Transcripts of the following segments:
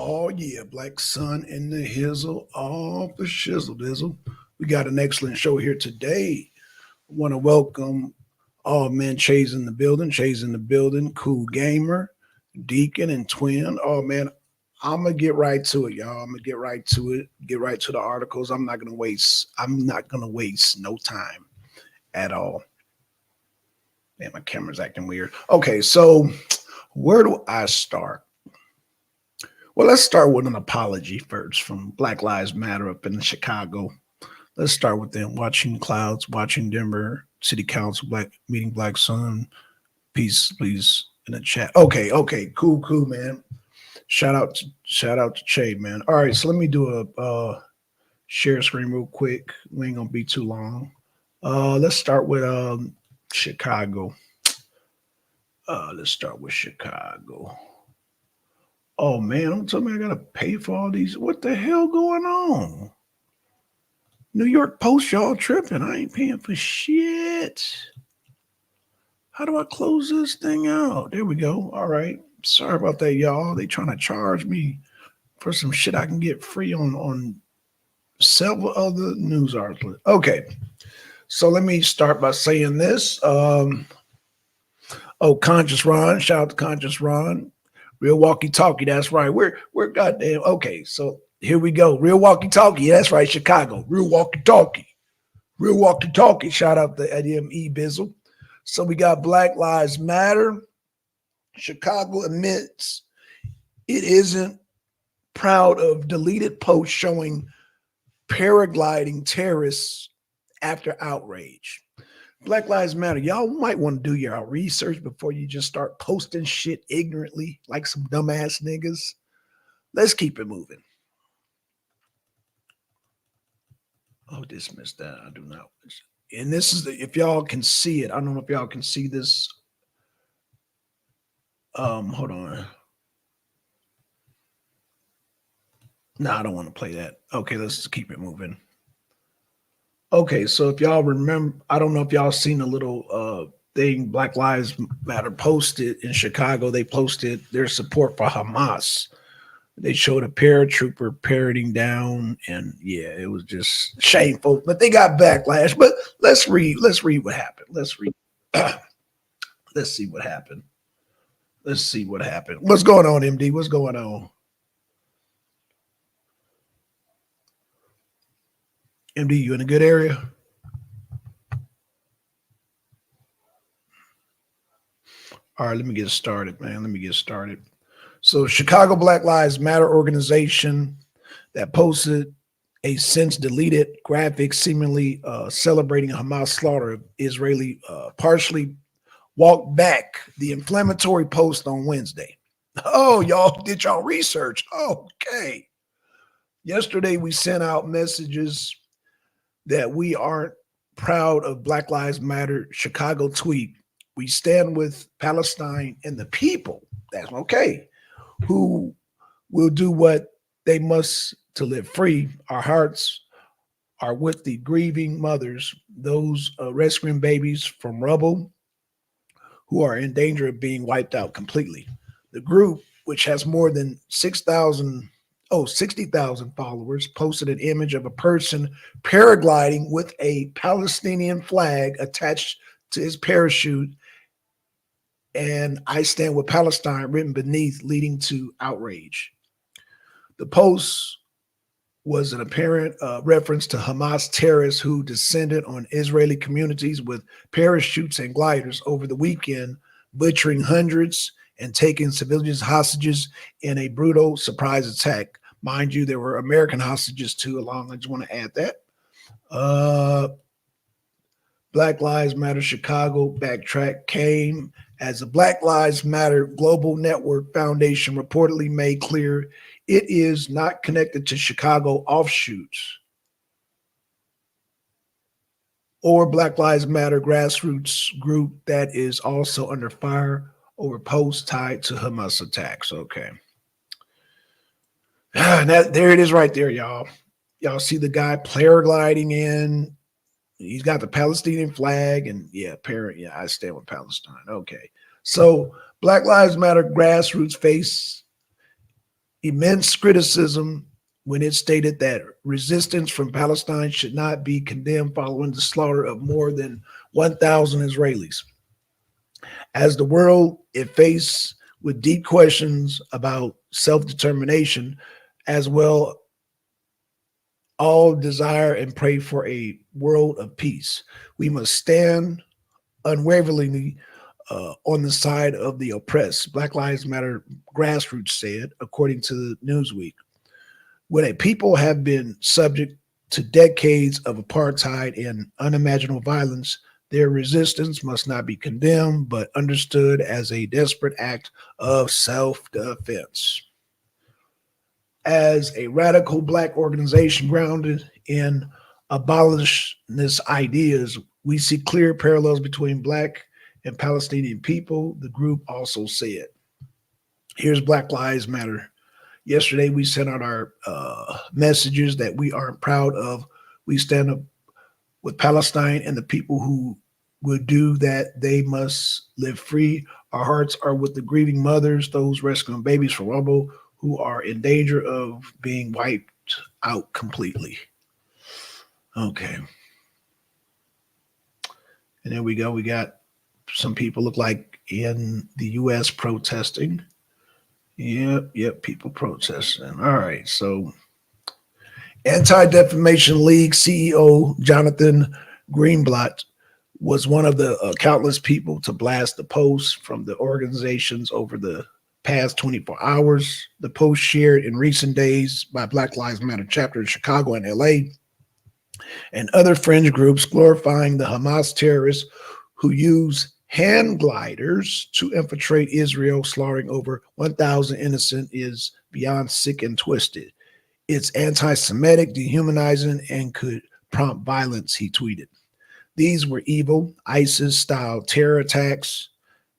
Oh yeah, Black Sun in the Hizzle, off the shizzle dizzle. We got an excellent show here today. Want to welcome all men Chase in the building, Cool Gamer, Deacon, and Twin. Oh man, I'm gonna get right to it, y'all. I'm gonna get right to it. Get right to the articles. I'm not gonna waste. I'm not gonna waste no time at all. Man, my camera's acting weird. Okay, so where do I start? Well, let's start with an apology first from Black Lives Matter up in Chicago. Let's start with them watching clouds, watching Denver City Council, Black meeting Black Sun. Peace, please, in the chat. Okay, cool, man. Shout out to Che, man. All right, so let me do a share screen real quick. We ain't gonna be too long. Let's start with Chicago. Let's start with Chicago. Oh man, don't tell me I gotta pay for all these. What the hell going on? New York Post, y'all tripping. I ain't paying for shit. How do I close this thing out? There we go. All right. Sorry about that, y'all. They trying to charge me for some shit I can get free on several other news articles. Okay. So let me start by saying this. Conscious Ron. Shout out to Conscious Ron. Real walkie talkie. That's right. We're goddamn okay. So here we go. Real walkie talkie. That's right. Chicago. Real walkie talkie. Real walkie talkie. Shout out to EDME Bizzle. So we got Black Lives Matter. Chicago admits it isn't proud of deleted posts showing paragliding terrorists after outrage. Black Lives Matter. Y'all might want to do your research before you just start posting shit ignorantly like some dumbass niggas. Let's keep it moving. Oh, dismiss that. I do not. And this is if y'all can see it. I don't know if y'all can see this. Hold on. No, I don't want to play that. Okay, let's just keep it moving. Okay, so if y'all remember, I don't know if y'all seen a little thing Black Lives Matter posted in Chicago. They posted their support for Hamas. They showed a paratrooper parroting down, and yeah, it was just shameful. But they got backlash. But let's read what happened. Let's read. Let's see what happened. Let's see what happened. What's going on, MD? What's going on? MD, you in a good area? All right, let me get started, man. Let me get started. So, Chicago Black Lives Matter organization that posted a since deleted graphic seemingly celebrating Hamas slaughter of Israeli partially walked back the inflammatory post on Wednesday. Oh, y'all did y'all research? Okay. Yesterday, we sent out messages that we aren't proud of Black Lives Matter Chicago tweet. We stand with Palestine and the people. That's okay. Who will do what they must to live free. Our hearts are with the grieving mothers, those rescuing babies from rubble who are in danger of being wiped out completely. The group, which has more than 60,000 followers, posted an image of a person paragliding with a Palestinian flag attached to his parachute and "I stand with Palestine" written beneath, leading to outrage. The post was an apparent reference to Hamas terrorists who descended on Israeli communities with parachutes and gliders over the weekend, butchering hundreds and taking civilians hostages in a brutal surprise attack. Mind you, there were American hostages too along. I just want to add that. Black Lives Matter Chicago backtrack came as the Black Lives Matter Global Network Foundation reportedly made clear it is not connected to Chicago offshoots or Black Lives Matter grassroots group that is also under fire over posts tied to Hamas attacks. Okay. And there it is right there, y'all. Y'all see the guy paragliding in. He's got the Palestinian flag and I stand with Palestine. Okay. So Black Lives Matter grassroots face immense criticism when it stated that resistance from Palestine should not be condemned following the slaughter of more than 1,000 Israelis. As the world is faced with deep questions about self-determination, as well, all desire and pray for a world of peace. We must stand unwaveringly on the side of the oppressed. Black Lives Matter grassroots said, according to Newsweek. When a people have been subject to decades of apartheid and unimaginable violence, their resistance must not be condemned, but understood as a desperate act of self defense. As a radical Black organization grounded in abolitionist ideas, we see clear parallels between Black and Palestinian people, the group also said. Here's Black Lives Matter. Yesterday, we sent out our messages that we are proud of. We stand up with Palestine and the people who would do that. They must live free. Our hearts are with the grieving mothers, those rescuing babies from rubble who are in danger of being wiped out completely. Okay. And there we go. We got some people look like in the U.S. protesting. Yep, people protesting. All right, so Anti-Defamation League CEO Jonathan Greenblatt was one of the countless people to blast the post from the organizations over the past 24 hours. The post shared in recent days by Black Lives Matter chapter in Chicago and LA and other fringe groups glorifying the Hamas terrorists who use hand gliders to infiltrate Israel, slaughtering over 1,000 innocent is beyond sick and twisted. It's anti-Semitic, dehumanizing, and could prompt violence, he tweeted. These were evil, ISIS-style terror attacks.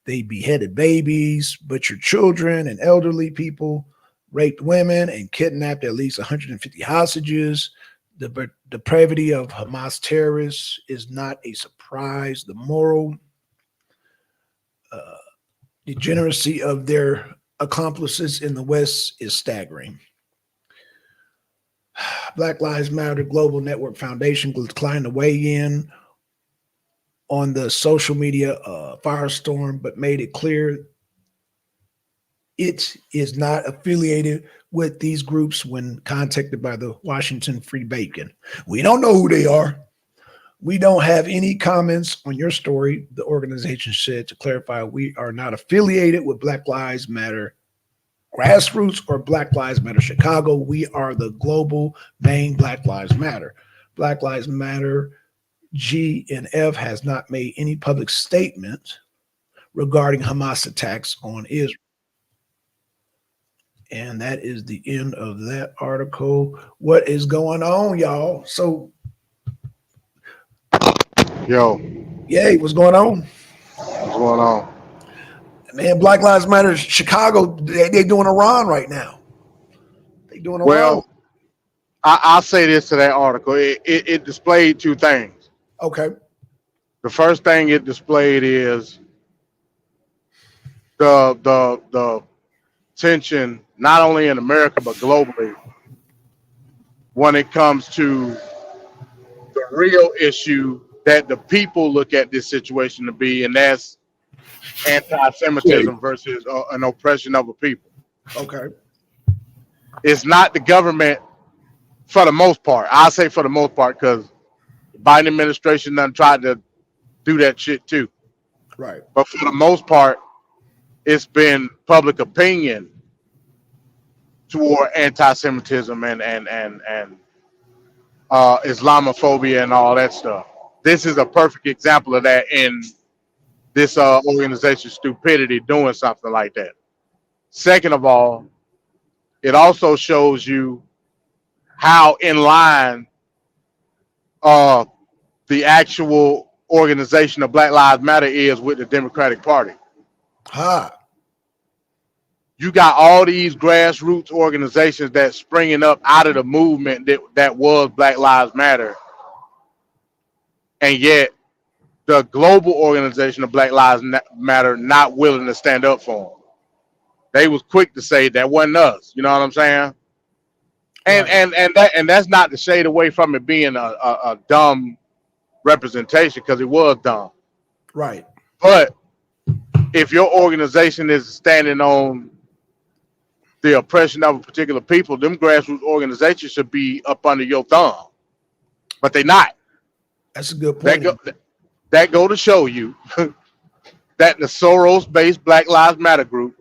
They beheaded babies, butchered children and elderly people, raped women, and kidnapped at least 150 hostages. The depravity of Hamas terrorists is not a surprise. The moral degeneracy of their accomplices in the West is staggering. Black Lives Matter Global Network Foundation declined to weigh in on the social media firestorm, but made it clear it is not affiliated with these groups when contacted by the Washington Free Bacon. We don't know who they are. We don't have any comments on your story, the organization said. To clarify, we are not affiliated with Black Lives Matter Grassroots or Black Lives Matter Chicago. We are the global main Black Lives Matter. Black Lives Matter GNF has not made any public statement regarding Hamas attacks on Israel. And that is the end of that article. What is going on, y'all? So, Yo, yay, what's going on? what's going on? Man, Black Lives Matter Chicago, they doing a run right now. They doing a run. Well, I'll say this to that article. It displayed two things. Okay. The first thing it displayed is the tension not only in America but globally when it comes to the real issue that the people look at this situation to be, and that's anti-Semitism versus an oppression of a people. Okay. It's not the government for the most part. I say for the most part because the Biden administration done tried to do that shit too. Right. But for the most part, it's been public opinion toward anti-Semitism and Islamophobia and all that stuff. This is a perfect example of that in this organization's stupidity doing something like that. Second of all, it also shows you how in line the actual organization of Black Lives Matter is with the Democratic Party. You got all these grassroots organizations that's springing up out of the movement that was Black Lives Matter, and yet the global organization of Black Lives Matter not willing to stand up for them. they was quick to say that wasn't us. You know what I'm saying? And Right. and that's not to shade away from it being a dumb representation, because it was dumb. Right. But if your organization is standing on the oppression of a particular people, them grassroots organizations should be up under your thumb. But they not. That's a good That point. go that go to show you that the Soros-based Black Lives Matter group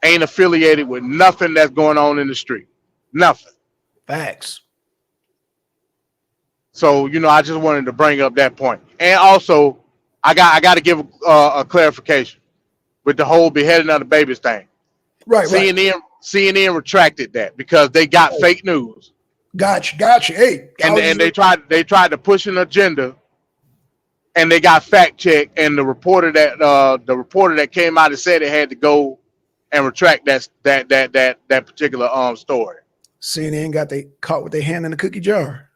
ain't affiliated with nothing that's going on in the street. Nothing. Facts. So, I just wanted to bring up that point. And also, I got to give a clarification with the whole beheading of the babies thing. Right. Right. CNN retracted that because they got Oh, fake news, gotcha. Hey, and they tried to push an agenda, and they got fact checked, and the reporter that came out and said it had to go and retract that particular story. CNN got they caught with their hand in the cookie jar.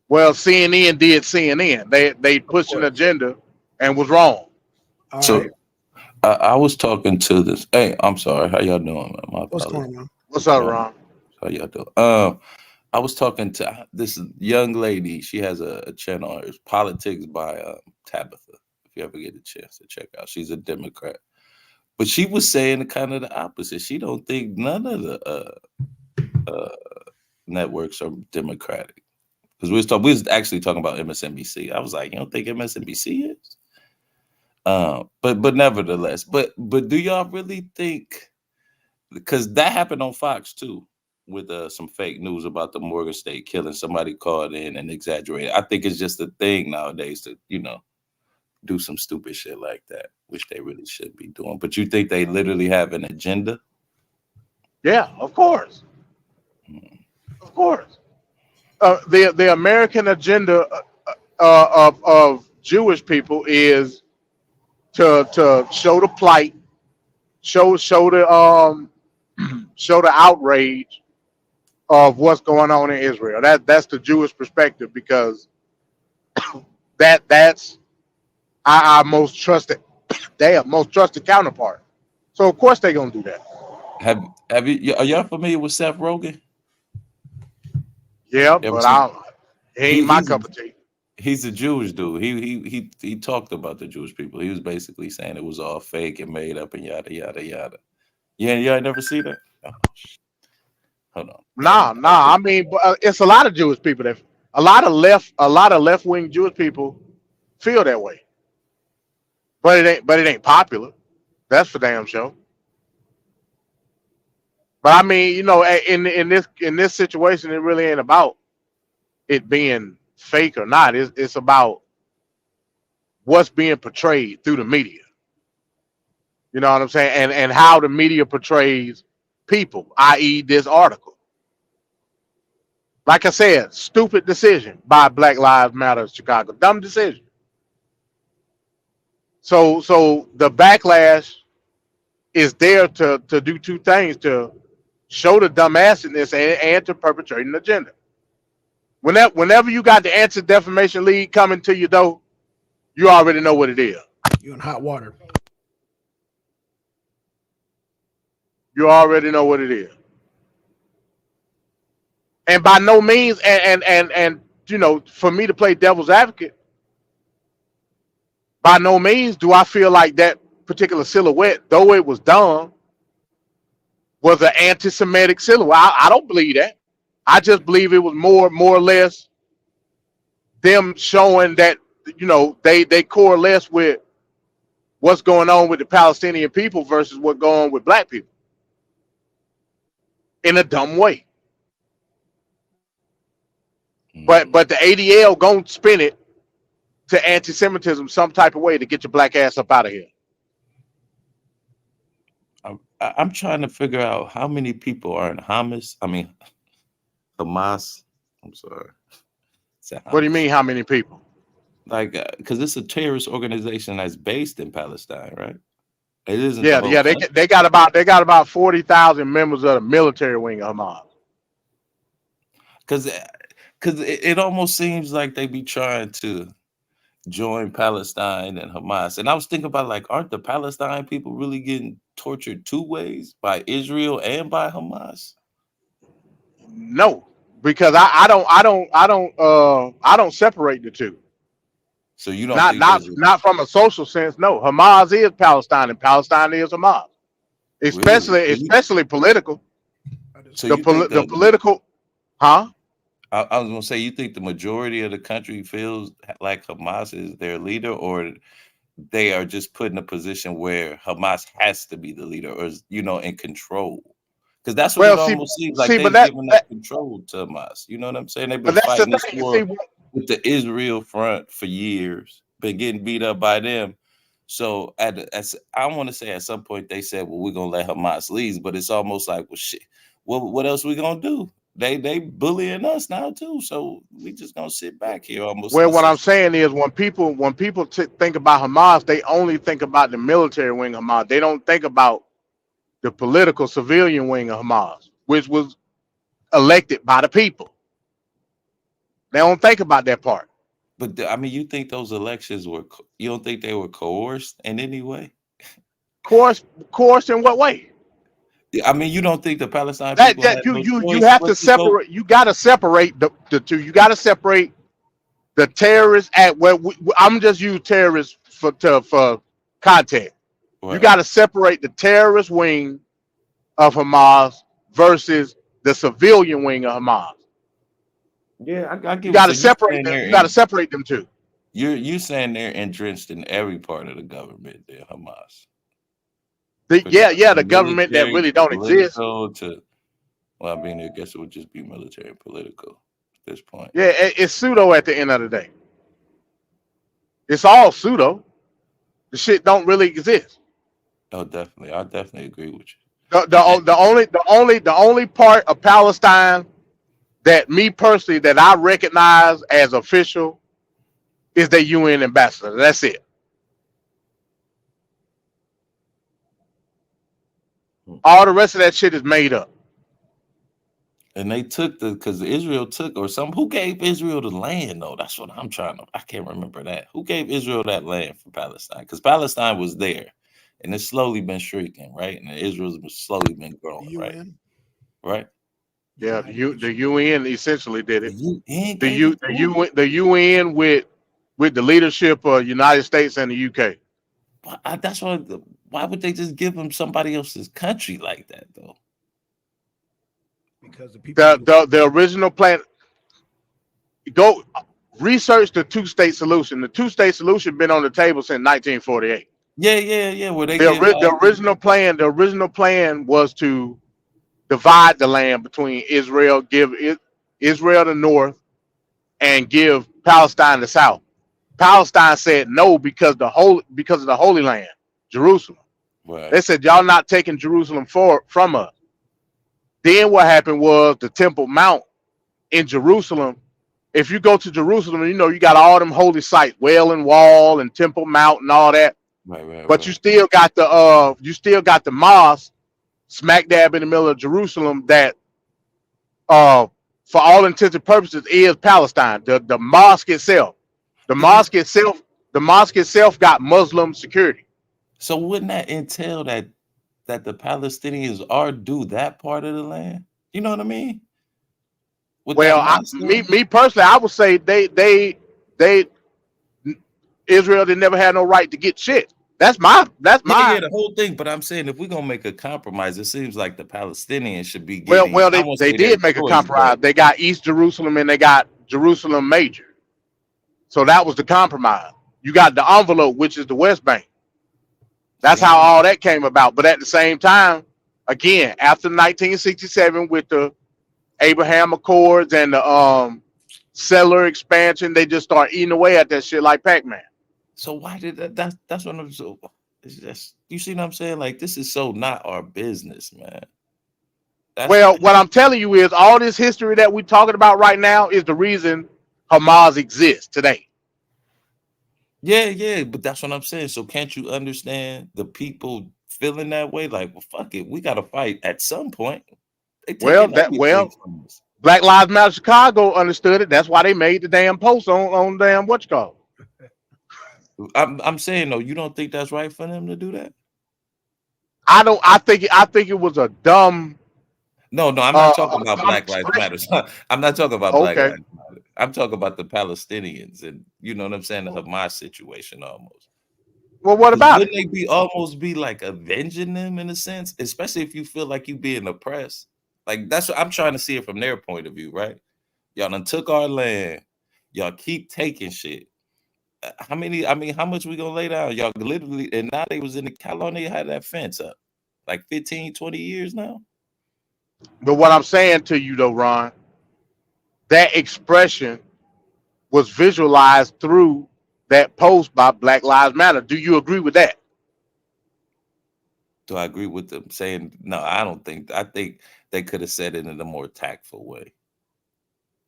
Well, CNN did CNN. They Of pushed an course. agenda and was wrong. All So right. I was talking to this. Hey, I'm sorry. How y'all doing, man? My What's apologies. going on? What's up, Um, Ron? How y'all doing? I was talking to this young lady. She has a channel. It's Politics by Tabitha. If you ever get a chance to check out, she's a Democrat, but she was saying kind of the opposite. She don't think none of the networks are democratic. Because we was actually talking about MSNBC. I was like, you don't think MSNBC is? But nevertheless, but do y'all really think? Because that happened on Fox too, with some fake news about the Morgan State killing. Somebody called in and exaggerated. I think it's just a thing nowadays to do some stupid shit like that, which they really should be doing. But you think they literally have an agenda? Yeah, of course, Mm. of course. The American agenda of Jewish people is to show the plight, show the show the outrage of what's going on in Israel. That's the Jewish perspective, because that's our most trusted most trusted counterpart. So of course they're gonna do that. Have you? Are y'all familiar with Seth Rogen? Yeah, You ever but seen? he ain't my He's cup of tea. a Jewish dude. He talked about the Jewish people. He was basically saying it was all fake and made up and yada yada yada. Yeah, y'all never see that? Oh, hold on. Nah. I mean, it's a lot of Jewish people that a lot of left wing Jewish people feel that way, but it ain't popular. That's for damn sure. But I mean, in this situation, it really ain't about it being fake or not. It's about what's being portrayed through the media. You know what I'm saying? And how the media portrays people, i.e., this article. Like I said, stupid decision by Black Lives Matter Chicago. Dumb decision. So the backlash is there to do two things: to show the dumbassedness and to perpetrate an agenda. Whenever you got the Anti-Defamation League coming to you, though, you already know what it is. You in hot water. You already know what it is. And by no means, and for me to play devil's advocate, by no means do I feel like that particular silhouette, though it was dumb, was an anti-Semitic silhouette. I don't believe that. I just believe it was more or less them showing that they correlate with what's going on with the Palestinian people versus what's going on with black people in a dumb way. But the ADL gonna spin it to anti-Semitism some type of way to get your black ass up out of here. I'm trying to figure out how many people are in Hamas. I mean, Hamas. I'm sorry. What do you mean? How many people? Like, because it's a terrorist organization that's based in Palestine, right? It isn't. Yeah. They got about 40,000 members of the military wing of Hamas. Because it almost seems like they be trying to join Palestine and Hamas. And I was thinking about, like, aren't the Palestine people really getting tortured two ways, by Israel and by Hamas? No, because I don't separate the two. So you don't think there's Not from a social sense. No, Hamas is Palestine and Palestine is Hamas. really? Especially political. So you think The political, huh? I was gonna say, you think the majority of the country feels like Hamas is their leader, or they are just put in a position where Hamas has to be the leader, or is, in control? Because that's what it almost seems like, they've given that control to Hamas. You know what I'm saying? They've been fighting this war with the Israel front for years, been getting beat up by them. So I want to say at some point they said, well, we're gonna let Hamas leave, but it's almost like, well, shit, what else we gonna do? They bullying us now too, so we just gonna sit back here almost. Well, what I'm saying is, when people think about Hamas, they only think about the military wing of Hamas. They don't think about the political civilian wing of Hamas, which was elected by the people. They don't think about that part. But you think those elections you don't think they were coerced in any way? Coerced in what way? You don't think the Palestine people you have to separate. You got to separate the two. You got to separate the terrorists I'm just use terrorists for context. Right. You got to separate the terrorist wing of Hamas versus the civilian wing of Hamas. Yeah, I get. You got to separate them. You got to separate them two. You saying they're entrenched in every part of the government, there, Hamas. The government that really don't exist. I guess it would just be military and political at this point. Yeah, it's pseudo at the end of the day. It's all pseudo. The shit don't really exist. Oh, definitely. I definitely agree with you. The only part of Palestine that me personally that I recognize as official is the UN ambassador. That's it. All the rest of that shit is made up. And they took because Israel took, or who gave Israel the land though? That's what I can't remember that. Who gave Israel that land for Palestine? Because Palestine was there and it's slowly been shrinking, right? And Israel's slowly been growing, right? Right? Yeah, the UN essentially did it. The UN with the leadership of United States and the UK. That's why. Why would they just give them somebody else's country like that, though? Because the original plan. Go research the two-state solution. The two-state solution been on the table since 1948. Yeah. Where the original plan was to divide the land between Israel, give Israel the north, and give Palestine the south. Palestine said no because of the Holy Land, Jerusalem. Right. They said, y'all not taking Jerusalem from us. Then what happened was the Temple Mount in Jerusalem. If you go to Jerusalem, you got all them holy sites, Wailing Wall and Temple Mount and all that. But you still got the mosque smack dab in the middle of Jerusalem that for all intents and purposes is Palestine. The mosque itself. The mosque itself got Muslim security. So wouldn't that entail that the Palestinians are due that part of the land? You know what I mean? Me personally, I would say Israel did never had no right to get shit. That's my the whole thing. But I'm saying, if we're gonna make a compromise, it seems like the Palestinians should be getting, they did make a compromise. They got East Jerusalem and they got Jerusalem Major. So that was the compromise. You got the envelope, which is the West Bank. That's how all that came about. But at the same time, again, after 1967, with the Abraham Accords and the settler expansion, they just start eating away at that shit like Pac-Man. So why did that's what I'm so. You see what I'm saying? Like, this is so not our business, man. What I'm telling you is all this history that we're talking about right now is the reason Hamas exists today. Yeah, but that's what I'm saying. So can't you understand the people feeling that way? Like, well, fuck it, we got to fight at some point. Black Lives Matter Chicago understood it. That's why they made the damn post on damn what's called. I'm saying though, you don't think that's right for them to do that? I don't. I think it was a dumb. No, I'm not talking A about dumb Black Lives Matter. expression. I'm not talking about Black Okay. Lives Matter. I'm talking about the Palestinians and you know what I'm saying, the Hamas situation almost. Well, what 'Cause about wouldn't it? they be almost be like avenging them in a sense, especially if you feel like you being oppressed? Like that's what I'm trying to see it from their point of view, right? Y'all done took our land. Y'all keep taking shit. How many? I mean, how much we gonna lay down? Y'all literally, and now they was in the, how long they had that fence up? Like 15, 20 years now? But what I'm saying to you though, Ron, that expression was visualized through that post by Black Lives Matter. Do you agree with that? Do I agree with them saying no? I don't think. I think they could have said it in a more tactful way.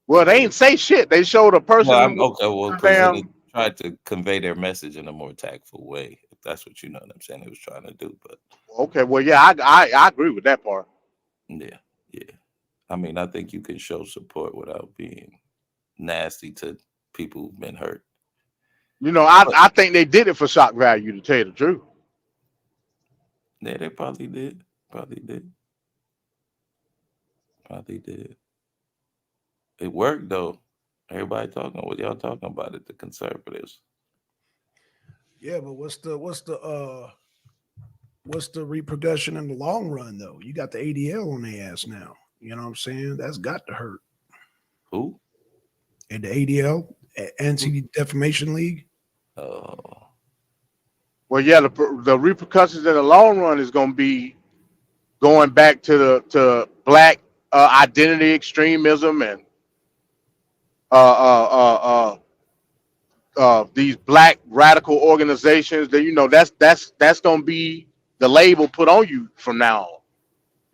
Well, they ain't say shit. They showed a Well, person I'm with okay. Well, a presented damn. tried to convey their message in a more tactful way. If that's what you know what I'm saying, they was trying to do. But Okay, well, yeah, I agree with that part. yeah, yeah. I mean, I think you can show support without being nasty to people who've been hurt. You know, But I think they did it for shock value, to tell you the truth. yeah, they probably did. Probably did. Probably did. It worked though. Everybody talking what y'all talking about it, the conservatives. Yeah, but what's the repercussion in the long run though? You got the ADL on their ass now. You know what I'm saying? That's got to hurt. Who? And the ADL, Anti-Defamation League. Oh, Well, yeah, the repercussions in the long run is going to be going back to the black identity extremism and uh, uh, these black radical organizations. That that's going to be the label put on you from now on.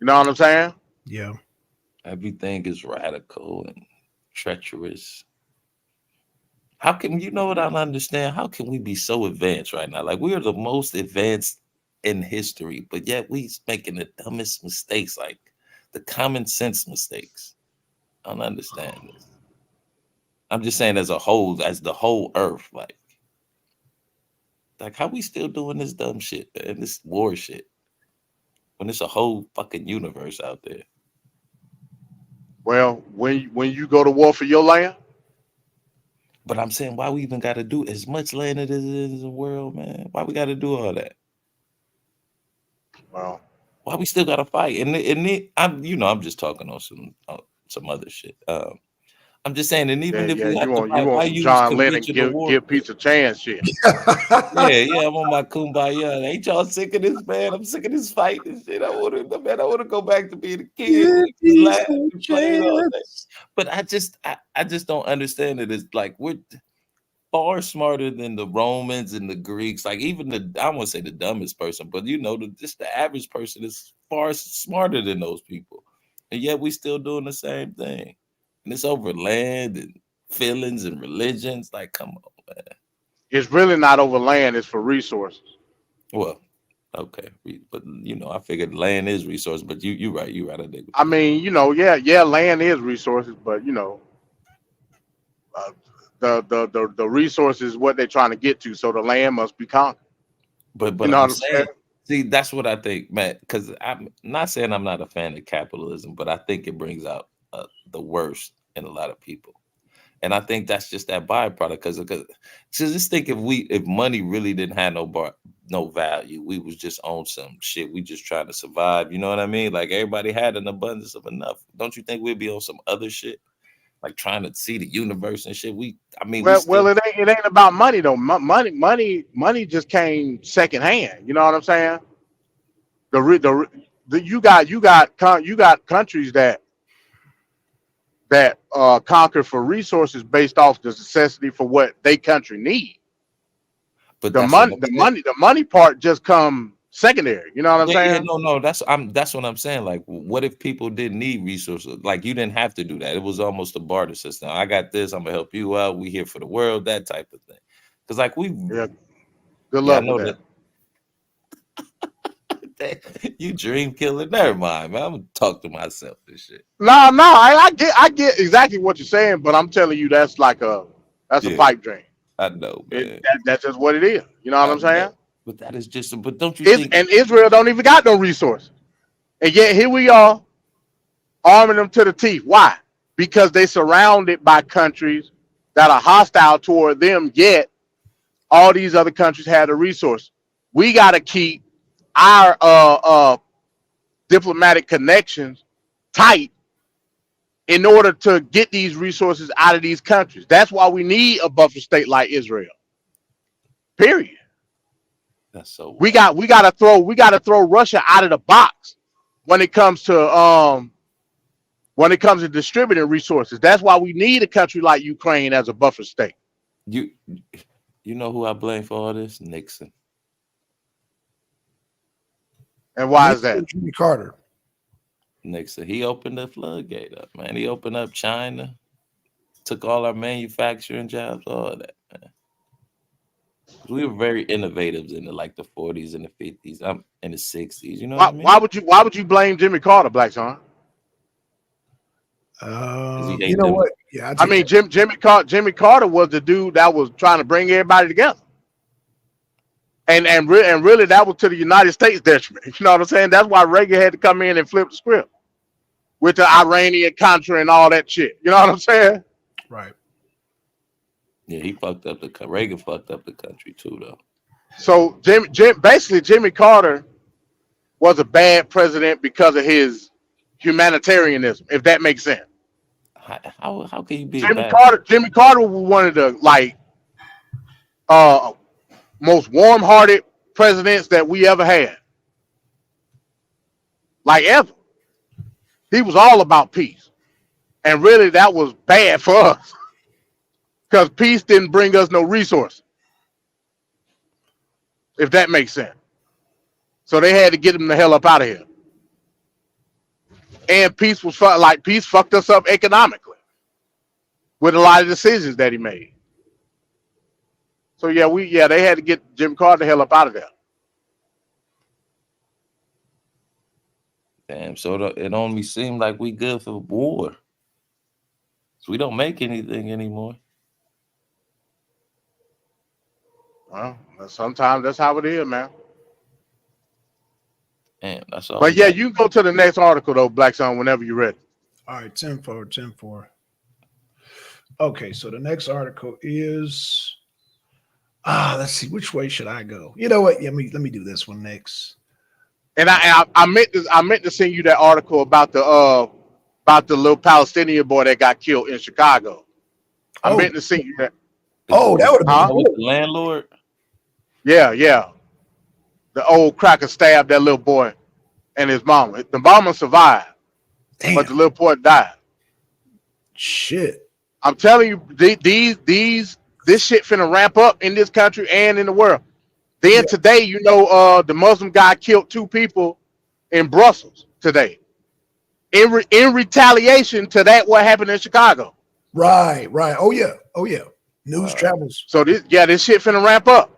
You know what I'm saying? Yeah. everything is radical and treacherous. How can you know what I don't understand? How can we be so advanced right now? Like we are the most advanced in history, but yet we making the dumbest mistakes, like the common sense mistakes. I don't understand this. I'm just saying as a whole, as the whole earth, like how we still doing this dumb shit, man, this war shit, when it's a whole fucking universe out there. Well, when you go to war for your land, But I'm saying why we even got to do as much land as it is in the world, man? Why we got to do all that? well, Why we still got to fight? I'm just talking on some other shit. I'm just saying, and even if yeah, we you have to want fight, why some use John Lennon conventional give warfare? peace a chance shit. Yeah, I'm on my kumbaya. Ain't y'all sick of this, man? I'm sick of this fight and shit. I want to go back to being a kid. Give We just peace laugh a and play all day. chance. But I just don't understand it. It's like we're far smarter than the Romans and the Greeks. Like even I won't say the dumbest person, but just the average person is far smarter than those people. And yet we still doing the same thing. And it's over land and feelings and religions. Like, come on, man. It's really not over land; it's for resources. Well, okay. But I figured land is resource, but you're right. I dig what I you're saying. mean, yeah, land is resources, but uh, the resource is what they're trying to get to. So the land must be conquered. You But know I'm what I'm saying? saying, see, that's what I think, man. Because I'm not saying I'm not a fan of capitalism, but I think it brings out the worst in a lot of people, and I think that's just that byproduct. Because just think if money really didn't have no value, we was just on some shit. We just trying to survive. You know what I mean? Like everybody had an abundance of enough. Don't you think we'd be on some other shit? Like trying to see the universe and shit. We Well, still. it ain't about money though. Money just came secondhand. You know what I'm saying? The re- the, re- the you got countries that conquer for resources based off the necessity for what they country need. But The that's what money, I'm the saying. money, the money part just come secondary. You know what I'm Yeah, saying? no. That's what I'm saying. Like, what if people didn't need resources? Like, you didn't have to do that. It was almost a barter system. I got this. I'm gonna help you out. We here for the world. That type of thing. Because, like, Yeah. Good yeah, I luck with know that. that you dream killer. Never mind, man. I'm gonna talk to myself and shit. No, I get exactly what you're saying, but I'm telling you that's a Yeah, pipe dream. I know, man. That's just what it is. You know what I I'm saying? know. But that is just. But don't you Is think? and Israel don't even got no resources, and yet here we are arming them to the teeth. Why? Because they surrounded by countries that are hostile toward them. Yet all these other countries have the resource. We got to keep our diplomatic connections tight in order to get these resources out of these countries. That's why we need a buffer state like Israel. Period. That's so. We got to throw Russia out of the box when it comes to distributing resources. That's why we need a country like Ukraine as a buffer state. You know who I blame for all this? Nixon. And why is that? Jimmy Carter. Nixon. He opened the floodgate up, man. He opened up China, took all our manufacturing jobs, all that, man. We were very innovative in the 40s and the 50s. I'm in the 60s. You know what I mean? Why would you blame Jimmy Carter, Black Son? You know what? Yeah, I mean, Jimmy Carter was the dude that was trying to bring everybody together, and really that was to the United States detriment. You know what I'm saying? That's why Reagan had to come in and flip the script with the Iranian Contra and all that shit. You know what I'm saying? Right. Yeah, he fucked up Reagan fucked up the country too, though. So basically Jimmy Carter was a bad president because of his humanitarianism, if that makes sense. How can you be Jimmy Carter was one of the most warm-hearted presidents that we ever had. Ever. He was all about peace. And really that was bad for us. Because peace didn't bring us no resources. If that makes sense. So they had to get him the hell up out of here. And peace fucked us up economically with a lot of decisions that he made. So they had to get Jimmy Carter the hell up out of there. Damn, so it only seemed like we good for war. So we don't make anything anymore. Well, sometimes that's how it is, man. Damn, that's all. But yeah, you can go to the next article though, Black Son, whenever you're ready. All right, 10-4. Okay, so the next article is let's see, which way should I go? You know what? Yeah, let me do this one next. And I meant to send you that article about the little Palestinian boy that got killed in Chicago. I meant to send you that. Oh, that would have been with the landlord. Yeah. The old cracker stabbed that little boy and his mama. The mama survived, but the little boy died. Shit. I'm telling you, this shit finna ramp up in this country and in the world. Then today, the Muslim guy killed 2 people in Brussels today. In retaliation to that, what happened in Chicago. Right. Oh yeah. News travels. So this shit finna ramp up.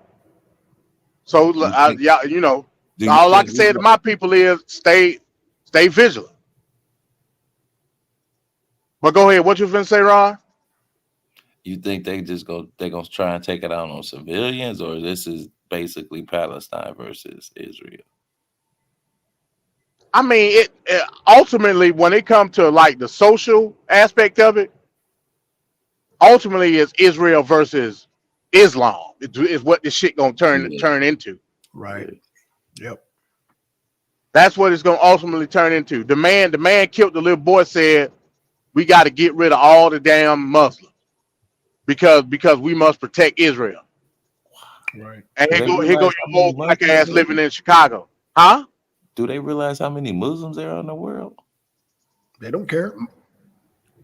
So all I can say to my people is stay vigilant. But go ahead. What you finna say, Ron? You think they gonna try and take it out on civilians, or this is basically Palestine versus Israel? I mean, it ultimately, when it comes to the social aspect of it, ultimately it's Israel versus Islam. Is what this shit gonna turn into. Right. Yep. That's what it's gonna ultimately turn into. The man killed the little boy, said we got to get rid of all the damn Muslims because we must protect Israel. Right. And here go your old black ass living in Chicago. Huh? Do they realize how many Muslims there are in the world? They don't care.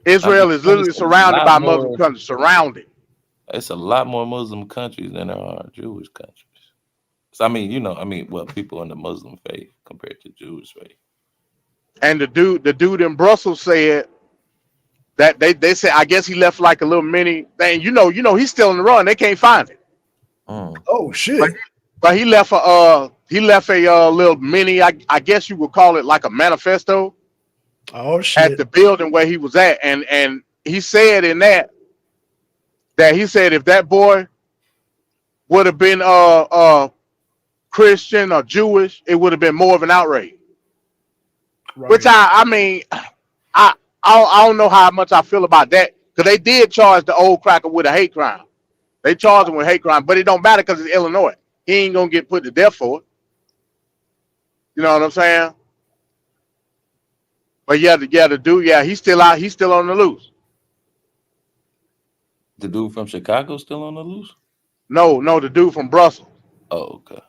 Israel is literally surrounded by Muslim countries. Surrounded. It's a lot more Muslim countries than there are Jewish countries. So people in the Muslim faith compared to Jewish faith. And the dude in Brussels said that they said, I guess he left a little mini thing. He's still in the run. They can't find it. Oh shit! But he left a little mini. I guess you would call it like a manifesto. Oh shit! At the building where he was at, and he said in that he said if that boy would have been Christian or Jewish, it would have been more of an outrage. Right. Which I mean, I don't know how much I feel about that, because they did charge the old cracker with a hate crime. They charged him with hate crime, but it don't matter because it's Illinois. He ain't gonna get put to death for it. You know what I'm saying? But the dude, he's still out. He's still on the loose. The dude from Chicago still on the loose? No, the dude from Brussels. Oh, okay.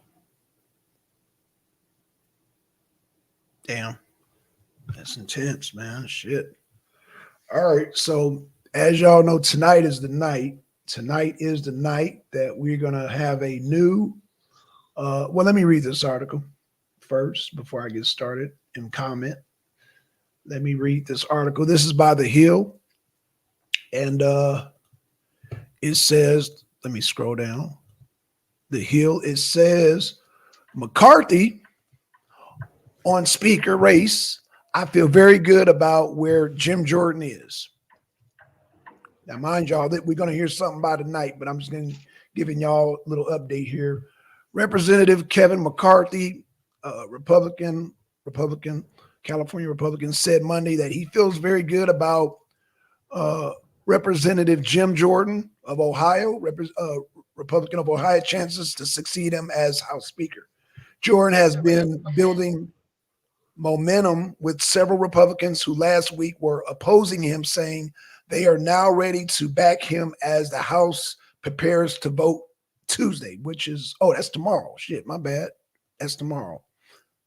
Damn. That's intense, man. Shit. All right. So as y'all know, tonight is the night. Tonight is the night that we're gonna have a new well, let me read this article first before I get started and comment. Let me read this article. This is by The Hill. And it says, let me scroll down. The Hill, it says, McCarthy on speaker race. I feel very good about where Jim Jordan is. Now, mind y'all, that we're going to hear something about tonight, but I'm just going to giving y'all a little update here. Representative Kevin McCarthy, Republican, California Republican, said Monday that he feels very good about Representative Jim Jordan of Ohio, Republican of Ohio, chances to succeed him as House Speaker. Jordan has been building momentum with several Republicans who last week were opposing him, saying they are now ready to back him as the House prepares to vote Tuesday, which is, that's tomorrow. Shit, my bad. That's tomorrow.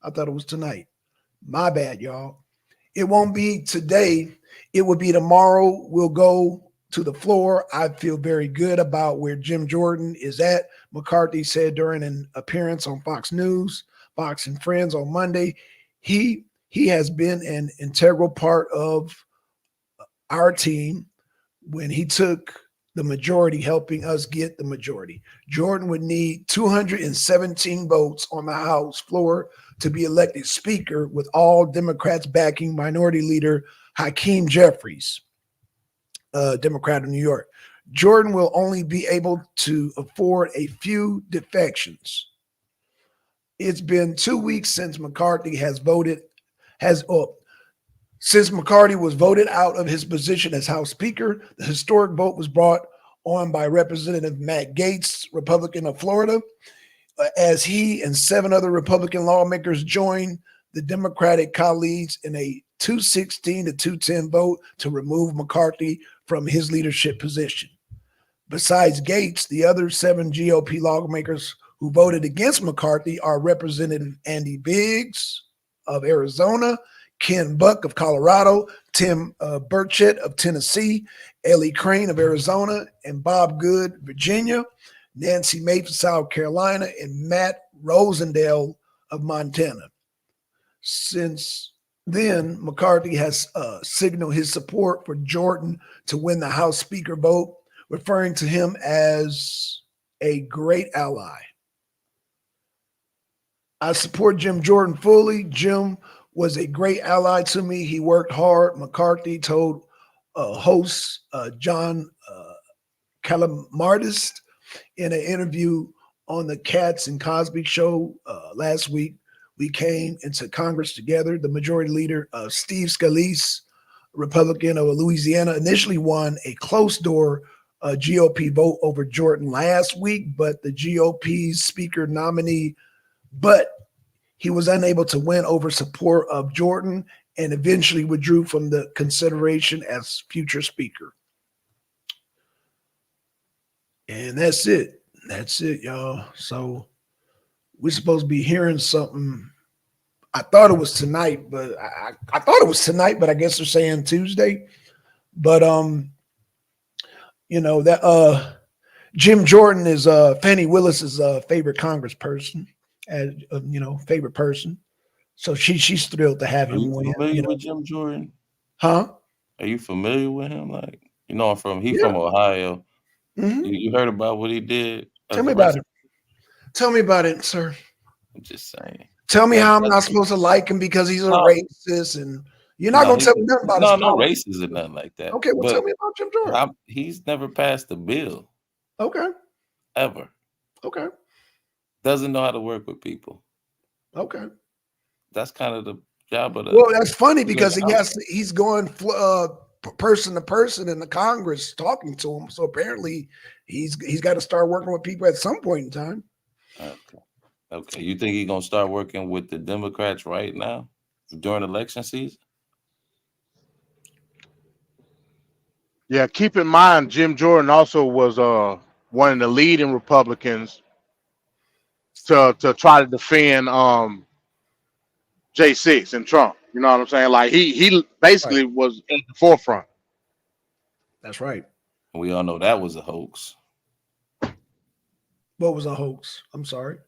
I thought it was tonight. My bad, y'all. It won't be today. It will be tomorrow. We'll go to the floor. I feel very good about where Jim Jordan is at, McCarthy said during an appearance on Fox News, Fox and Friends on Monday. He has been an integral part of our team when he took the majority, helping us get the majority. Jordan would need 217 votes on the House floor to be elected Speaker, with all Democrats backing Minority Leader Hakeem Jeffries, Democrat of New York. Jordan will only be able to afford a few defections. It's been 2 weeks since McCarthy since McCarthy was voted out of his position as House Speaker. The historic vote was brought on by Representative Matt Gaetz, Republican of Florida, as he and 7 other Republican lawmakers joined the Democratic colleagues in a 216 to 210 vote to remove McCarthy from his leadership position. Besides Gaetz, the other 7 GOP lawmakers who voted against McCarthy are Representative Andy Biggs of Arizona, Ken Buck of Colorado, Tim Burchett of Tennessee, Ellie Crane of Arizona, and Bob Good, Virginia, Nancy Mace of South Carolina, and Matt Rosendale of Montana. Since then, McCarthy has signaled his support for Jordan to win the House Speaker vote, referring to him as a great ally. I support Jim Jordan fully. Jim was a great ally to me. He worked hard, McCarthy told host John Calamardis in an interview on the Katz and Cosby show last week. We came into Congress together. The majority leader, Steve Scalise, Republican of Louisiana, initially won a closed-door GOP vote over Jordan last week, but the GOP's speaker nominee, but he was unable to win over support of Jordan and eventually withdrew from the consideration as future speaker. And that's it. That's it, y'all. So we're supposed to be hearing something. I thought it was tonight, but I thought it was tonight, but I guess they're saying Tuesday. But that Jim Jordan is Fannie Willis's favorite congressperson, as favorite person. So she's thrilled to have Are him you win. familiar with Jim Jordan? Huh? Are you familiar with him? Like, I'm from Yeah. from Ohio. Mm-hmm. You heard about what he did? Tell me about it. Tell me about it, sir. I'm just saying. Tell me how I'm not supposed to like him because he's a racist, and you're not gonna tell me nothing about his no politics. racism or nothing like that. Okay, well, tell me about Jim Jordan. He's never passed a bill Okay. ever. Okay. Doesn't know how to work with people. Okay. That's kind of the job of the. Well, that's funny Leader of because the House. he's going person to person in the Congress talking to him. So apparently he's got to start working with people at some point in time. Okay. Okay. You think he's gonna start working with the Democrats right now during election season? Yeah, keep in mind Jim Jordan also was one of the leading Republicans to try to defend J6 and Trump. You know what I'm saying? Like he basically was at the forefront. That's right. We all know that was a hoax. What was a hoax? I'm sorry.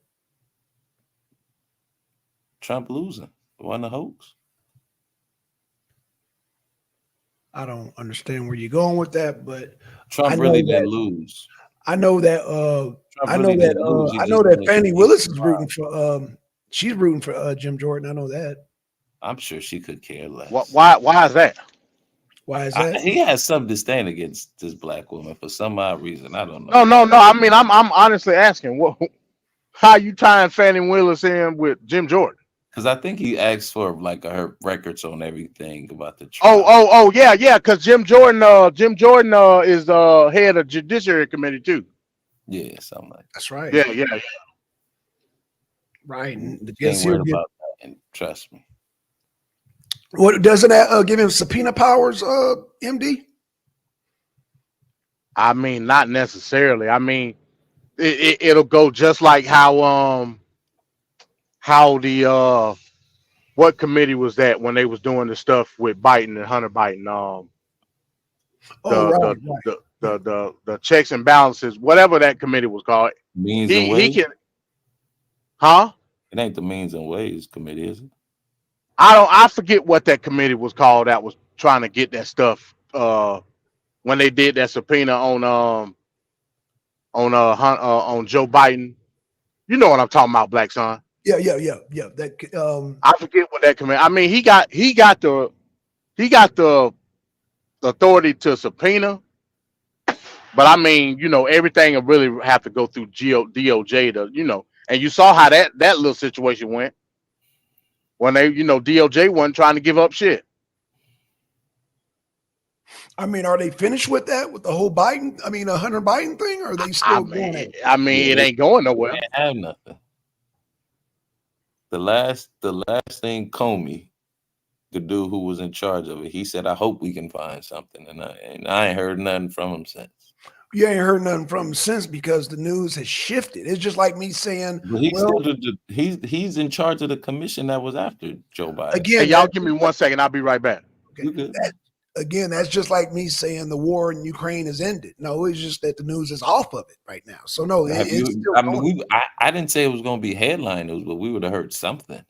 Trump losing. It wasn't a hoax. I don't understand where you're going with that, but Trump I know really that- didn't lose. I know that Trump I know really that didn't lose. He I just know that was Fannie a Willis is surprise. rooting for she's rooting for Jim Jordan. I know that. I'm sure she could care less. Why is that? Why is that? He has something to stand against this black woman for some odd reason. I don't know. No. I mean, I'm honestly asking, how you tying Fannie Willis in with Jim Jordan? Because I think he asked for like her records on everything about the trial. Oh, yeah. Because Jim Jordan is head of Judiciary Committee too. Yeah, something like that. That's right. Yeah. Right. And Ain't guess he'll worried get, about that. And trust me. what doesn't that give him subpoena powers, MD? I mean, not necessarily. I mean, it'll go just like how the what committee was that when they was doing the stuff with Biden and Hunter Biden? The checks and balances, whatever that committee was called. Means and He ways. can, huh? It ain't the Means and Ways committee, is it? I forget what that committee was called that was trying to get that stuff when they did that subpoena on Joe Biden. You know what I'm talking about, Black Son. Yeah. That I forget what that committee. I mean, he got the authority to subpoena, but I mean, everything will really have to go through DOJ to, and you saw how that little situation went when they, DOJ wasn't trying to give up shit. I mean, are they finished with that with the whole Biden? I mean, a Hunter Biden thing? Or are they still going? It Yeah. ain't going nowhere. They have nothing. The last thing Comey, the dude who was in charge of it, he said, "I hope we can find something," and I ain't heard nothing from him since. You ain't heard nothing from him since because the news has shifted. It's just like me saying, But he's in charge of the commission that was after Joe Biden. Hey, again, y'all give me 1 second. I'll be right back. You good? again, that's just like me saying the war in Ukraine has ended. No, it's just that the news is off of it right now. So no, it's still going. I didn't say it was going to be headline news, but we would have heard something.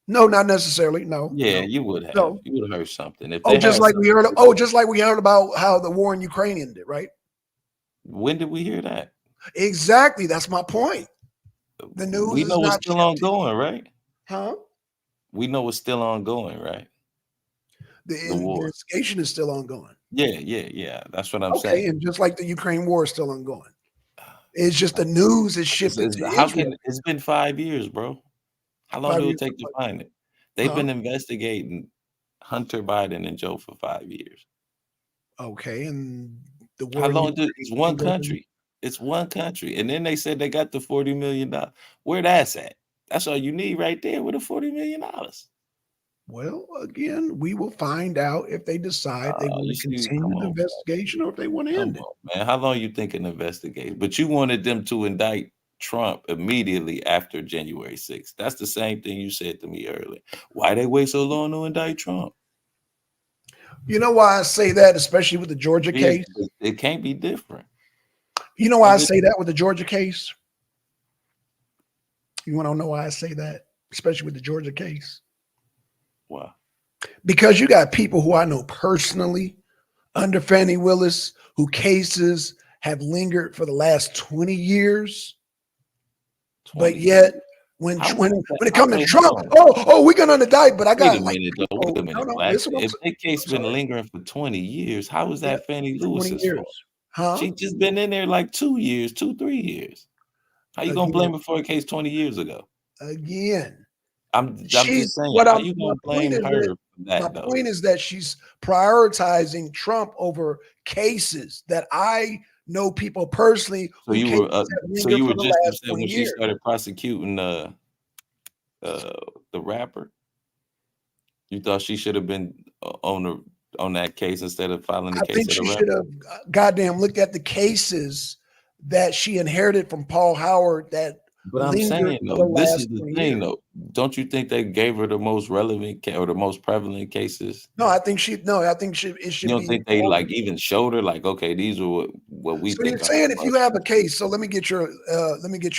No, not necessarily. No. Yeah, no. you would have. No. You would have heard something. If Just like we heard about how the war in Ukraine ended, right? When did we hear that? Exactly. That's my point. The news We is know it's not still shifting. ongoing, right? Huh? We know it's still ongoing, right? The war. investigation is still ongoing. Yeah. That's what I'm Okay, saying. and just like the Ukraine war is still ongoing. It's just the news is shifted to Israel. It's been 5 years, bro. How long 5 do it years take to for find it? They've Huh? been investigating Hunter Biden and Joe for 5 years. Okay, and the war. How in long Ukraine it's one doesn't- country. It's one country. And then they said they got the $40 million. Where that's at? That's all you need right there with the $40 million. Well, again, we will find out if they decide they want you to see, continue come the on, investigation or if they want to Come end it. on, man. How long you think an investigate? But you wanted them to indict Trump immediately after January 6th. That's the same thing you said to me earlier. Why they wait so long to indict Trump? You know why I say that, especially with the Georgia case? It can't be different. You know why I say that with the Georgia case? You want to know why I say that, especially with the Georgia case? Wow. Because you got people who I know personally under Fannie Willis who cases have lingered for the last 20 years. But yet, when it comes to Trump, we're going to indict, but I got Wait a minute, though. Wait a minute, Black. If that case been lingering for 20 years, how is that Fannie Lewis's fault? Huh? She just been in there like 2 years, 3 years. How you gonna blame Again, her for a case 20 years ago? again, I'm she's just saying, what how I'm. you My gonna point blame is her that for that though? she's prioritizing Trump over cases that I know people personally So who you cases were have so lingered you for were the just last upset 20 when she years. started prosecuting uh the rapper. You thought she should have been on that case instead of filing the I case think of the she should rapper. have goddamn looked at the cases that she inherited from Paul Howard that But I'm lingered saying for the though, this is last the 20 thing years. though. Don't you think they gave her the most relevant or the most prevalent cases? No, I think it You should don't be think they on. like even showed her like, okay, these are what we So you're think are saying if the you have a case, so let me get your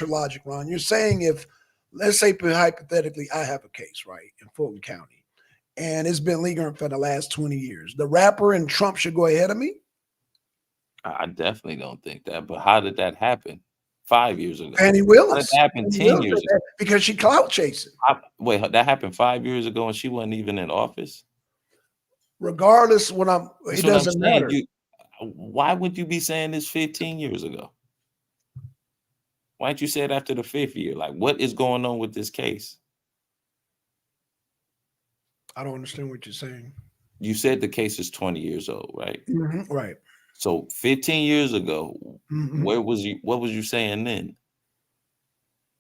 logic, Ron. You're saying if, let's say hypothetically, I have a case, right, in Fulton County, and it's been legal for the last 20 years. The rapper and Trump should go ahead of me? I definitely don't think that. But how did that happen 5 years ago? Fannie How did Willis. that happen Fannie 10 Willis years did ago? that because she clout chasing. Wait, that happened 5 years ago and she wasn't even in office? Regardless, That's it what I'm doesn't saying. matter. Why would you be saying this 15 years ago? Why didn't you say it after the 5th year? Like, what is going on with this case? I don't understand what you're saying. You said the case is 20 years old, right? Right. So 15 years ago, Mhm. what was you saying then?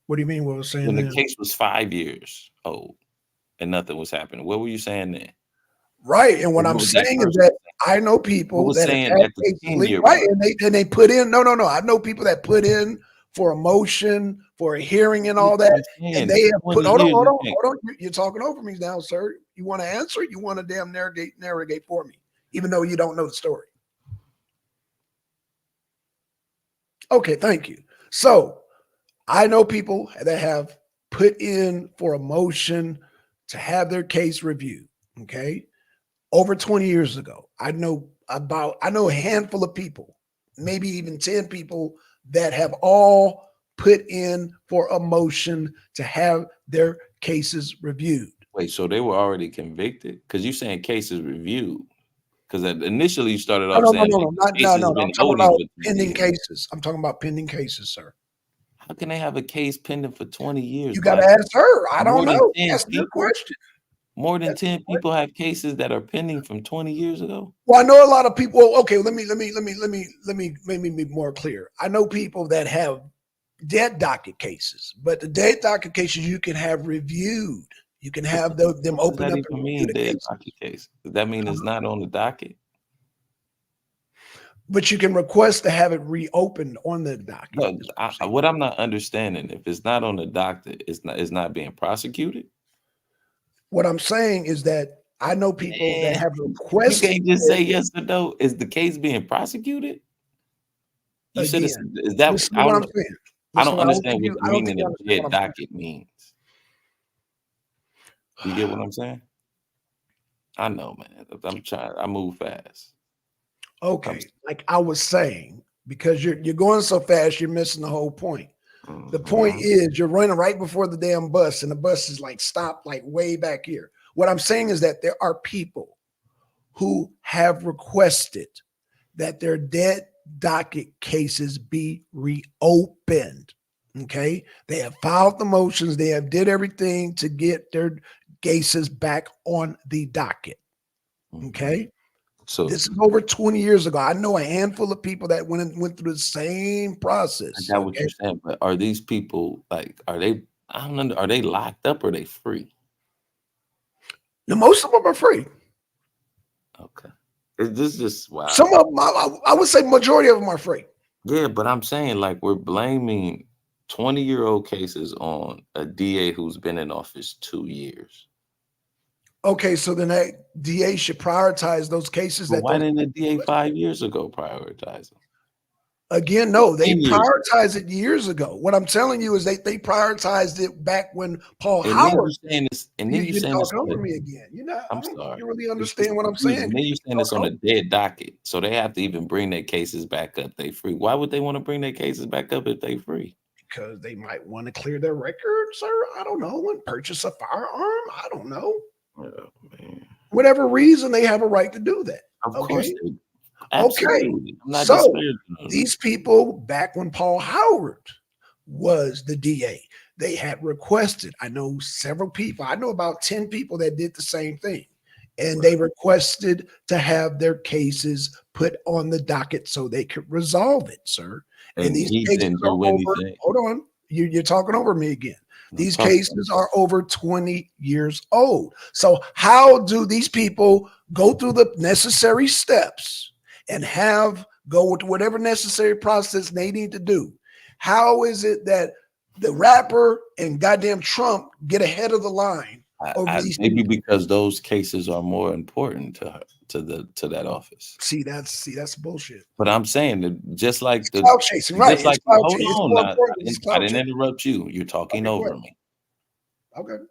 What do you mean? What I was saying When the then? case was 5 years old and nothing was happening. What were you saying then? Right. And what What I'm was that saying is person that saying? I know What people was that have saying had at the cases 10-year right, mark? and they put in no. I know people that put in for a motion, for a hearing, and That's all what that, I'm and saying. they have put. 20 Hold on, years, hold you on, can't. hold on. You're talking over me now, sir. You want to answer? You want to damn narrate for me, even though you don't know the story. Okay, thank you. So I know people that have put in for a motion to have their case reviewed. Okay, over 20 years ago. I know a handful of people, maybe even 10 people that have all put in for a motion to have their cases reviewed. Wait, so they were already convicted? Because you saying cases reviewed. Because initially you started No, off no, no, saying no, like no, the not case no, has no, no. been I'm talking holding about for 20 pending years. cases. I'm talking about pending cases, sir. How can they have a case pending for 20 years, You got to Black? ask her. I don't More than know. 10 That's your people? question. More than That's your 10 question. people have cases that are pending from 20 years ago? Well, I know a lot of people. Well, okay, let me be more clear. I know people that have dead docket cases, but the dead docket cases you can have reviewed. You can have them What does open that up and even review mean, the dead case, docket case? Does that mean it's not on the docket? but you can request to have it reopened on the docket. No, Is what I'm saying. what I'm not understanding, if it's not on the docket, it's not being prosecuted? What I'm saying is that I know people that Man, have you requested can't just it say yes or no. Is the case being prosecuted? You said it's again. is that Listen to I what don't I'm saying. I don't Listen, understand what the I don't think meaning you of understand what dead I'm saying. docket means. You get what I'm saying? I know, man. I move fast. Okay, like I was saying, because you're going so fast, you're missing the whole point. The point Mhm. is you're running right before the damn bus, and the bus is like stopped like way back here. What I'm saying is that there are people who have requested that their dead docket cases be reopened. Okay. They have filed the motions, they have did everything to get their cases back on the docket. Mhm. Okay. So This is over 20 years ago. I know a handful of people that went through the same I process. got what Okay. you're saying, but are these people like I don't know, are they locked up or are they free? Now, most of them are free. Okay. Is this just wow? Some of them, I would say majority of them are free. Yeah, but I'm saying like we're blaming 20-year-old cases on a DA who's been in office 2 years. Okay, so then that DA should prioritize those cases But that why those didn't the DA 5 years ago prioritize them? again, no, they 10 years ago. prioritized it years ago. What I'm telling you is they prioritized it back when Paul And then Howard. you saying this, and then you You're saying this talking on over a me again. I I'm don't think sorry. you really It's just understand what I'm confusing. saying. And then you saying this on a Talking dead docket. So they have to even bring their cases back up. They free. Why would they want to bring their cases back up if they free? because they might want to clear their record, sir. I don't know. And purchase a firearm. I don't know. Oh, man. Whatever reason, they have a right to do that. Of course Okay. they do. Okay. Absolutely. I'm not So disparaging them. these people back when Paul Howard was the DA. They had requested, I know several people, I know about 10 people that did the same thing. And they requested to have their cases put on the docket so they could resolve it, sir. And these he cases didn't are do over. anything. Hold on. You're talking over me again. I'm These talking cases are over 20 years old. So how do these people go through the necessary steps and go with whatever necessary process they need to do? How is it that the rapper and goddamn Trump get ahead of the line over these maybe people? because those cases are more important to her, to that office. See, that's bullshit. But I'm saying that just like It's the cloud chasing, right? just like It's cloud hold chasing. It's on, more now, important I than didn't, cloud I didn't chasing. interrupt you. You're talking Okay, go over ahead. me. Okay.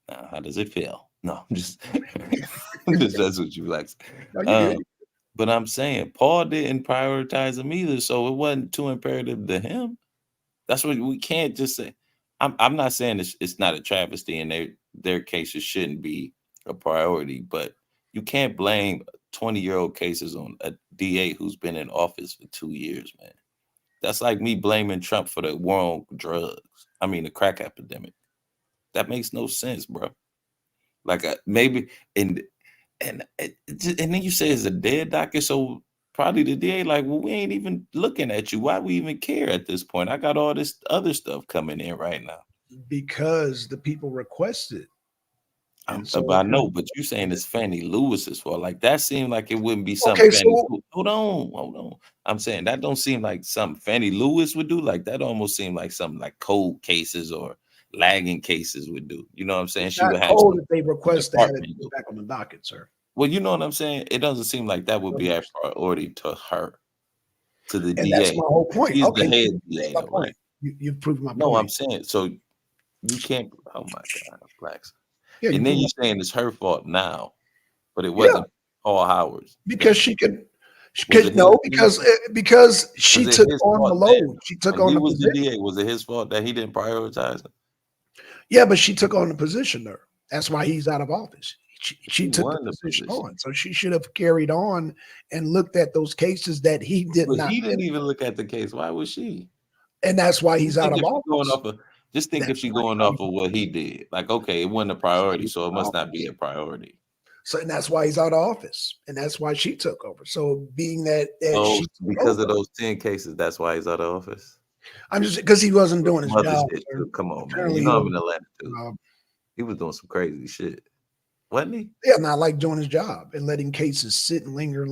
Now, how does it feel? No, I'm just that's what you like. No, you good. But I'm saying Paul didn't prioritize him either, so it wasn't too imperative to him. That's what we can't just say. I'm not saying it's not a travesty and their cases shouldn't be a priority, but you can't blame 20-year-old cases on a DA who's been in office for 2 years, man. That's like me blaming Trump for the war on drugs. I mean, the crack epidemic. That makes no sense, bro. Like maybe and then you say it's a dead docket, so probably the DA like, well, we ain't even looking at you. Why we even care at this point? I got all this other stuff coming in right now. Because the people requested. And so I know, but you saying it's Fannie Lewis's fault. Like that seemed like it wouldn't be something. okay, so Hold on. I'm saying that don't seem like something Fannie Lewis would do. Like that almost seemed like something like cold cases or lagging cases would do. You know what I'm saying? She would have cold if they request to have department it do. back on the docket, sir. Well, you know what I'm saying? It doesn't seem like that would be a priority to her, to the And DA. that's my whole point. She's Okay, the head that's DA, my though, point. right? You've proved my No, point. I'm saying so you can't. Oh my God, Blacks. Yeah, And then proved you're saying it's her fault now, but it Yeah. wasn't Paul Howard's. because she could. Was it No, his- because she was it took his on the fault load. that She took when on he the was the position. DA? Was it his fault that he didn't prioritize it? Yeah, but she took on the position there. That's why he's out of office. She He took won the the position position. on. So she should have carried on and looked at those cases that he did But not. he didn't even look at the case. Why would she? And that's why he's Just out think of if she's going office. off of, just think if That's she's why going he's out off of what he did. Like, okay, it wasn't a priority, so it must not be a priority. So, and that's why he's out of office, and that's why she took over. So, being that Oh, she took because of over, those 10 cases, that's why he's out of office. I'm just because he wasn't doing his Some other job. shit, sir. too. Come on, man. Apparently You he know I'm in wasn't Atlanta too. doing his job. He was doing some crazy shit, wasn't he? Yeah, not like doing his job and letting cases sit and linger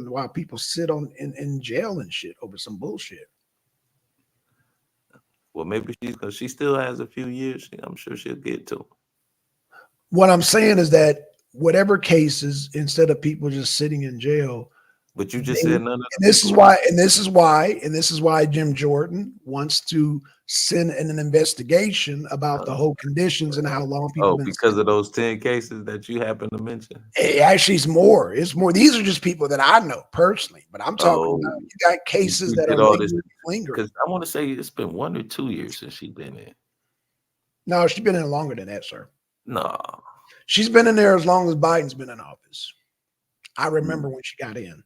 while people sit in jail and shit over some bullshit. Well, maybe because she still has a few years. I'm sure she'll get to 'em. What I'm saying is that whatever cases, instead of people just sitting in jail, But you just said none of and this is why Jim Jordan wants to send an investigation about the whole conditions and how long people been because of those 10 cases that you happen to mention. It actually, it's more. It's more. These are just people that I know personally, but I'm talking about you got cases You that did are all this lingering. because I want to say it's been 1 or 2 years since she's been in. No, she's been in longer than that, sir. No, She's been in there as long as Biden's been in office. I remember when she got in.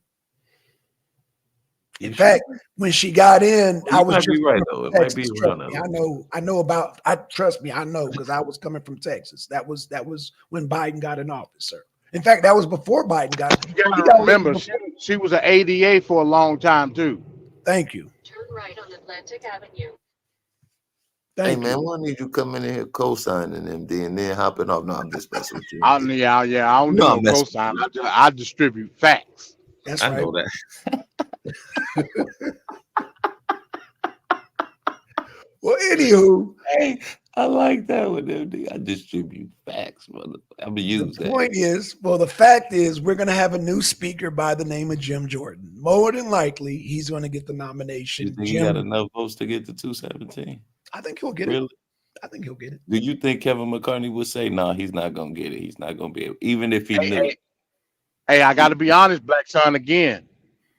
In fact, when she got in, I was might be just right though. It might be Texas. around Trust me, that. I know about. Trust me, I know because I was coming from Texas. That was when Biden got in office, sir. In fact, that was before Biden got. You gotta remember, she was an ADA for a long time too. Thank you. Turn right on Atlantic Avenue. Hey Thank man, you. why need you coming in here co-signing MD and then hopping off? No, I'm just messing with you. I don't do no cosign. I distribute facts. That's I right. know that. Well, anywho, Hey, I like that one, MD. I distribute facts, brother. I'm gonna use the that. point is, the fact is, we're going to have a new speaker by the name of Jim Jordan. More than likely, he's going to get the nomination. You think he got enough votes to get to 217? I think he'll get Really? it. I think he'll get it. Do you think Kevin McCartney would say, no, he's not gonna get it? He's not gonna be able, even if he knew. Hey, I gotta be honest, Black Son, again.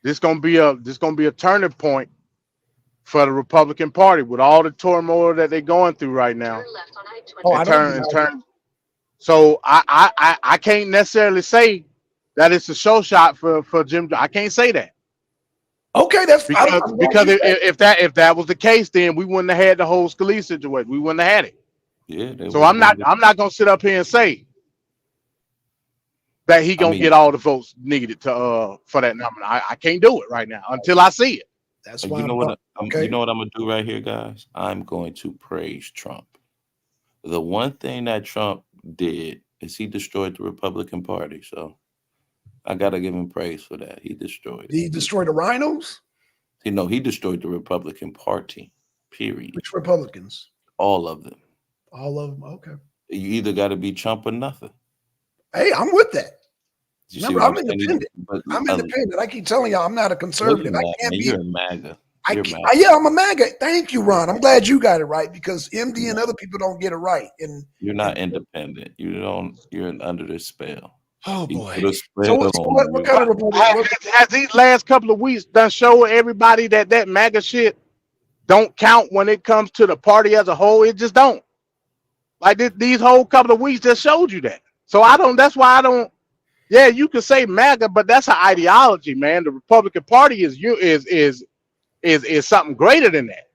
This gonna be a turning point for the Republican Party with all the turmoil that they're going through right now. Turn left on I-20. Oh, I don't know. So I can't necessarily say that it's a show shot for Jim. I can't say that. Okay, that's Because if that was the case, then we wouldn't have had the whole Scalise situation. We wouldn't have had it. Yeah, they So would have been. I'm not gonna sit up here and say that he I gonna mean, get all the votes needed to for that nominee. I can't do it right now until I see it. that's why you know what? You okay. know what I'm gonna do right here, guys. I'm going to praise Trump. The one thing that Trump did is he destroyed the Republican Party. So I gotta give him praise for that. He destroyed Did he it. destroy the rhinos? He destroyed the Republican Party. Period. Which Republicans? All of them. All of them. Okay. You either got to be Trump or nothing. Hey, I'm with that. You see Remember, what I'm I'm saying? independent. But I'm independent. I keep telling y'all I'm not a well, conservative. I man, can't be. you're a MAGA. I You're can't, MAGA. yeah, I'm a MAGA. Thank you, Ron. I'm glad you got it right because MD and other people don't get it right. And You're not independent. You're under this spell. oh He boy. put a So, spell what on you. kind of Republican? Has these last couple of weeks done show everybody that MAGA shit don't count when it comes to the party as a whole? It just don't. Like these whole couple of weeks just showed you that. So I don't. That's why I don't. Yeah, you can say MAGA, but that's an ideology, man. The Republican Party is something greater than that.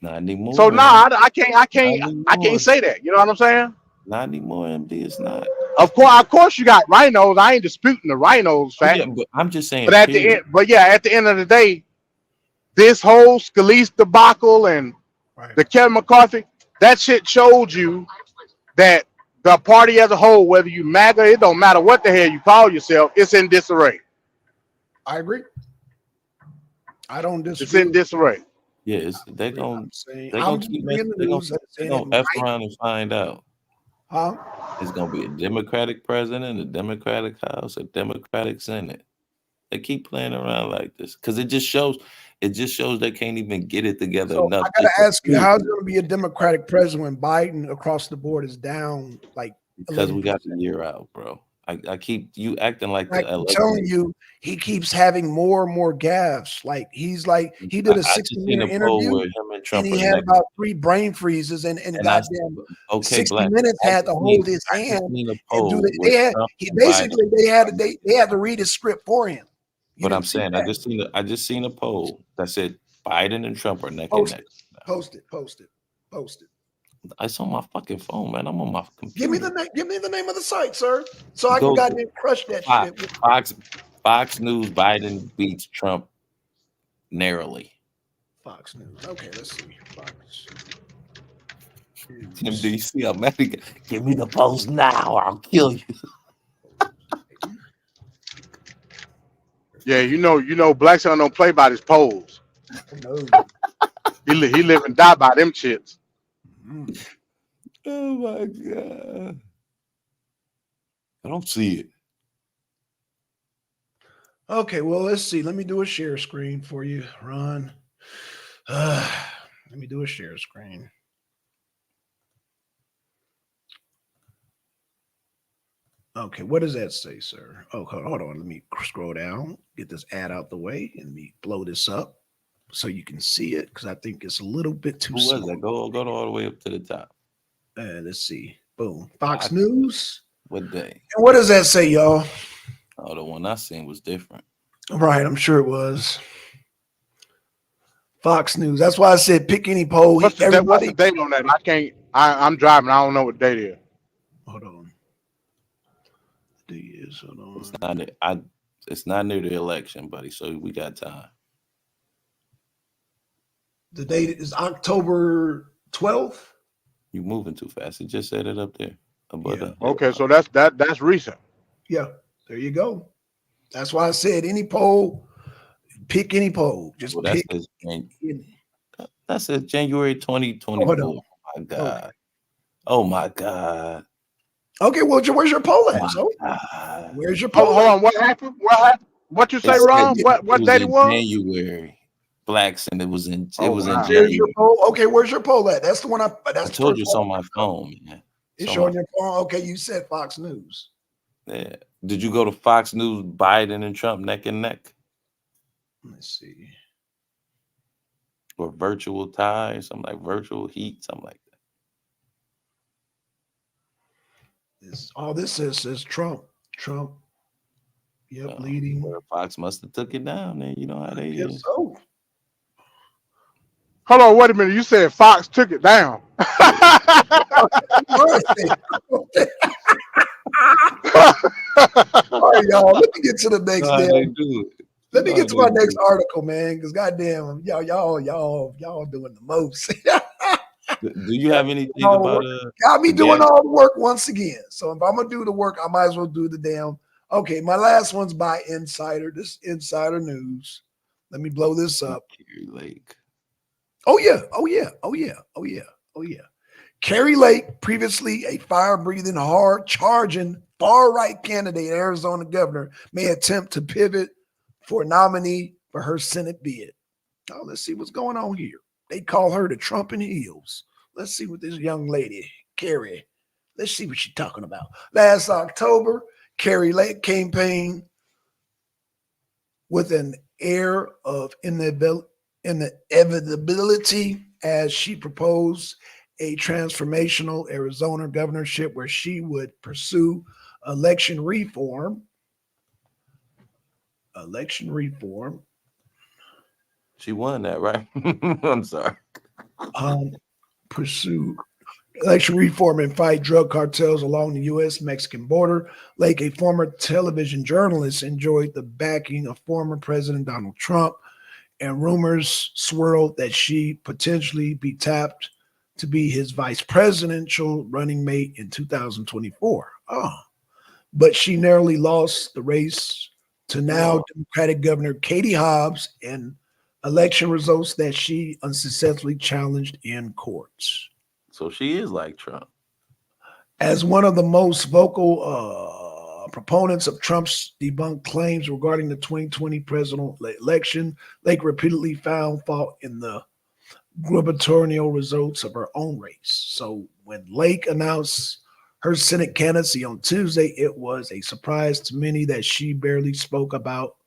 Not anymore. So no, I can't anymore. say that. You know what I'm saying? Not anymore, MD. It's not. Of course, you got rhinos. I ain't disputing the rhinos Oh, fact. yeah, but I'm just saying. But at the end, at the end of the day, this whole Scalise debacle and Right. the Kevin McCarthy, that shit showed you that the party as a whole, whether you MAGA, it don't matter what the hell you call yourself, it's in disarray. I agree. I don't It's disagree. in disarray. Yeah, they're gonna I'm keep reading the they're news. gonna F around and find out. Huh? It's gonna be a Democratic president, a Democratic House, a Democratic Senate. They keep playing around like this because it just shows they can't even get it together So enough. I gotta ask you, prove how's it, it going to be a Democratic president when Biden across the board is down like because we got 11%? the year out, bro. I keep you acting like Like the I'm election. telling you, he keeps having more and more gaffes. Like he did a I just seen 60-minute a poll interview where him and and Trump he are had neck. about 3 brain freezes and And goddamn okay, 60 Black. minutes I had to just hold seen his I just hand seen a and poll do where it. Trump He and Biden. basically they had to read his script for him. You But I'm didn't see saying I that. just seen a poll that said Biden and Trump are neck and Post neck. it, post it, post it, post it. It's on my fucking phone, man. I'm on my computer. Give me the name of the site, sir, so I can Go goddamn crush that shit. Fox News. Biden beats Trump narrowly. Fox News. Okay, let's see. Fox News. MDC, I'm mad. Give me the post now, or I'll kill you. Yeah, you know, Black Son don't play by his polls. No. He live and die by them shits. Mm. Oh my god! I don't see it. Okay, well, let's see. Let me do a share screen for you, Ron. Let me do a share screen. Okay, what does that say, sir? Oh, hold on. Let me scroll down, get this ad out the way, and let me blow this up so you can see it because I think it's a little bit too Who was small. that? Go all the way up to the top. Let's see. Boom. Fox News. What day? And what does that say, y'all? Oh, the one I seen was different. Right, I'm sure it was. Fox News. That's why I said pick any poll. What's the date on that? I'm driving. I don't know what date it is. Hold on. Hold on. It's not near the election, buddy. So we got time. The date is October 12th. You moving too fast. It just said it up there. Yeah. Okay, so that's recent. Yeah, there you go. That's why I said any poll, pick any poll. Just Well, pick. that says January 2024. Oh my God. Oh my God. Okay, well, where's your poll at? So, where's your poll? Hold on, what happened? What you say, Ron? What date it was? January. Blacks, and it was in Where's January. your poll? Okay, where's your poll at? That's the one I told you it's on my phone, man. It's showing your phone. Okay, you said Fox News. Yeah. Did you go to Fox News, Biden and Trump neck and neck? Let's see. Or virtual tie, something like virtual heat, something like that. All this says Trump. Trump. Yep, leading. Well, Fox must have took it down. Then you know how they Yes, is. so. Hold on, wait a minute. You said Fox took it down. All right, y'all. Let me get to the next You know how damn. they do it. Let me You know get to how my they next do article, man. Because goddamn, y'all doing the most. it. Do you have anything all about Got me the doing gas? all the work once again. So if I'm gonna do the work, I might as well do the damn. Okay, my last one's by Insider. This Insider News. Let me blow this up. Kerry Lake. Oh yeah, oh yeah, oh yeah, oh yeah, oh yeah. Kerry Lake, previously a fire-breathing, hard-charging, far-right candidate, Arizona governor, may attempt to pivot for nominee for her Senate bid. Oh, let's see what's going on here. They call her the Trump in heels. Let's see what this young lady, Kerry, let's see what she's talking about. Last October, Kerry Lake campaigned with an air of inevitability as she proposed a transformational Arizona governorship where she would pursue election reform. Election reform. She won that, right? I'm sorry. Pursue election reform and fight drug cartels along the U.S.-Mexican border. Like a former television journalist, enjoyed the backing of former President Donald Trump, and rumors swirled that she potentially be tapped to be his vice presidential running mate in 2024. Oh, but she narrowly lost the race to now Democratic Governor Katie Hobbs in election results that she unsuccessfully challenged in courts. So she is like Trump. As one of the most vocal proponents of Trump's debunked claims regarding the 2020 presidential election, Lake repeatedly found fault in the gubernatorial results of her own race. So when Lake announced her Senate candidacy on Tuesday, it was a surprise to many that she barely spoke about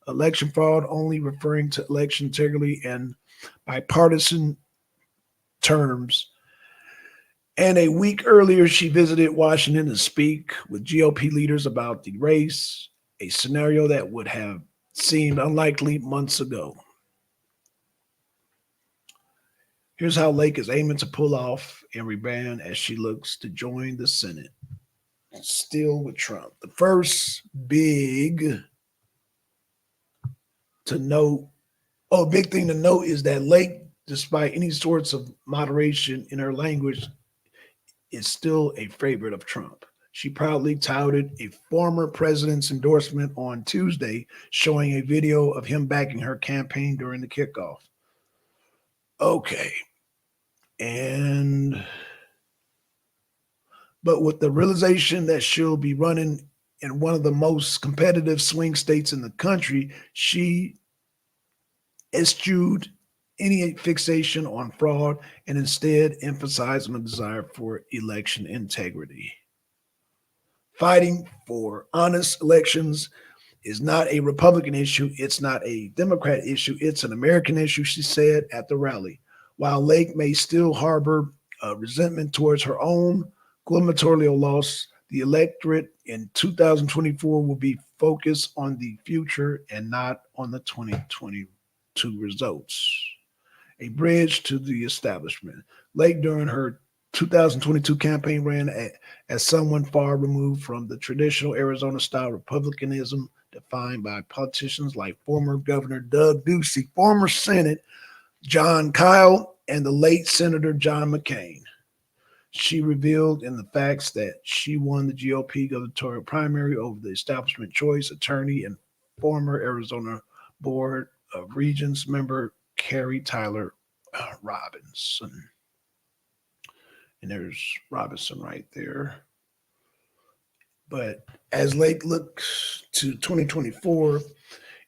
election fraud, only referring to election integrity and bipartisan terms. And a week earlier, she visited Washington to speak with GOP leaders about the race, a scenario that would have seemed unlikely months ago. Here's how Lake is aiming to pull off a rebrand as she looks to join the Senate, still with Trump. The first big thing to note is that Lake, despite any sorts of moderation in her language, is still a favorite of Trump. She proudly touted a former president's endorsement on Tuesday, showing a video of him backing her campaign during the kickoff. Okay. But with the realization that she'll be running in one of the most competitive swing states in the country, she eschewed any fixation on fraud and instead emphasized on a desire for election integrity. Fighting for honest elections is not a Republican issue. It's not a Democrat issue. It's an American issue, she said at the rally. While Lake may still harbor resentment towards her own gubernatorial loss, the electorate in 2024 will be focused on the future and not on the 2022 results. A bridge to the establishment. Lake, during her 2022 campaign, ran as someone far removed from the traditional Arizona-style republicanism defined by politicians like former Governor Doug Ducey, former Senate John Kyle, and the late Senator John McCain. She revealed in the facts that she won the GOP gubernatorial primary over the establishment choice attorney and former Arizona Board of Regents member Carrie Tyler Robinson. And there's Robinson right there. But as Lake looks to 2024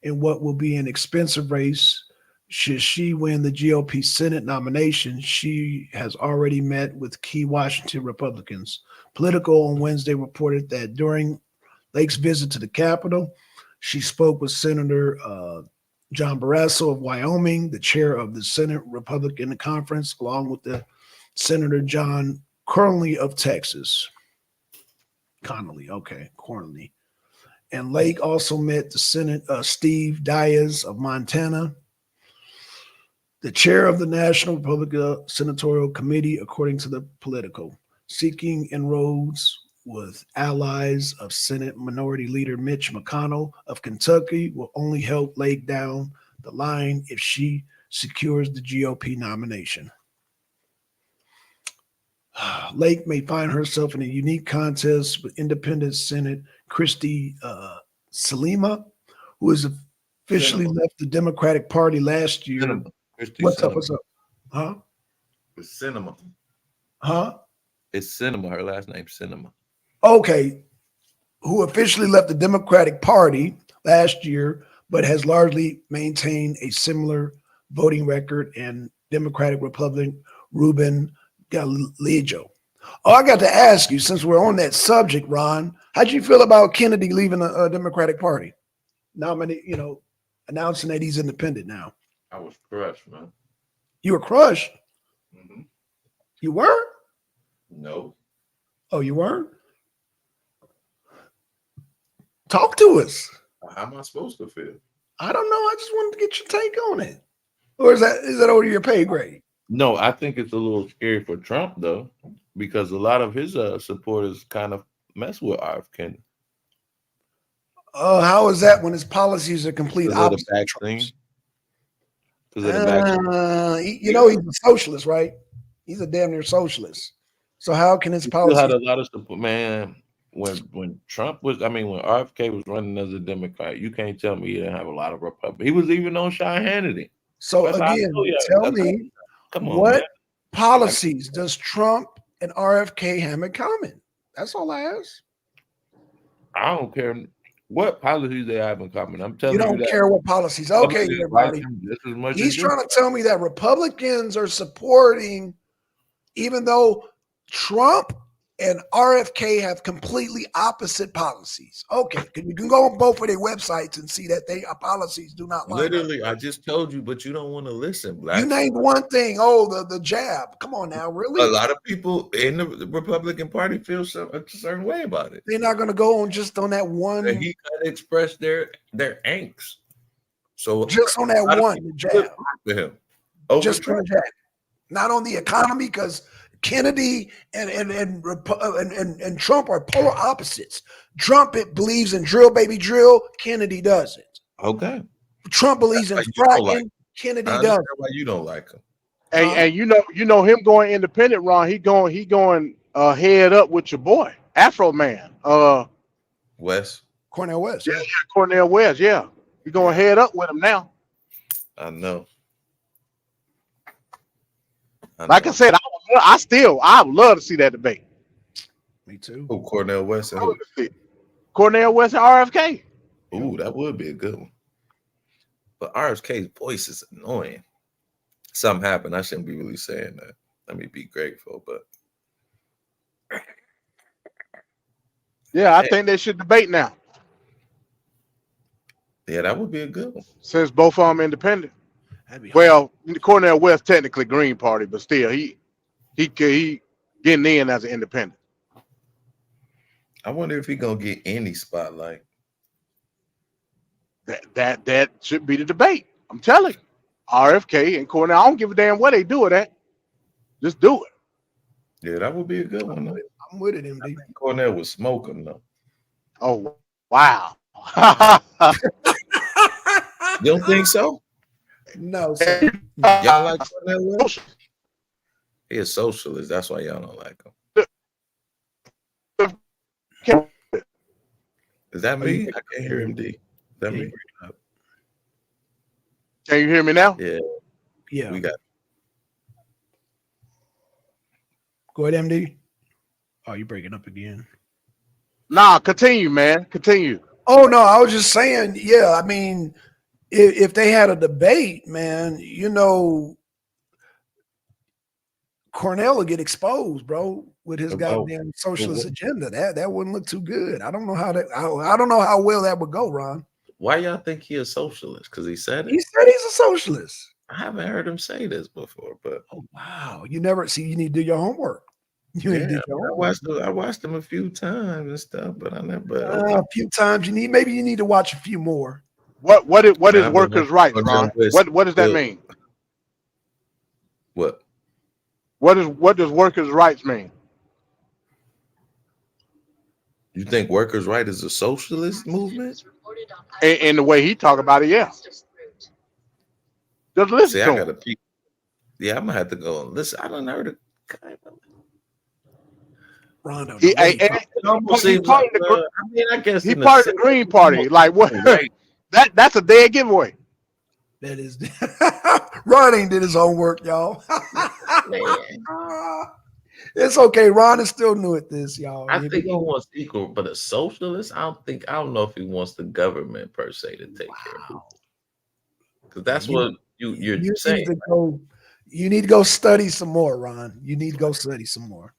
in what will be an expensive race, should she win the GOP Senate nomination, she has already met with key Washington Republicans. Politico on Wednesday reported that during Lake's visit to the Capitol, she spoke with Senator John Barrasso of Wyoming, the chair of the Senate Republican Conference, along with the Senator John Cornyn of Texas. Cornyn. And Lake also met the Senate Steve Diaz of Montana, the chair of the National Republican Senatorial Committee, according to the Political, seeking inroads with allies of Senate Minority Leader Mitch McConnell of Kentucky will only help Lake down the line if she secures the GOP nomination. Lake may find herself in a unique contest with independent Senate Christy Salima, who has officially Cinema. left the Democratic Party last year. Cinema. Christy What's Cinema. up? What's up? Huh? It's Cinema. Huh? It's Cinema. Her last name's Cinema. Okay. Who officially left the Democratic Party last year, but has largely maintained a similar voting record, and Democratic Republican Ruben Gallego. Oh, I got to ask you, since we're on that subject, Ron, how'd you feel about Kennedy leaving the Democratic Party? Announcing that he's independent now. I was crushed, man. You were crushed. Mm-hmm. You were? No. Oh, you weren't? Talk to us. How am I supposed to feel? I don't know. I just wanted to get your take on it. Or is that over your pay grade? No, I think it's a little scary for Trump, though, because a lot of his supporters kind of mess with RFK. How is that when his policies are complete Because of the opposite? of vaccine. Trump's? Because of the vaccine. He's a socialist, right? He's a damn near socialist. So how can his He still had policies? a lot of support, man. When Trump was, when RFK was running as a Democrat, you can't tell me he didn't have a lot of Republicans. He was even on Sean Hannity. So That's how I again, know you. tell That's how- me, Come on, what man. policies does Trump and RFK have in common? That's all I ask. I don't care what policies they have in common. I'm telling You you, don't that care what policies. Okay, Republicans everybody. like him just as much He's as you. trying to tell me that Republicans are supporting, even though Trump and RFK have completely opposite policies. Okay, you can go on both of their websites and see that their policies do not line up. Literally, I just told you, but you don't want to listen, Black. You named one thing. Oh, the jab. Come on now, A really? lot of people in the Republican Party feel a certain way about it. They're not going to go on just on that one, And he kind of expressed their angst. So just on a that lot of one, people the would jab. rock with him over Just on Trump. the jab. Not on the economy, because Kennedy and Trump are polar opposites. Trump believes in drill, baby, drill. Kennedy doesn't. Okay, Trump believes in That's why you don't fracking. like Kennedy I understand doesn't. why you don't like him. And you know him going independent, Ron. He going head up with your boy, Afro Man. Wes, Cornel West. Yeah. Cornel West, yeah. He going head up with him now. I know. Like I said, I would love to see that debate. Me too. Oh, Cornel West. I would love to see it. Cornel West and RFK. Ooh, that would be a good one. But RFK's voice is annoying. Something happened. I shouldn't be really saying that. Let me be grateful, but Yeah, I think they should debate now, yeah, that would be a good one. since both of them independent. That'd be hard. Well, Cornel West technically Green Party, but still he getting in as an independent. I wonder if he gonna get any spotlight. That should be the debate. I'm telling you. RFK and Cornel. I don't give a damn where they do it at. Just do it. Yeah, that would be a good one. Though. I'm with it, MD. Cornel would smoke him though. Oh wow. You don't think so? No, sir. Y'all like Cornel West? He a socialist. That's why y'all don't like him. Is that me? I can't hear him. D. Is that me? Can you hear me now? Yeah, Yeah. we got. Go ahead, MD. Oh, you're breaking up again. Nah, continue, man. Continue. Oh no, I was just saying, yeah. I mean, if they had a debate, man, Cornell would get exposed, bro, with his goddamn socialist agenda. That wouldn't look too good. I don't know how I don't know how well that would go, Ron. Why y'all think he a socialist? Because he said it. He said he's a socialist. I haven't heard him say this before, but Oh wow, you never see. You need to do your homework. You ain't Yeah, did your I homework. watched them a few times and stuff, but I never. A few times. Maybe you need to watch a few more. What is I've been workers' rights, watching Ron? West What does that Hill. mean? What? What does workers' rights mean? You think workers' right is a socialist movement? In the way he talk about it, yeah. Just listen See, to I him. gotta peek. Yeah, I'm gonna have to go and listen. I don't heard it. Rondo. He, the way he and- talk. It almost he seems part like, of the I mean, I guess he in a part of the sense, Green Party. Like what? right? That's a dead giveaway. That is Ron ain't did his homework, y'all. It's okay. Ron is still new at this, y'all. I think he wants equal, but a socialist, I don't know if he wants the government per se to take care of it. Because that's what you're saying. You need to go study some more, Ron. You need to go study some more.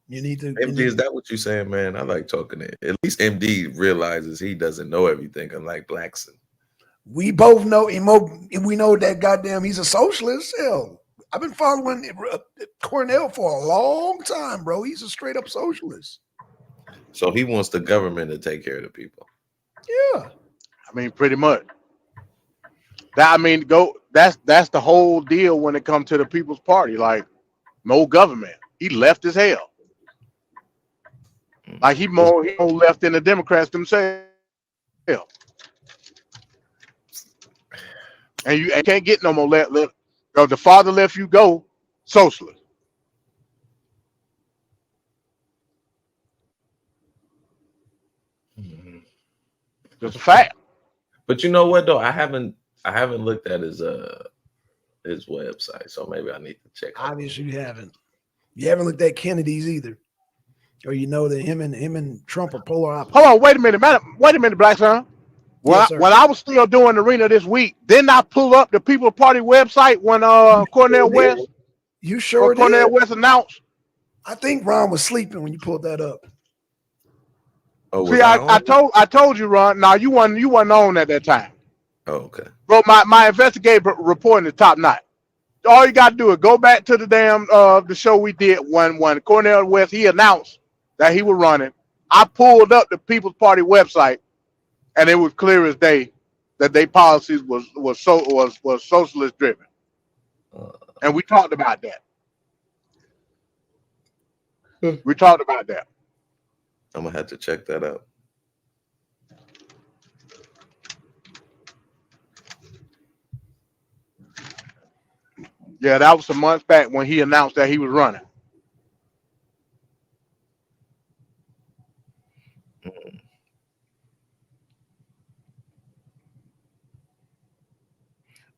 You need to. MD, is that what you're saying, man? I like talking to at least MD realizes he doesn't know everything, unlike Blackson. We both know we know that goddamn he's a socialist. Hell, I've been following Cornell for a long time, bro. He's a straight up socialist. So he wants the government to take care of the people. Yeah. I mean, pretty much. That's the whole deal when it comes to the People's Party. Like, no government. He left as hell. Like he more left than the Democrats themselves. And you can't get no more left. The father left you go, socialist. Just a fact. But you know what though? I haven't looked at his website, so maybe I need to check. Obviously, you haven't. You haven't looked at Kennedy's either, or you know that him and Trump are polar opposites. Hold on, wait a minute, Black Son. When I was still doing the arena this week, didn't I pull up the People's Party website when Cornel West? You sure did. Cornel West announced. I think Ron was sleeping when you pulled that up. Oh, see, I told you, Ron. Now you wasn't on at that time. Oh, okay. Bro, my investigative reporting is top notch. All you got to do is go back to the damn the show we did when Cornel West he announced that he was running. I pulled up the People's Party website, and it was clear as day that their policies was socialist driven, and we talked about that. We talked about that. I'm gonna have to check that out. Yeah, that was some months back when he announced that he was running.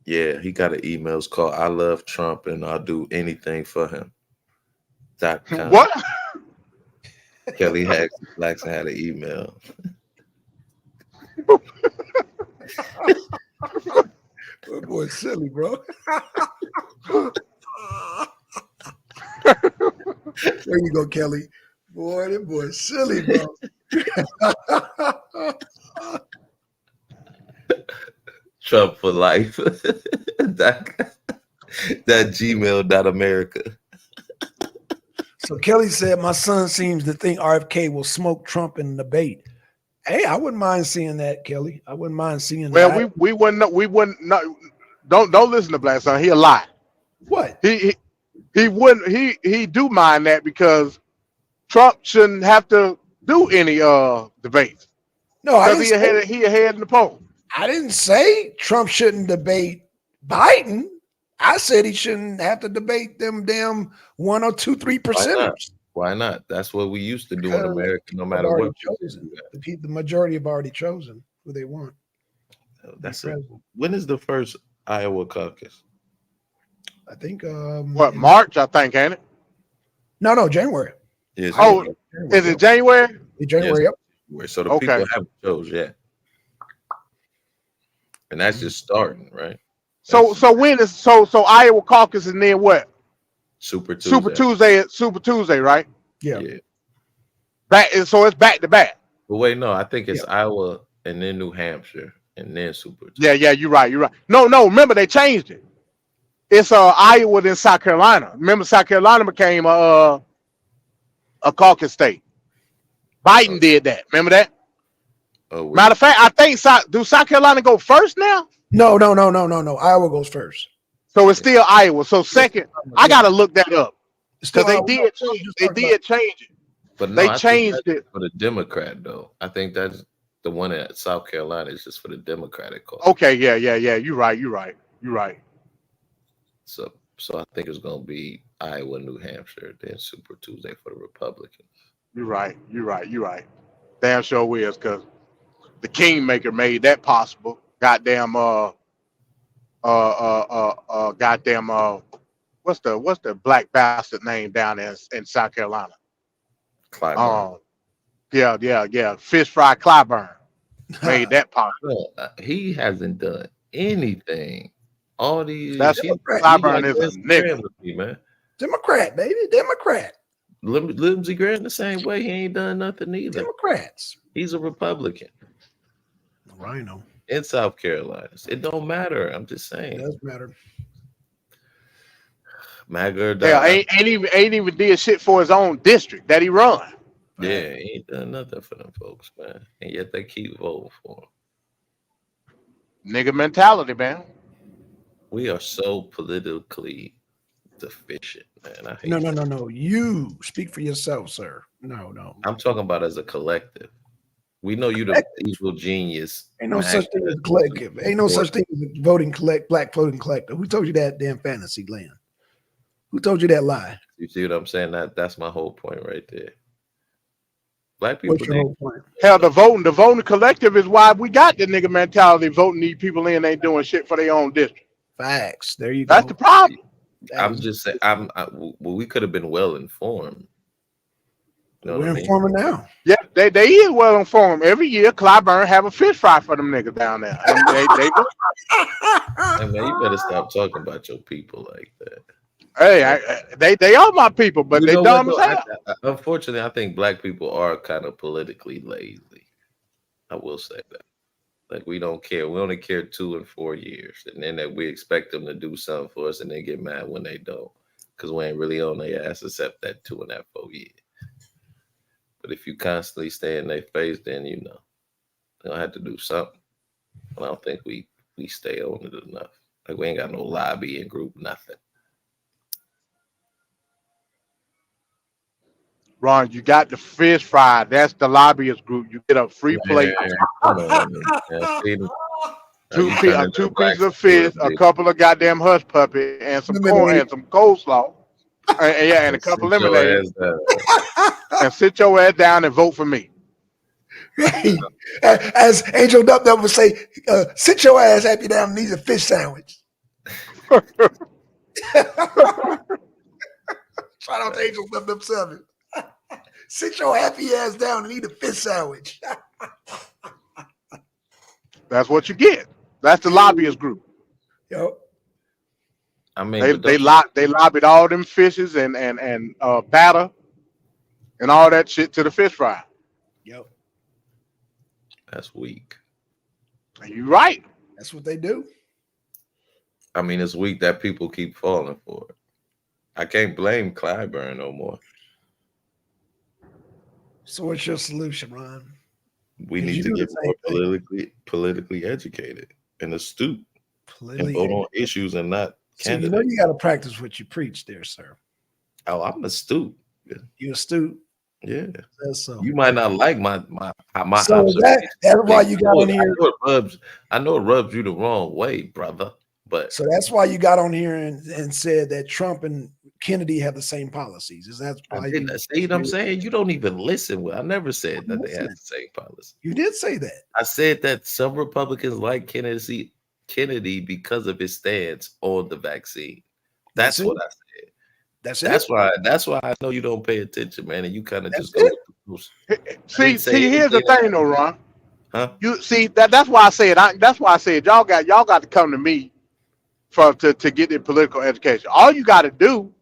Yeah, he got an email. It's called "I love Trump and I'll do anything for him." .com. What? Kelly Blackson had an email. That boy's silly, bro. There you go, Kelly. Boy, that boy's silly, bro. Trump for life. that gmail.america. So Kelly said, my son seems to think RFK will smoke Trump in the debate. Hey, I wouldn't mind seeing that, Kelly. I wouldn't mind seeing that. Well, we wouldn't not. Don't listen to Black Son. He a lie. What? He wouldn't. He do mind that because Trump shouldn't have to do any debates. No, I Because didn't he ahead in the poll. I didn't say Trump shouldn't debate Biden. I said he shouldn't have to debate them damn 1 or 2, 3%. Why not? That's what we used to do in Because America, no matter already what. chosen. The majority have already chosen who they want. That's it. When is the first Iowa caucus? I think What, March, I think, ain't it? No, January. Yes. Oh, is it January? January, yep. So the Okay. people haven't chose yet. And that's just starting, right? So when is so Iowa caucus and then what? Super Tuesday, right? Yeah. So it's back to back. But wait, no, I think it's Iowa and then New Hampshire and then Super Tuesday. Yeah, you're right. No, remember they changed it. It's Iowa then South Carolina. Remember South Carolina became a caucus state. Biden did that. Remember that? Oh, Matter of fact, I think do South Carolina go first now? No. Iowa goes first. So it's still Iowa. So second, I gotta look that up Still because Iowa. they did change it. but no, They I think changed that's it. for the Democrat though. I think that's the one at South Carolina is just for the Democratic caucus. Okay, yeah. You're right. So I think it's gonna be Iowa, New Hampshire, then Super Tuesday for the Republicans. You're right. Damn sure is, because the Kingmaker made that possible. Goddamn goddamn what's the black bastard name down there in South Carolina? Clyburn. Yeah. Fish Fry Clyburn made that possible. No, he hasn't done anything. All these Clyburn is a nigga. man. Democrat, baby. Democrat. Lindsey Graham the same way. He ain't done nothing either. Democrats. He's a Republican Rhino. in South Carolina. It don't matter. I'm just It saying. does matter. MAGA or Yeah, die. ain't even did shit for his own district that he run. Yeah, he ain't done nothing for them folks, man. And yet they keep voting for him. Nigga mentality, man. We are so politically deficient, man. I hate No. that. You speak for yourself, sir. No. I'm talking about as a collective. We know you the evil genius. Ain't no such thing as collective. Ain't no such thing as a black voting collective. Who told you that damn fantasy land? Who told you that lie? You see what I'm saying? That's my whole point right there. Black people What's your whole point? Hell, the voting collective is why we got the nigga mentality. Voting these people in ain't doing shit for their own district. Facts. There you go. That's the problem. I'm just saying. Well, we could have been well informed. You know what We're I mean? informing now. Yeah, they is well informed. Every year, Clyburn have a fish fry for them niggas down there. And they go, Hey, man, you better stop talking about your people like that. hey, they are my people, but You they know dumb what, as though? hell. Unfortunately, I think black people are kind of politically lazy. I will say that. Like, we don't care. We only care 2 and 4 years. And then that we expect them to do something for us and they get mad when they don't. Because we ain't really on their ass except that 2 and that 4 years. But if you constantly stay in their face, then you know they'll have to do something. And I don't think we stay on it enough. Like, we ain't got no lobbying group, nothing. Ron, you got the fish fry. That's the lobbyist group. You get a free plate, Come on, man. Yeah, see, two you turning pieces black of fish, people, a couple of goddamn hush puppy, and some corn and some coleslaw, and a couple sit your lemonade, ass down. and sit your ass down and vote for me. As Angel Dub would say, sit your ass happy down and eat a fish sandwich. Shout out to Angel Dub 7. Sit your happy ass down and eat a fish sandwich. That's what you get. That's the lobbyist group. Yo, I mean, They lobbied all them fishes and batter and all that shit to the fish fry. yo, that's weak. You right. that's what they do. I mean, it's weak that people keep falling for it. I can't blame Clyburn no more. So what's your solution, Ron? We Did need you to do get the more same thing? politically educated and astute and Politically, vote on issues and not so you know candidates. you got to practice what you preach, there, sir. Oh, I'm astute. You astute. Yeah. That's so. You might not like my So is that's why you got on here. I know it rubs you the wrong way, brother. But So that's why you got on here and said that Trump and Kennedy have the same policies. Is that I why didn't see what I'm saying? You don't even listen. I never said that they had the same policy. You did say that. I said that some Republicans like Kennedy because of his stance on the vaccine. That's That's what it. I said. That's That's why I know you don't pay attention, man, and you kind of That's just go it. with the post. See, say here's the anything. thing, though, Ron. Huh? You see that's why I said y'all got to come to me to get the political education. All you got to do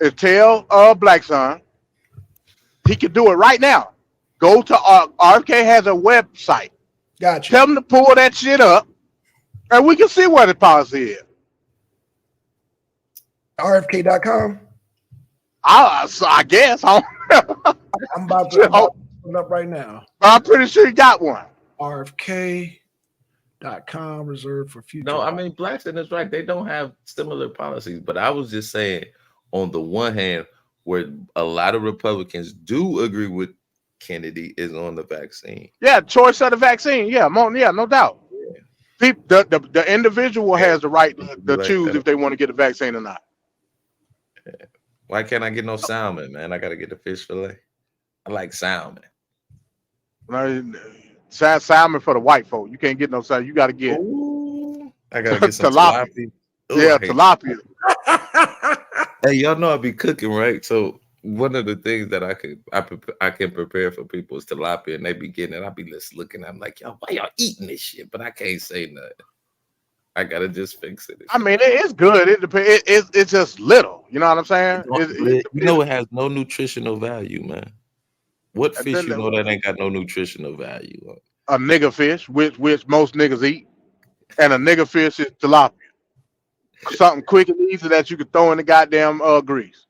is tell Black Son he can do it right now. Go to RFK has a website. Got you. Tell him to pull that shit up, and we can see what the policy is. RFK.com. I guess. I'm about to put it up right now. I'm pretty sure he got one. RFK.com reserved for future. No, I mean Blackson is right. They don't have similar policies, but I was just saying, on the one hand, where a lot of Republicans do agree with Kennedy is on the vaccine. Yeah, choice of the vaccine. Yeah, no doubt. The individual has the right to choose if they want to get a vaccine or not. Why can't I get no salmon, man? I gotta get the fish fillet. I like salmon. Salmon for the white folk. You can't get no salmon. You got to get. Ooh, I gotta get some tilapia. tilapia. Ooh, Yeah, I hate tilapia. Hey, y'all know I be cooking, right? So one of the things that I can prepare for people is tilapia, and they be getting it. I be just looking. I'm like, yo, why y'all eating this shit? But I can't say nothing. I gotta just fix it. I mean, it's good. It depends. It's just little. You know what I'm saying? You know, it has no nutritional value, man. What fish you know that ain't got no nutritional value? A nigger fish, which most niggas eat, and a nigger fish is tilapia. Something quick and easy that you can throw in the goddamn grease.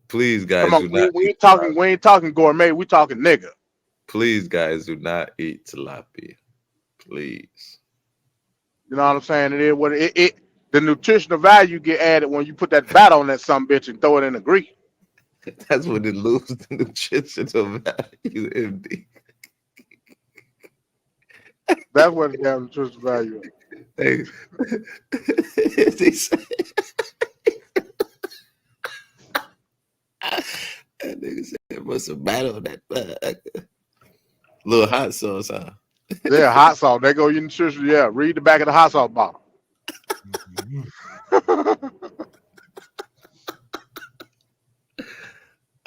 Please, guys, come on, we ain't talking gourmet. We talking nigger. Please, guys, do not eat tilapia. Please. You know what I'm saying? It is what it the nutritional value get added when you put that fat on that some bitch and throw it in the grease. That's when it loses the nutritional value, MD. That's what the damn nutritional value is. Hey. That nigga said must have battle on that little hot sauce, huh? Yeah, hot sauce. There go your nutrition. Yeah, read the back of the hot sauce bottle.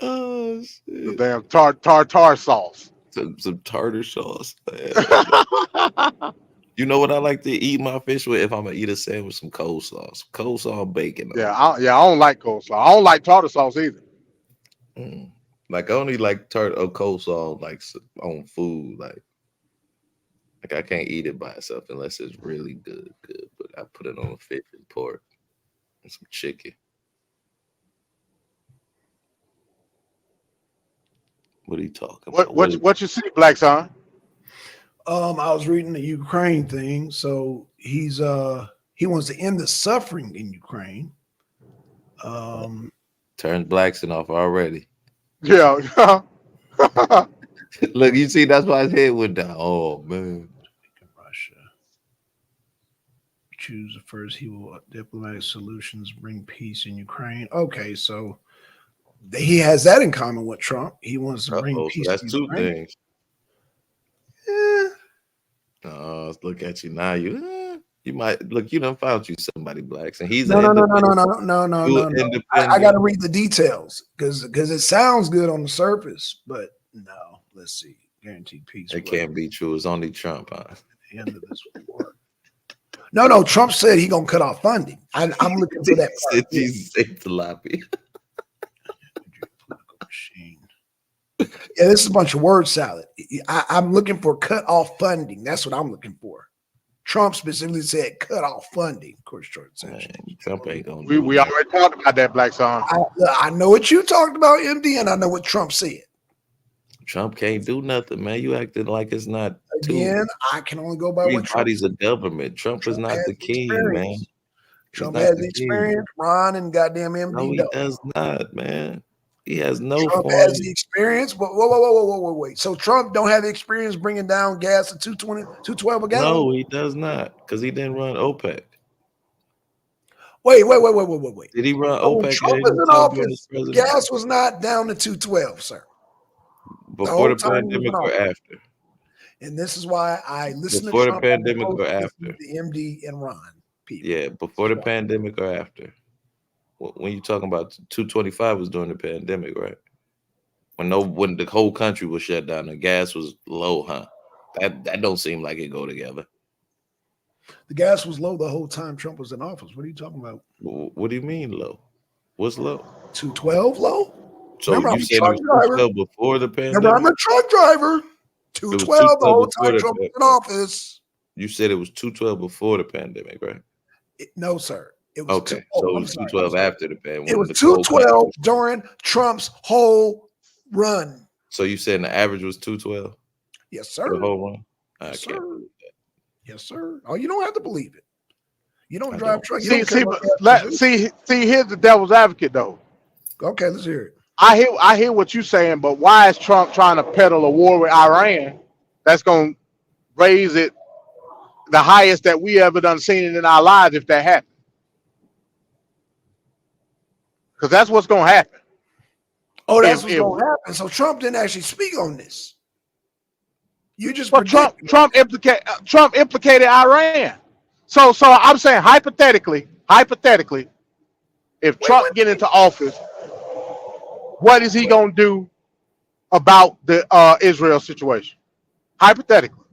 Oh shit! The damn tartar sauce. Some tartar sauce. Man. You know what I like to eat my fish with? If I'm gonna eat a sandwich, some coleslaw, bacon. Yeah, I don't like coleslaw. I don't like tartar sauce either. Like I only like coleslaw like on food. Like I can't eat it by itself unless it's really good. But I put it on fish and pork and some chicken. What are you talking about? What you see, Black Son? I was reading the Ukraine thing. So he wants to end the suffering in Ukraine. Turns Blackson off already. Yeah. Look, you see, that's why his head went down. Oh man. Russia. Choose the first. He will diplomatic solutions bring peace in Ukraine. Okay, so he has that in common with Trump. He wants to bring peace. So that's two Ukraine. things. Oh, look at you now. You might look. You done found you somebody, Blacks, and he's no. I got to read the details because it sounds good on the surface, but no. Let's see. Guaranteed peace. It can't be true. It's only Trump, huh? At the end of this war. No. Trump said he gonna cut off funding. I'm looking for that. Jesus ate tilapia. Yeah, this is a bunch of word salad. I'm looking for cut off funding. That's what I'm looking for. Trump specifically said cut off funding. Of course, Trump ain't gonna. We already talked about that, Black Son. I know what you talked about, MD, and I know what Trump said. Trump can't do nothing, man. You acting like it's not. Again, I can only go by what Trump. Everybody's a government. Trump is not the king, man. Trump has the experience. Ron and goddamn MD. No, he does not, man. He has no. Trump has the experience, but wait. So Trump don't have the experience bringing down gas to 220, 212 a gallon? No, he does not, because he didn't run OPEC. Wait. Did he run OPEC? Trump was in office. Gas was not down to 212, sir. Before the pandemic or after? And this is why I listen before to the pandemic or after? The MD and Ron people. Yeah, before the pandemic or after? When you talking about 225 was during the pandemic, right? When the whole country was shut down, the gas was low, huh? That don't seem like it go together. The gas was low the whole time Trump was in office. What are you talking about? What do you mean low? What's low? 212 low? So remember, you said it was 212 before the pandemic? Remember, I'm a truck driver. 212 the whole time Trump was in office. You said it was 212 before the pandemic, right? No, sir. It was okay. So it was 212 after the pandemic. It was 212 during Trump's whole run. So you saying the average was 212 Yes, for the sir. whole run? I Yes, can't. sir. Yes, sir. Oh, you don't have to believe it. You don't I drive don't. truck. You See, don't care see, about but gas mileage. see. Here's the devil's advocate, though. Okay, let's hear it. I hear what you're saying, but why is Trump trying to peddle a war with Iran that's going to raise it the highest that we ever done seen it in our lives if that happens? Because that's what's going to happen. Oh, that's what's If going to happen. So Trump didn't actually speak on this. You just well, predict. Trump implicated Iran. So I'm saying hypothetically, if Trump get into office, what is he going to do about the Israel situation? Hypothetically.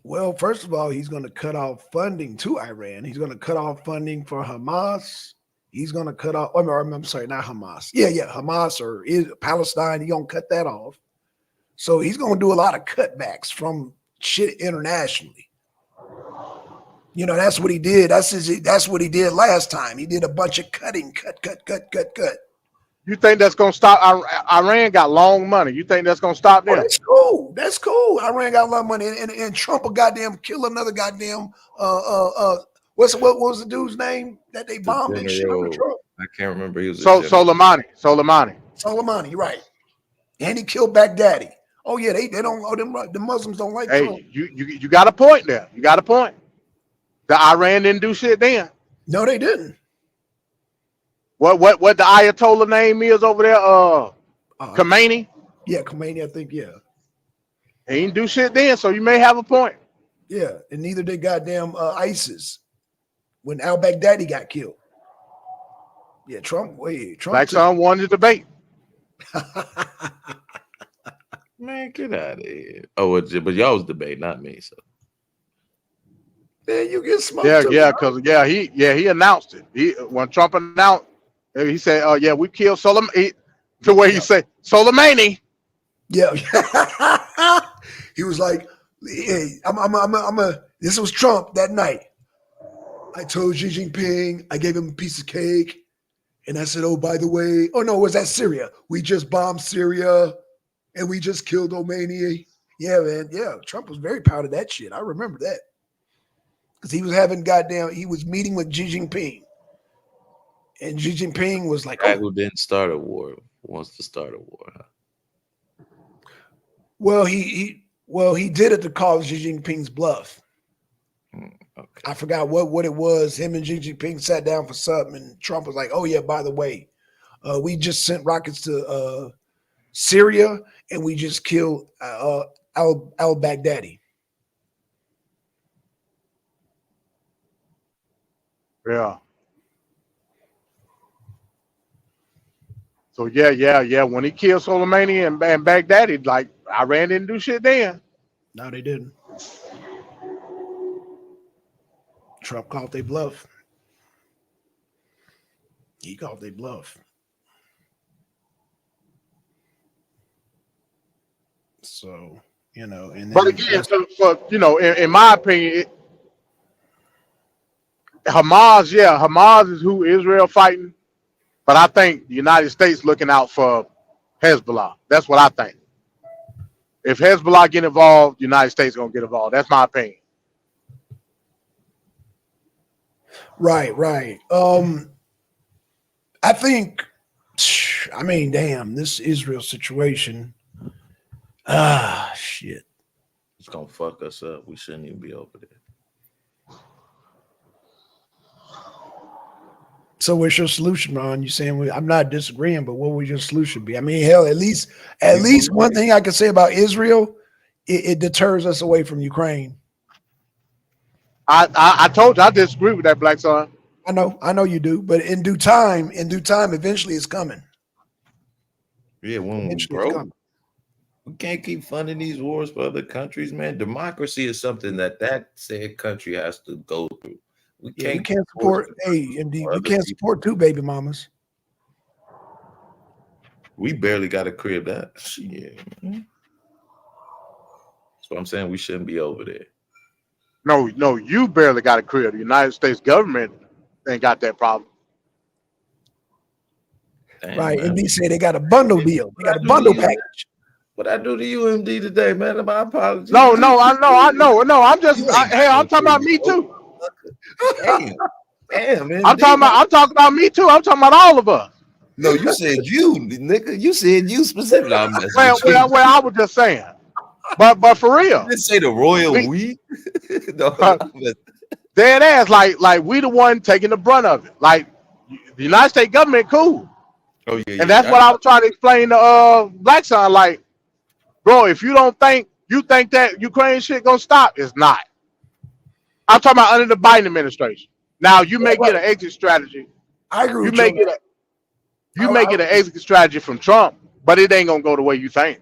Well, first of all, he's going to cut off funding to Iran. He's going to cut off funding for Hamas. He's going to cut off. I'm sorry, not Hamas. Yeah, Hamas or Palestine. He's going to cut that off. So he's going to do a lot of cutbacks from shit internationally. You know, that's what he did. That's what he did last time. He did a bunch of cutting, cut. You think that's going to stop? Iran got long money. You think that's going to stop Oh, them? that's cool. That's cool. Iran got a lot of money, and Trump will goddamn kill another goddamn what was the dude's name that they bombed and shit under Trump? I can't remember. He was Soleimani. Right? And he killed Baghdadi. Oh yeah, they don't. Oh, the Muslims don't like Trump. Hey, you got a point there. You got a point. The Iran didn't do shit then. No, they didn't. What the Ayatollah name is over there? Khomeini. Yeah, Khomeini. I think yeah. He didn't do shit then, so you may have a point. Yeah, and neither did goddamn ISIS when al-Baghdadi got killed. Yeah, Trump. Black Son won the debate. Man, get out of here. Oh, but y'all was debating, not me. So man, you get smoked. He announced it. When Trump announced, he said, we killed Soleimani." To where he said Soleimani. Yeah, he was like, "Hey, this was Trump that night. I told Xi Jinping, I gave him a piece of cake, and I said, oh, by the way, oh no, was that Syria? We just bombed Syria, and we just killed Khomeini. Yeah, man. Yeah, Trump was very proud of that shit. I remember that because he was meeting with Xi Jinping, and Xi Jinping was like, guy who didn't start a war wants to start a war, huh? Well, he did it to call Xi Jinping's bluff. Okay. I forgot what it was. Him and Xi Jinping sat down for something, and Trump was like, "Oh yeah, by the way, we just sent rockets to Syria, and we just killed al-Baghdadi." Yeah. So yeah. When he killed Soleimani and Baghdadi, like Iran didn't do shit then. No, they didn't. Trump called their bluff. He called their bluff. So, and then, but again, in my opinion, Hamas is who Israel fighting. But I think the United States looking out for Hezbollah. That's what I think. If Hezbollah get involved, the United States gonna get involved. That's my opinion. Right. I think, damn, this Israel situation. Shit. It's gonna fuck us up. We shouldn't even be over there. So what's your solution, Ron? You saying I'm not disagreeing, but what would your solution be? I mean, hell, at least one thing I can say about Israel, it deters us away from Ukraine. I told you I disagree with that, Black Son. I know you do, but in due time, eventually it's coming. Yeah, when we broke, we can't keep funding these wars for other countries, man. Democracy is something that said country has to go through. We can't support. Hey, MD, we can't support two baby mamas. We barely got a crib. That shit. That's what I'm saying. We shouldn't be over there. No, you barely got a crib. The United States government ain't got that problem. Damn, Right. man. MD said they got a bundle deal. They got a bundle package. What I do to you, MD, today, man? My apologies. No, I know. No, I'm just You ain't hey, I'm got talking no about me food, too. Damn, man. I'm talking about me too. I'm talking about all of us. No, you said you, nigga. You said you specifically. I'm messing Well, with you. I was just saying. But for You real, didn't say the royal we, we. No, dead ass, like we the one taking the brunt of it. Like the United States government, cool. oh yeah, And that's what I was trying to explain to Black Son. Like, bro, if you think that Ukraine shit gonna stop, it's not. I'm talking about under the Biden administration. Now you may get an exit strategy. I agree You with may you. get an exit strategy from Trump, but it ain't gonna go the way you think.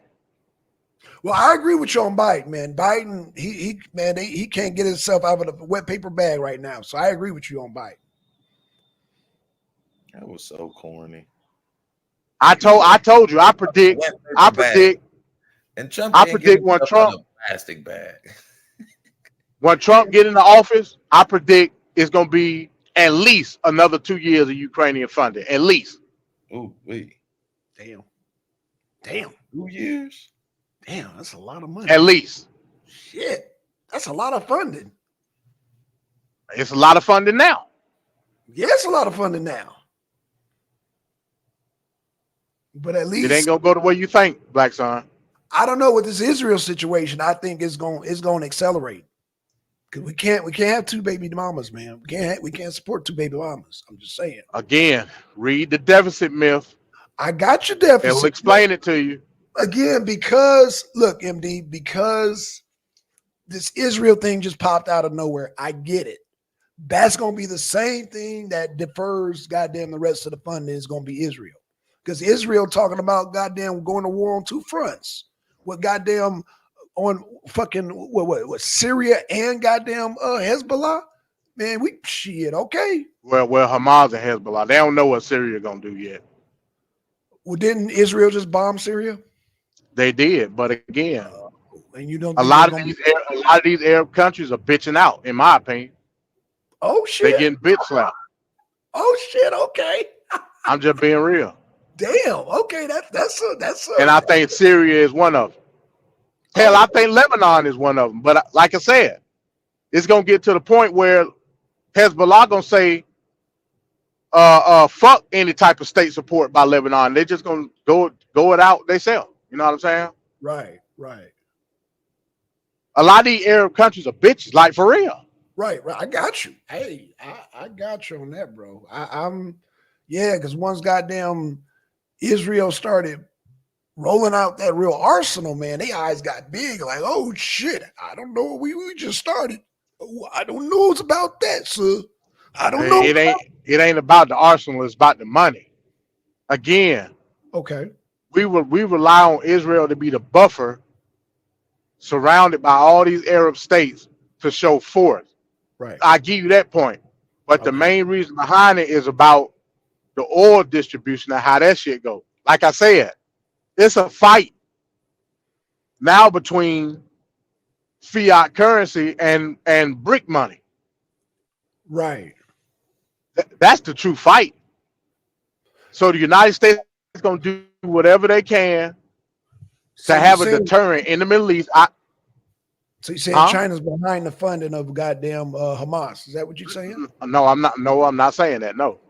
Well, I agree with you on Biden, man. Biden, he can't get himself out of the wet paper bag right now. So I agree with you on Biden. that was so corny. I told you. I predict. And Trump I can't predict get when himself Trump out of a plastic bag. when Trump get into office, I predict it's gonna be at least another 2 years of Ukrainian funding. At least. Oh wait, Damn. 2 years? Damn, that's a lot of money. At least. Shit. That's a lot of funding. It's a lot of funding now. Yeah, it's a lot of funding now. But at least It ain't gonna go the way you think, Black Son. I don't know with this Israel situation. I think it's going to accelerate because we can't have two baby mamas, man. We can't support two baby mamas. I'm just saying. Again, read the deficit myth. I got your It'll deficit. explain it to you. Again, because look, MD, because this Israel thing just popped out of nowhere. I get it. That's going to be the same thing that defers goddamn the rest of the funding is going to be Israel. Because Israel talking about goddamn going to war on two fronts. What goddamn on fucking what Syria and goddamn Hezbollah? Man, we shit, okay. Well, Hamas and Hezbollah, they don't know what Syria gonna do yet. Well, didn't Israel just bomb Syria? They did, but again, And you don't a lot of these Arab countries are bitching out, in my opinion. Oh They shit. getting bit slapped. Oh shit, okay. I'm just being real. Damn, okay, that's And I think Syria is one of them. Hell, I think Lebanon is one of them. But like I said, it's gonna get to the point where Hezbollah gonna say, fuck any type of state support by Lebanon. They're just gonna go it out themselves. You know what I'm saying? right. A lot of these Arab countries are bitches, like for real. Right. I got you. Hey, I got you on that, bro. I'm because once goddamn Israel started rolling out that real arsenal, man, their eyes got big, like, oh shit, I don't know. We just started. Oh, I don't know it's about that, sir. I don't know. It ain't about the arsenal, it's about the money. Again, Okay. we rely on Israel to be the buffer surrounded by all these Arab states to show forth. Right. I give you that point. But the main reason behind it is about the oil distribution and how that shit goes. Like I said, it's a fight now between fiat currency and brick money. Right. That's the true fight. So the United States is going to do whatever they can So to have a deterrent in the Middle East. So you saying China's behind the funding of goddamn Hamas? Is that what you're saying? No, I'm not. No, I'm not saying that. No.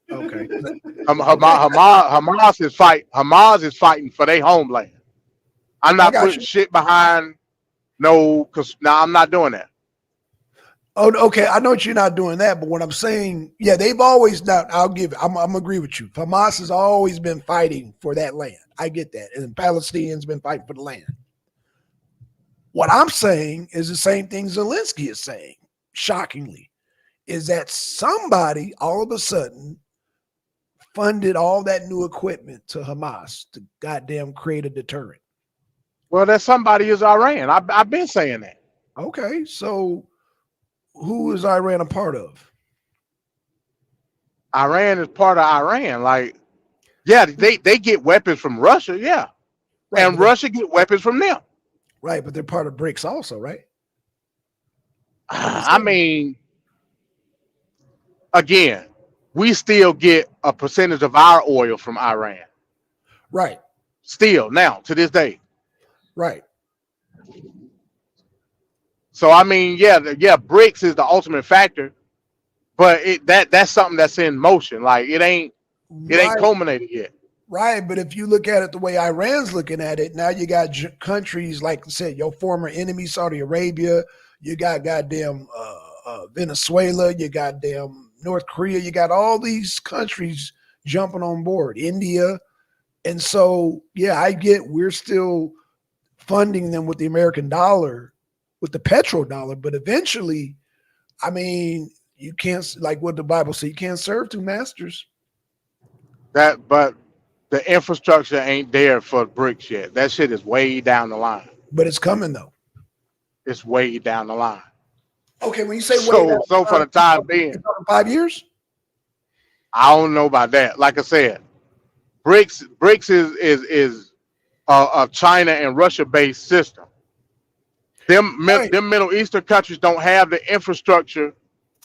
Okay. Hamas is fighting for their homeland. I'm not putting shit behind. No, because now I'm not doing that. Oh, okay. I know you're not doing that, but what I'm saying, yeah, they've always not. I'm agree with you. Hamas has always been fighting for that land. I get that, and the Palestinians been fighting for the land. What I'm saying is the same thing Zelensky is saying. Shockingly, is that somebody all of a sudden funded all that new equipment to Hamas to goddamn create a deterrent. Well, that somebody is Iran. I've been saying that. Okay, so who is Iran a part of? Iran is part of Iran. Like, yeah, they get weapons from Russia, yeah. Right, and Russia get weapons from them. Right, but they're part of BRICS also, right? I mean, again, we still get a percentage of our oil from Iran. Right, Still now to this day. right. So I mean, yeah, BRICS is the ultimate factor, but that's something that's in motion. Like it ain't Right, culminated yet. right. But if you look at it the way Iran's looking at it, now you got countries like I said, your former enemy, Saudi Arabia. You got goddamn Venezuela. You got damn North Korea. You got all these countries jumping on board. India, and so yeah, I get we're still funding them with the American dollar, with the petrodollar, but eventually, I mean, you can't like what the Bible says. You can't serve two masters. But the infrastructure ain't there for BRICS yet. That shit is way down the line. But it's coming though. It's way down the line. Okay, when you say So for the time being, 5 years, I don't know about that. Like I said, BRICS is a China and Russia based system. Them Middle Eastern countries don't have the infrastructure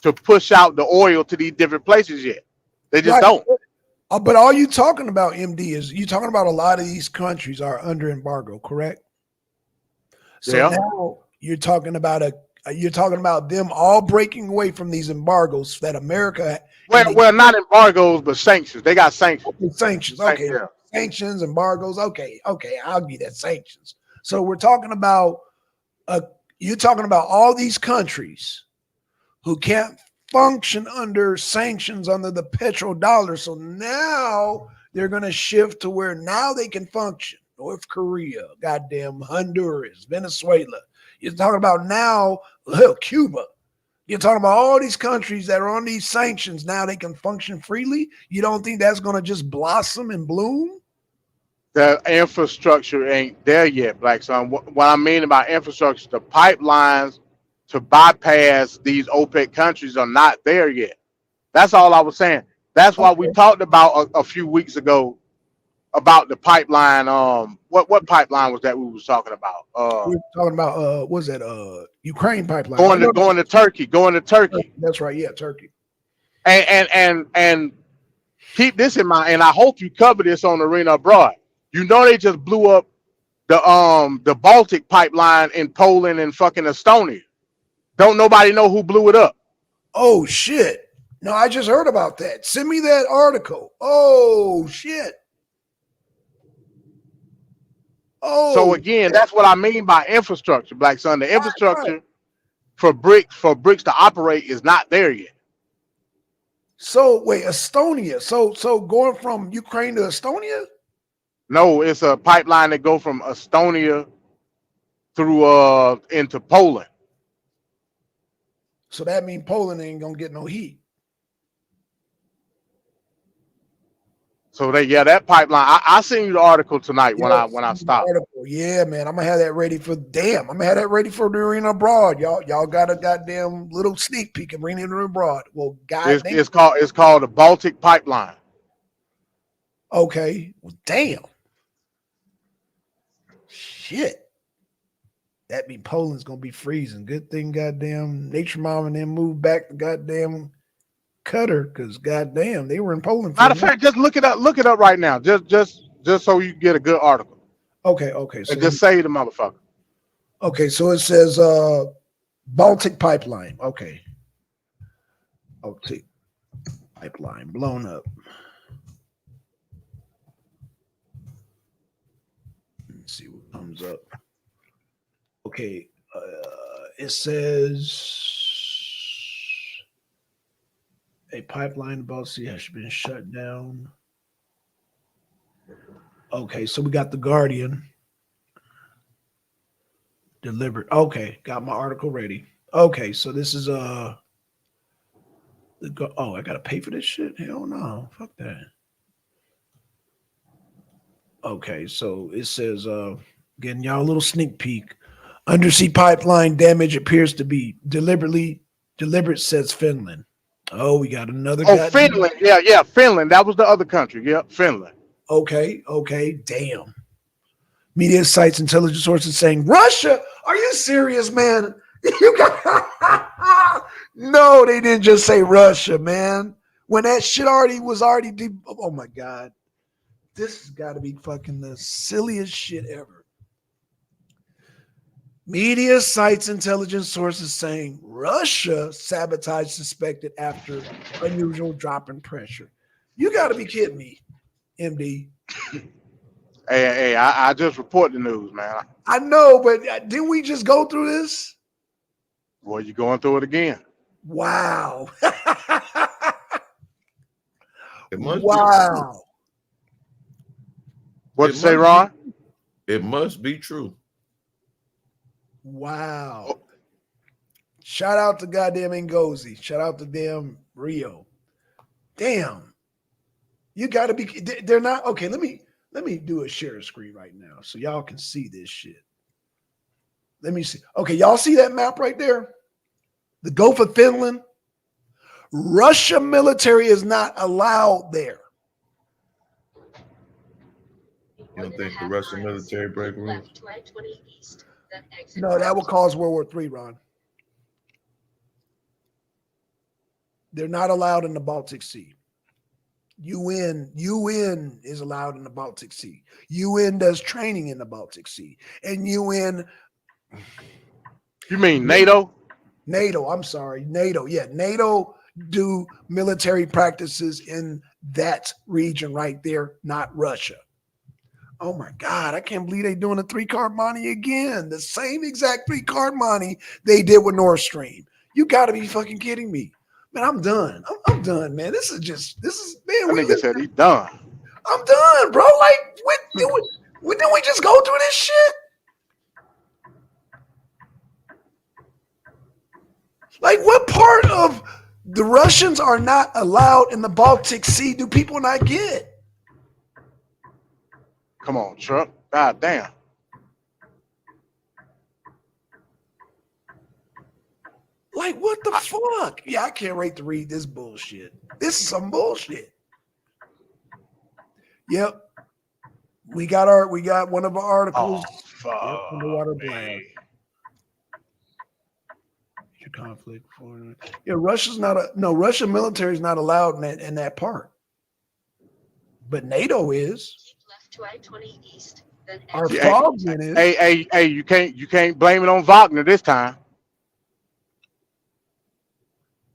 to push out the oil to these different places yet. They just don't. But all you talking about, MD, is you talking about a lot of these countries are under embargo, correct? So Yeah. now you're talking about them all breaking away from these embargoes that America. Well, not embargoes, but sanctions. They got sanctions. Sanctions, okay. Yeah. Sanctions, embargoes, okay, I'll give that sanctions. So we're talking about you're talking about all these countries who can't function under sanctions under the petrodollar. So now they're going to shift to where now they can function. North Korea, goddamn Honduras, Venezuela. You're talking about now, Cuba. You're talking about all these countries that are on these sanctions. Now they can function freely. You don't think that's going to just blossom and bloom? The infrastructure ain't there yet, Black Son. What I mean about infrastructure, the pipelines to bypass these OPEC countries are not there yet. That's all I was saying. That's why we talked about a few weeks ago about the pipeline. What pipeline was that we was talking about? We were talking about what was that? Ukraine pipeline. Going to Turkey. That's right. Yeah, Turkey. And keep this in mind. And I hope you cover this on Arena Abroad. You know they just blew up the Baltic pipeline in Poland and fucking Estonia. Don't nobody know who blew it up. Oh shit. No, I just heard about that. Send me that article. Oh shit. Oh. So again, that's what I mean by infrastructure, Black Son. The infrastructure for BRICS to operate is not there yet. So wait, Estonia. So going from Ukraine to Estonia? No, it's a pipeline that go from Estonia through into Poland. So that means Poland ain't gonna get no heat. So that pipeline. I sent you the article tonight when I stopped. Yeah, man, I'm gonna have that ready for I'm gonna have that ready for the Arena Abroad. Y'all got a goddamn little sneak peek of Arena Abroad. Well, it's called the Baltic pipeline. Okay. Well, damn. Shit. That mean Poland's gonna be freezing. Good thing, goddamn, Nature Mom and them moved back to goddamn Qatar, because goddamn, they were in Poland. Matter of fact, just look it up right now. Just so you get a good article. Okay. So and just say the motherfucker. Okay, so it says Baltic pipeline. Okay. Baltic pipeline blown up. Let's see what comes up. Okay, it says a pipeline about sea has been shut down. Okay, so we got the Guardian delivered. Okay, got my article ready. Okay, so this is I gotta pay for this shit? Hell no, fuck that. Okay, so it says getting y'all a little sneak peek. Undersea pipeline damage appears to be deliberate, says Finland. Oh, we got another. Finland. Yeah, Finland. That was the other country. Yep, Finland. Okay, damn. Media sites, intelligence sources saying Russia. Are you serious, man? You got no, they didn't just say Russia, man. when that shit already was already deep. Oh my God. This has got to be fucking the silliest shit ever. Media cites intelligence sources saying Russia sabotaged suspected after unusual drop in pressure. You got to be kidding me, MD. Hey, I just report the news, man. I know, but didn't we just go through this? Boy, you going through it again. Wow. It must Wow. What It you say, must Ron? It must be true. Wow. Shout out to goddamn Ngozi. Shout out to damn Rio. Damn. You got to be. They're not okay. Let me do a share screen right now so y'all can see this shit. Let me see. Okay, y'all see that map right there? The Gulf of Finland. Russia military is not allowed there. You don't think the Russian military break rules? Left to I-20 east, then exit No, that right. will cause World War III, Ron. They're not allowed in the Baltic Sea. UN is allowed in the Baltic Sea. UN does training in the Baltic Sea. And UN, You mean NATO? NATO, I'm sorry, NATO. Yeah, NATO do military practices in that region right there, not Russia. Oh my God, I can't believe they're doing a 3-card money again. The same exact 3-card money they did with Nord Stream. You got to be fucking kidding me. Man, I'm done. I'm done, man. This is man. That nigga said he done. I'm done, bro. Like, didn't we just go through this shit? Like, what part of the Russians are not allowed in the Baltic Sea do people not get? Come on, Chuck. God damn. Like, what the fuck? Yeah, I can't wait to read this bullshit. This is some bullshit. Yep. We got one of our articles. Oh, fuck. Yep, underwater me. blast. Conflict for yeah, Russian military is not allowed in that part. But NATO is. Keep left to I-20 east, then Our exit Yeah, frogmen is. Hey, you can't blame it on Wagner this time.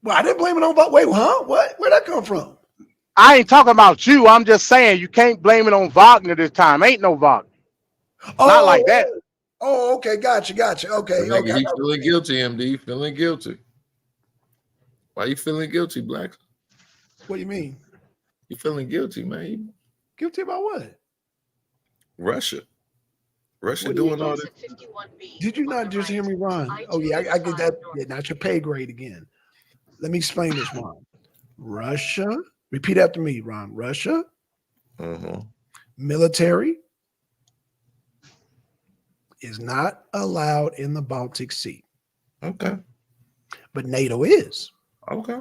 Well, I didn't blame it on. But wait, huh? What? Where'd that come from? I ain't talking about you. I'm just saying you can't blame it on Wagner this time. Ain't no Wagner. Not like that. Oh, okay, gotcha. Okay, Nigga, okay. he feeling guilty, MD. Feeling guilty. Why you feeling guilty, Black? What do you mean? You feeling guilty, man? Guilty about what? Russia What do you doing all this. exit 51B. Did you on not the just hear right. me, Ron? Oh yeah, I get that. Yeah, not your pay grade again. Let me explain this, Ron. Russia. Repeat after me, Ron. Russia military is not allowed in the Baltic Sea, Okay. but NATO is. Okay.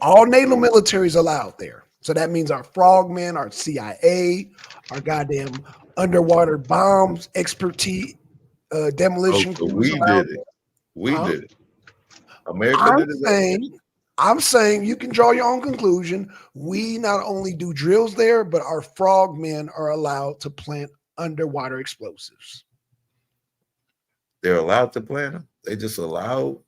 All NATO military is allowed there. So that means our frogmen, our CIA, our goddamn underwater bombs expertise, demolition. So crews we allowed did it. there. We Huh? did it. America did it. I'm saying you can draw your own conclusion. We not only do drills there, but our frogmen are allowed to plant underwater explosives. They're allowed to plant them. They just allowed.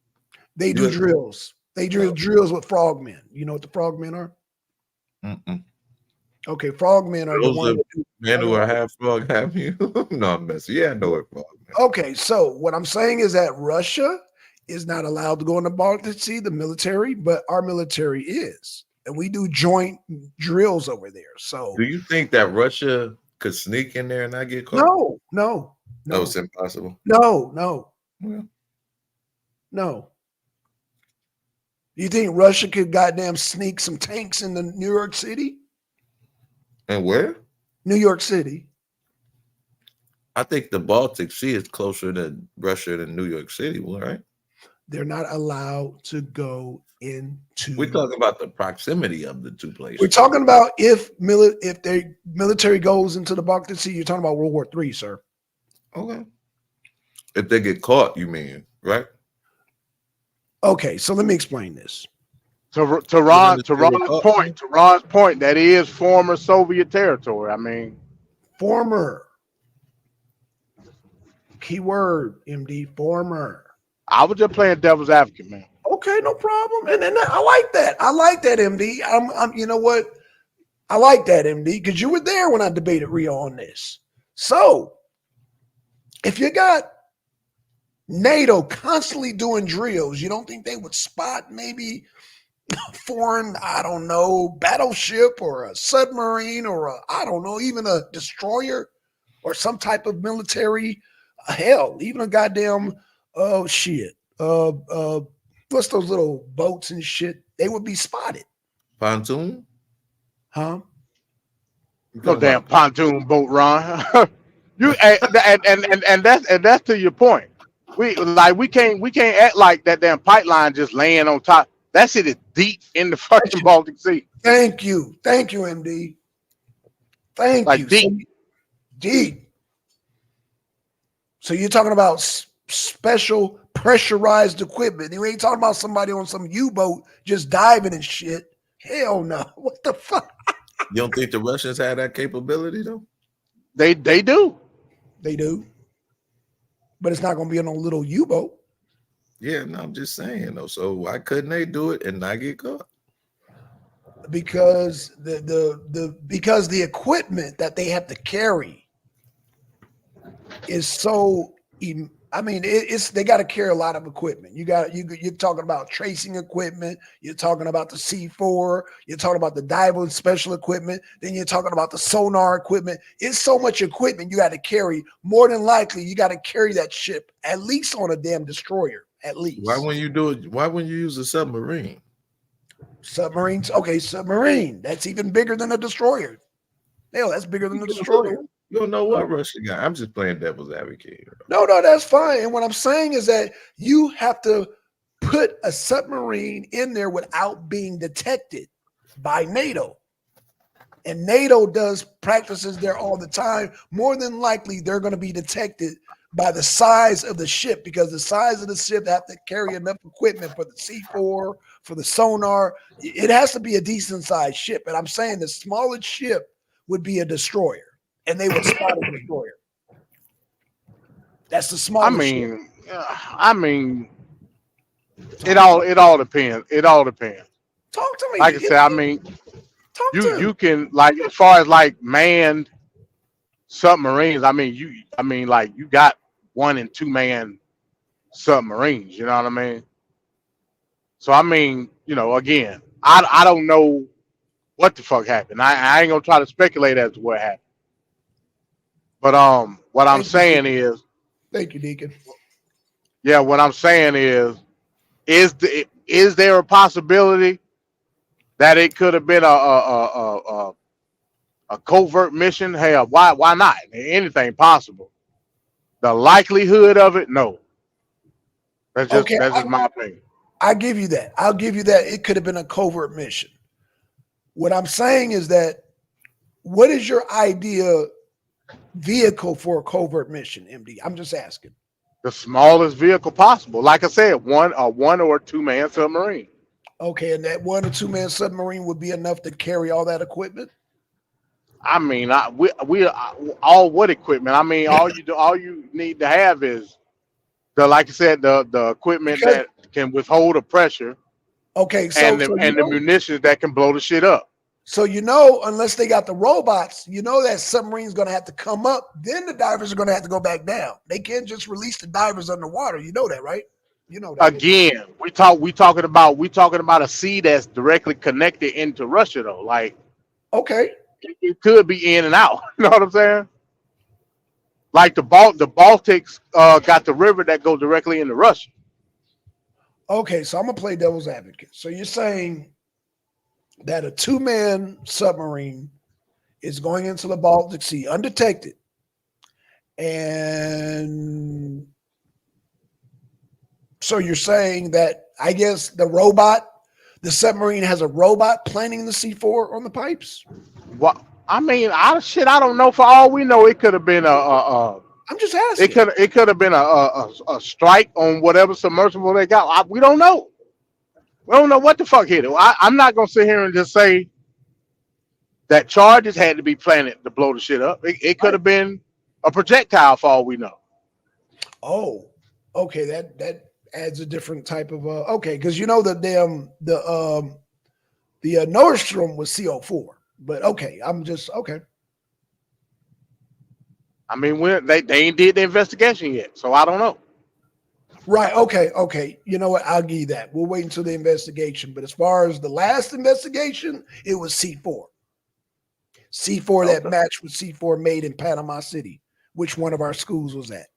They do US drills. They drill drills with frogmen. You know what the frogmen are? Mm-mm. Okay, frogmen are the Those ones are that do. men who are half frog, half you. No, I'm messing. Yeah, I know it, frog. Okay, so what I'm saying is that Russia is not allowed to go in the Baltic Sea, the military, but our military is. And we do joint drills over there. So Do you think that Russia could sneak in there and not get caught? no. No, it's impossible. No. Well, You think Russia could goddamn sneak some tanks into New York City? and where? New York City. I think the Baltic Sea is closer to Russia than New York City, right? They're not allowed to go into. We're talking about the proximity of the two places. We're talking about if their military goes into the Baltic Sea. You're talking about World War III, sir. Okay. If they get caught, you mean, right? Okay, so let me explain this. To Ron's point, that is former Soviet territory. I mean, Former. Keyword, MD, former. I was just playing devil's advocate, man. Okay, no problem. And I like that. I like that, MD. I'm you know what? I like that, MD, because you were there when I debated Rio on this. So if you got NATO constantly doing drills, you don't think they would spot maybe a foreign, I don't know, battleship or a submarine or I don't know, even a destroyer or some type of military, hell, even a goddamn, what's those little boats and shit? They would be spotted. Pontoon? Huh? No damn pontoon boat, Ron. You and that's to your point. We can't act like that damn pipeline just laying on top. That shit is deep in the fucking Baltic Sea. Thank you, MD. Thank Like you. deep. Deep. So you're talking about special pressurized equipment. You ain't talking about somebody on some U-boat just diving and shit. Hell no. What the fuck? You don't think the Russians had that capability though? They do. They do. But it's not going to be on a little U-boat. Yeah, no, I'm just saying though. So why couldn't they do it and not get caught? Because because the equipment that they have to carry is so it's they got to carry a lot of equipment. You're talking about tracing equipment, you're talking about the C4, you're talking about the diver special equipment, then you're talking about the sonar equipment. It's so much equipment you got to carry. More than likely, you got to carry that ship at least on a damn destroyer. At least. Why wouldn't you do it? Why wouldn't you use a submarine? Submarines? Okay, submarine. That's even bigger than a destroyer. Hell, that's bigger than the destroyer. You don't know what Russia got. I'm just playing devil's advocate. No, that's fine. And what I'm saying is that you have to put a submarine in there without being detected by NATO. And NATO does practices there all the time. More than likely, they're going to be detected by the size of the ship, because the size of the ship have to carry enough equipment for the C4, for the sonar. It has to be a decent sized ship. And I'm saying the smallest ship would be a destroyer, and they would spot a destroyer. That's the smallest ship. It all depends. It all depends. Talk to me. Like I said, I mean, Talk to you can, like, as far as like manned submarines, you got 1 and 2 man submarines, you know what I mean? So again, I don't know what the fuck happened. I ain't gonna try to speculate as to what happened. But what I'm saying is, thank you, Deacon. Yeah, what I'm saying is there a possibility that it could have been a covert mission? Hell, why not? Anything possible. The likelihood of it, no. That's just my opinion. I'll give you that. It could have been a covert mission. What I'm saying is that, what is your idea vehicle for a covert mission, MD? I'm just asking. The smallest vehicle possible. Like I said, one or 2 man submarine. Okay, and that 1 or 2 man submarine would be enough to carry all that equipment? All what equipment? All you need to have is like I said, the equipment that can withhold the pressure. Okay, and the munitions that can blow the shit up. So unless they got the robots, that submarine's going to have to come up. Then the divers are going to have to go back down. They can't just release the divers underwater. You know that, right? You know that. Again, we talking about a sea that's directly connected into Russia, though. Like, okay, it could be in and out. You know what I'm saying? Like the Baltics got the river that goes directly into Russia. Okay, so I'm gonna play devil's advocate. So you're saying that a 2 man submarine is going into the Baltic Sea undetected, and so you're saying that, I guess, the submarine has a robot planting the C4 on the pipes? What? I don't know. For all we know, it could have been I'm just asking. It could have been a strike on whatever submersible they got. We don't know. We don't know what the fuck hit it. I'm not gonna sit here and just say that charges had to be planted to blow the shit up. It could have been a projectile for all we know. Oh, okay. That adds a different type of okay, because you know the Nordstrom was CO4, but okay, I'm just okay. I mean, they ain't did the investigation yet, so I don't know. Right. Okay. You know what? I'll give you that. We'll wait until the investigation. But as far as the last investigation, it was C4. C4, that Okay. match with C4 made in Panama City. Which one of our schools was that?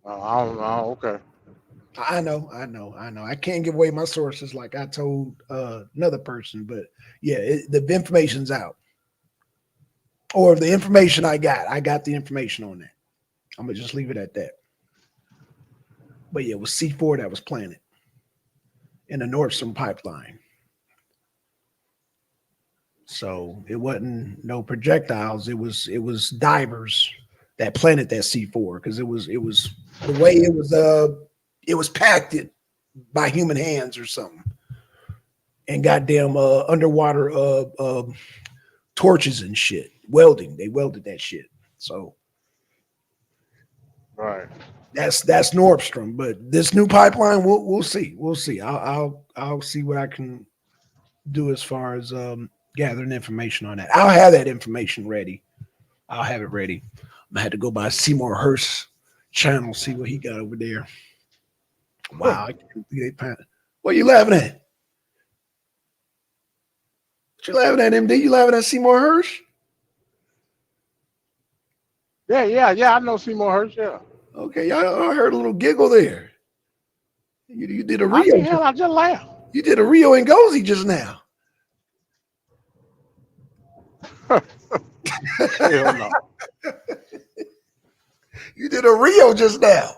I don't know. Okay. I know. I can't give away my sources like I told another person, but yeah, the information's out. Or the information I got the information on that. I'm gonna just leave it at that. But yeah, it was C4 that was planted in the Nordstrom pipeline. So it wasn't no projectiles. It was divers that planted that C4 because it was the way it was packed it by human hands or something, and goddamn underwater torches and shit welding. They welded that shit. So Right. that's Nordstrom. But this new pipeline, we'll see. I'll see what I can do as far as gathering information on that. I'll have that information ready. I'll have it ready. I had to go by Seymour Hurst channel, see what he got over there. Wow. I can't believe they what you laughing at? What you laughing at, MD? You laughing at Seymour Hurst? Yeah. I know Seymour Hurst. Yeah. Okay, I heard a little giggle there. You did a How Rio. the hell I just laughed? You did a Rio and Gozi just now. Hell no. You did a Rio just now.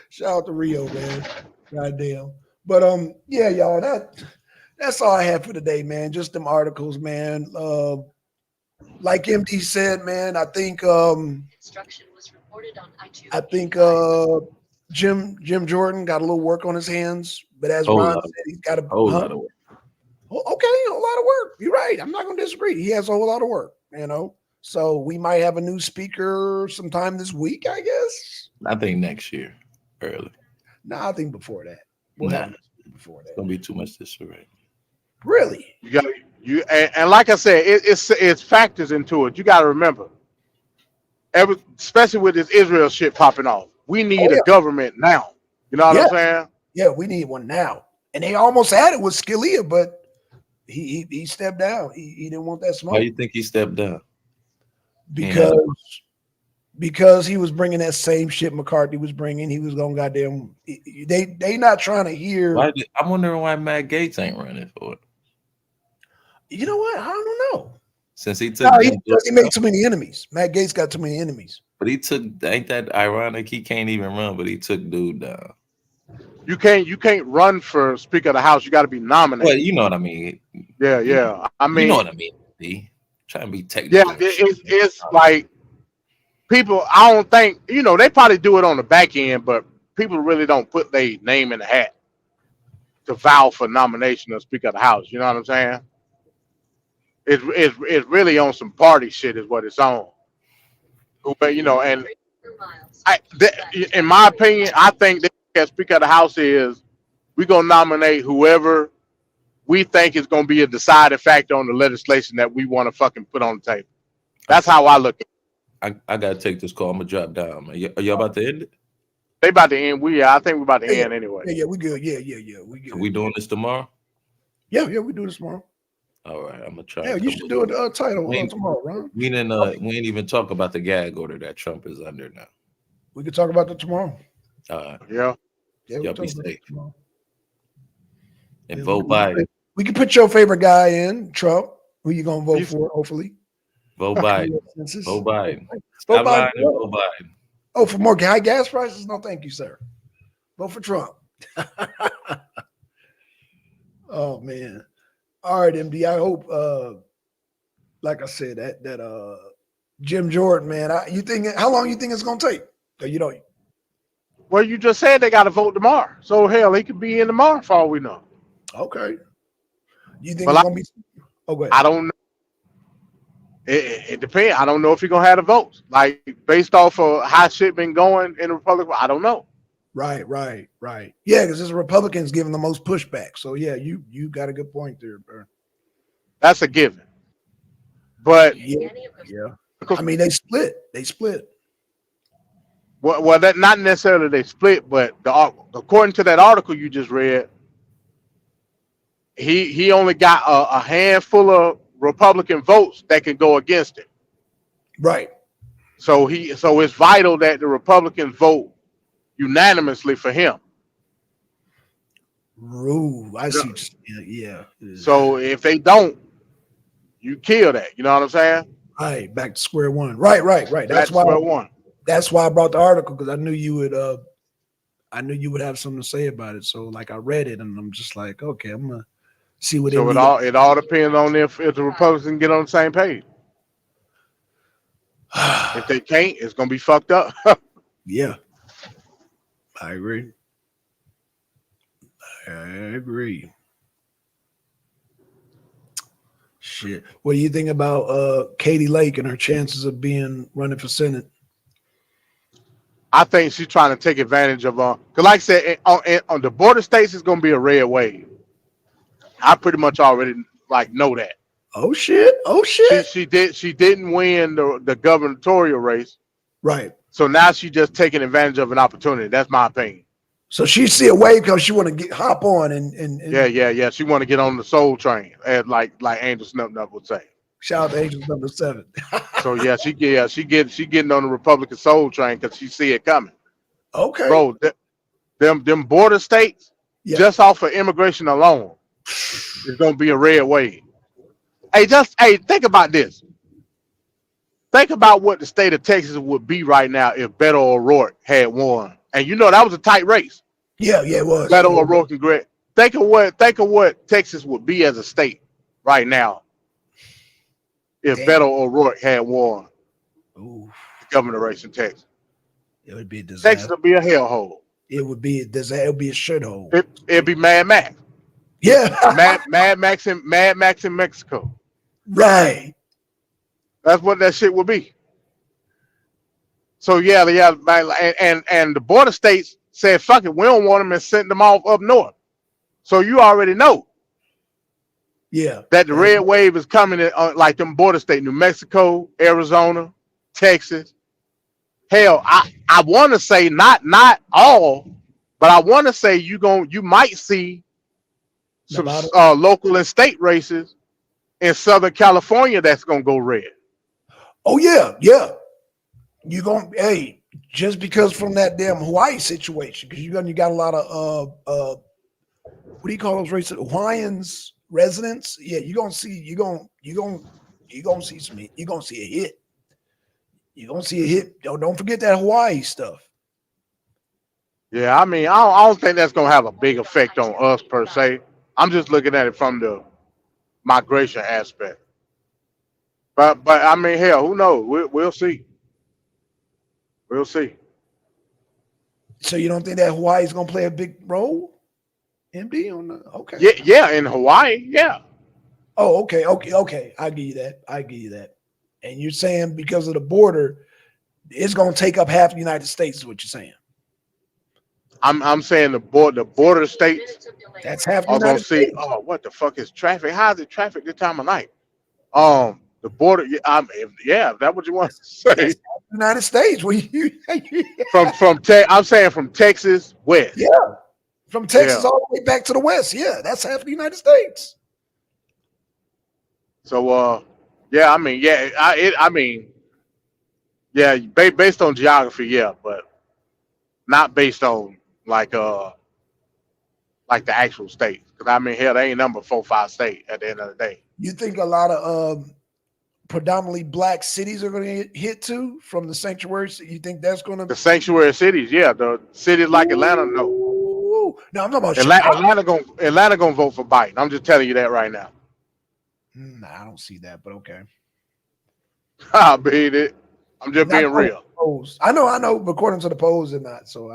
Shout out to Rio, man. Goddamn. But yeah, y'all, that's all I have for today, man. Just them articles, man. Like MD said, man, I think Construction was reported on I-2. I think Jim Jordan got a little work on his hands, but as Whole Ron lot. said, he's got a Whole lot of work. Oh, okay, a whole lot of work. You're right. I'm not going to disagree. He has a whole lot of work, you know. So we might have a new speaker sometime this week, I guess. I think next year, early. No, I think before that. We'll Nah. have it before It's that. gonna be too much disarray. Really? You got and like I said, it's factors into it. You got to remember, especially with this Israel shit popping off. We need yeah. a government now. You know what I'm saying? Yeah, we need one now. And they almost had it with Scalia, but he stepped down. He didn't want that smoke. Why you think he stepped down? Because he was bringing that same shit McCarthy was bringing. He was going goddamn. They not trying to hear. I'm wondering why Matt Gaetz ain't running for it. You know what? I don't know. Since he took, No, he made too many enemies. Matt Gaetz got too many enemies. but he took. Ain't that ironic? He can't even run, but he took dude down. You can't run for Speaker of the House. You got to be nominated. Well, you know what I mean. Yeah. I mean, you know what I mean. D. Trying to be yeah, technical. it's like people. I don't think they probably do it on the back end, but people really don't put their name in the hat to vow for nomination of Speaker of the House. You know what I'm saying? It's really on some party shit, is what it's on. But and in my opinion, I think that Speaker of the House is we're gonna nominate whoever we think is gonna be a deciding factor on the legislation that we want to fucking put on the table. That's how I look at it. I gotta take this call. I'm gonna drop down. Man. Are y'all about to end it? They about to end. I think we're about to end anyway. Yeah, we good. Yeah, we good. Are we doing this tomorrow? Yeah, we do this tomorrow. All right, I'm gonna try. Yeah, you should do a title tomorrow, Ron. We ain't even talk about the gag order that Trump is under now. We could talk about that tomorrow. Yeah. Y'all be safe. And Yeah, vote Biden. We can put your favorite guy in, Trump. Who you gonna vote for? Hopefully, Vote Biden. Census. Vote Biden. Vote Stop Biden. lying and vote Biden. Oh, for more high gas prices? No, thank you, sir. Vote for Trump. Oh man. All right, MD. I hope like I said, that Jim Jordan, man. You think how long you think it's gonna take? You know, Well, you just said they got to vote tomorrow. So hell, he could be in tomorrow for all we know. Okay. You think Well, it's gonna be? Oh, go ahead. I don't know. It depends. I don't know if he's gonna have the votes. Like based off of how shit been going in the Republican, I don't know. Right. Yeah, because it's Republicans giving the most pushback. So yeah, you got a good point there, bro. That's a given. But Yeah. Any of the Yeah. I mean, they split. well, that not necessarily they split, but according to that article you just read, he only got a handful of Republican votes that can go against it. Right. So it's vital that the Republicans vote unanimously for him. Ooh, I see. Yeah. So if they don't, you kill that. You know what I'm saying? Right, back to square one. Right. That's square one. That's why I brought the article, because I knew you would have something to say about it. So like I read it and I'm just like, okay, I'm gonna see what So it all depends on if the Republicans get on the same page. If they can't, it's gonna be fucked up. Yeah. I agree. Shit. What do you think about Katie Lake and her chances of running for Senate? I think she's trying to take advantage of because, like I said, on the border states, it's gonna be a red wave. I pretty much already know that. Oh shit. She didn't win the gubernatorial race, Right. so now she's just taking advantage of an opportunity. That's my opinion. So she see a wave because she want to hop on and Yeah. She want to get on the soul train, as like Angel Snupnup would say. Shout out to Angels number 7. So yeah, she getting on the Republican soul train because she see it coming. Okay. Bro, them border states, Yeah. just off of immigration alone, it's gonna be a red wave. Hey, think about this. Think about what the state of Texas would be right now if Beto O'Rourke had won. And you know that was a tight race. Yeah, it was. Beto O'Rourke and Greg. Think of what Texas would be as a state right now if Damn. Beto O'Rourke had won Ooh, the governor race in Texas. it would be a disaster. Texas would be a hellhole. It would be a disaster. It would be a shithole. It'd be Mad Max. Yeah. Mad Max in Mexico. Right. That's what that shit would be. So yeah, and the border states said, "Fuck it, we don't want them," and sent them off up north. So you already know Yeah. that the red wave is coming in, like them border states, New Mexico, Arizona, Texas. Hell, I want to say not all, but I want to say you might see some local and state races in Southern California that's gonna go red. Oh yeah. You gonna just because from that damn Hawaii situation, because you got a lot of what do you call those races? Hawaiians residents. Yeah, you're gonna see a hit. You're gonna see a hit. Don't forget that Hawaii stuff. Yeah, I mean, I don't think that's gonna have a big effect on us per se. I'm just looking at it from the migration aspect. But I mean, hell, who knows? We'll see. We'll see. So you don't think that Hawaii is gonna play a big role? MD on the okay. Yeah, in Hawaii, yeah. Oh, okay. I give you that. And you're saying because of the border, it's gonna take up half the United States, is what you're saying. I'm saying the border states minutes of delay. That's half the are gonna United see. States. Oh, what the fuck is traffic? How's it traffic this time of night? The border. Is that what you want to say? That's United States. Well, I'm saying from Texas west. yeah, from Texas all the way back to the west. Yeah, that's half the United States. So I mean, based on geography, yeah, but not based on like the actual states. Because I mean, hell, they ain't number 4, 5 state at the end of the day. You think a lot of predominantly black cities are going to get hit too from the sanctuary? You think that's going to The sanctuary cities, yeah, the cities like Atlanta, no. No, I'm talking about Chicago. Atlanta gonna vote for Biden. I'm just telling you that right now. Nah, I don't see that, but okay. I mean it. I'm just being real. polls. I know. According to the polls, and not. So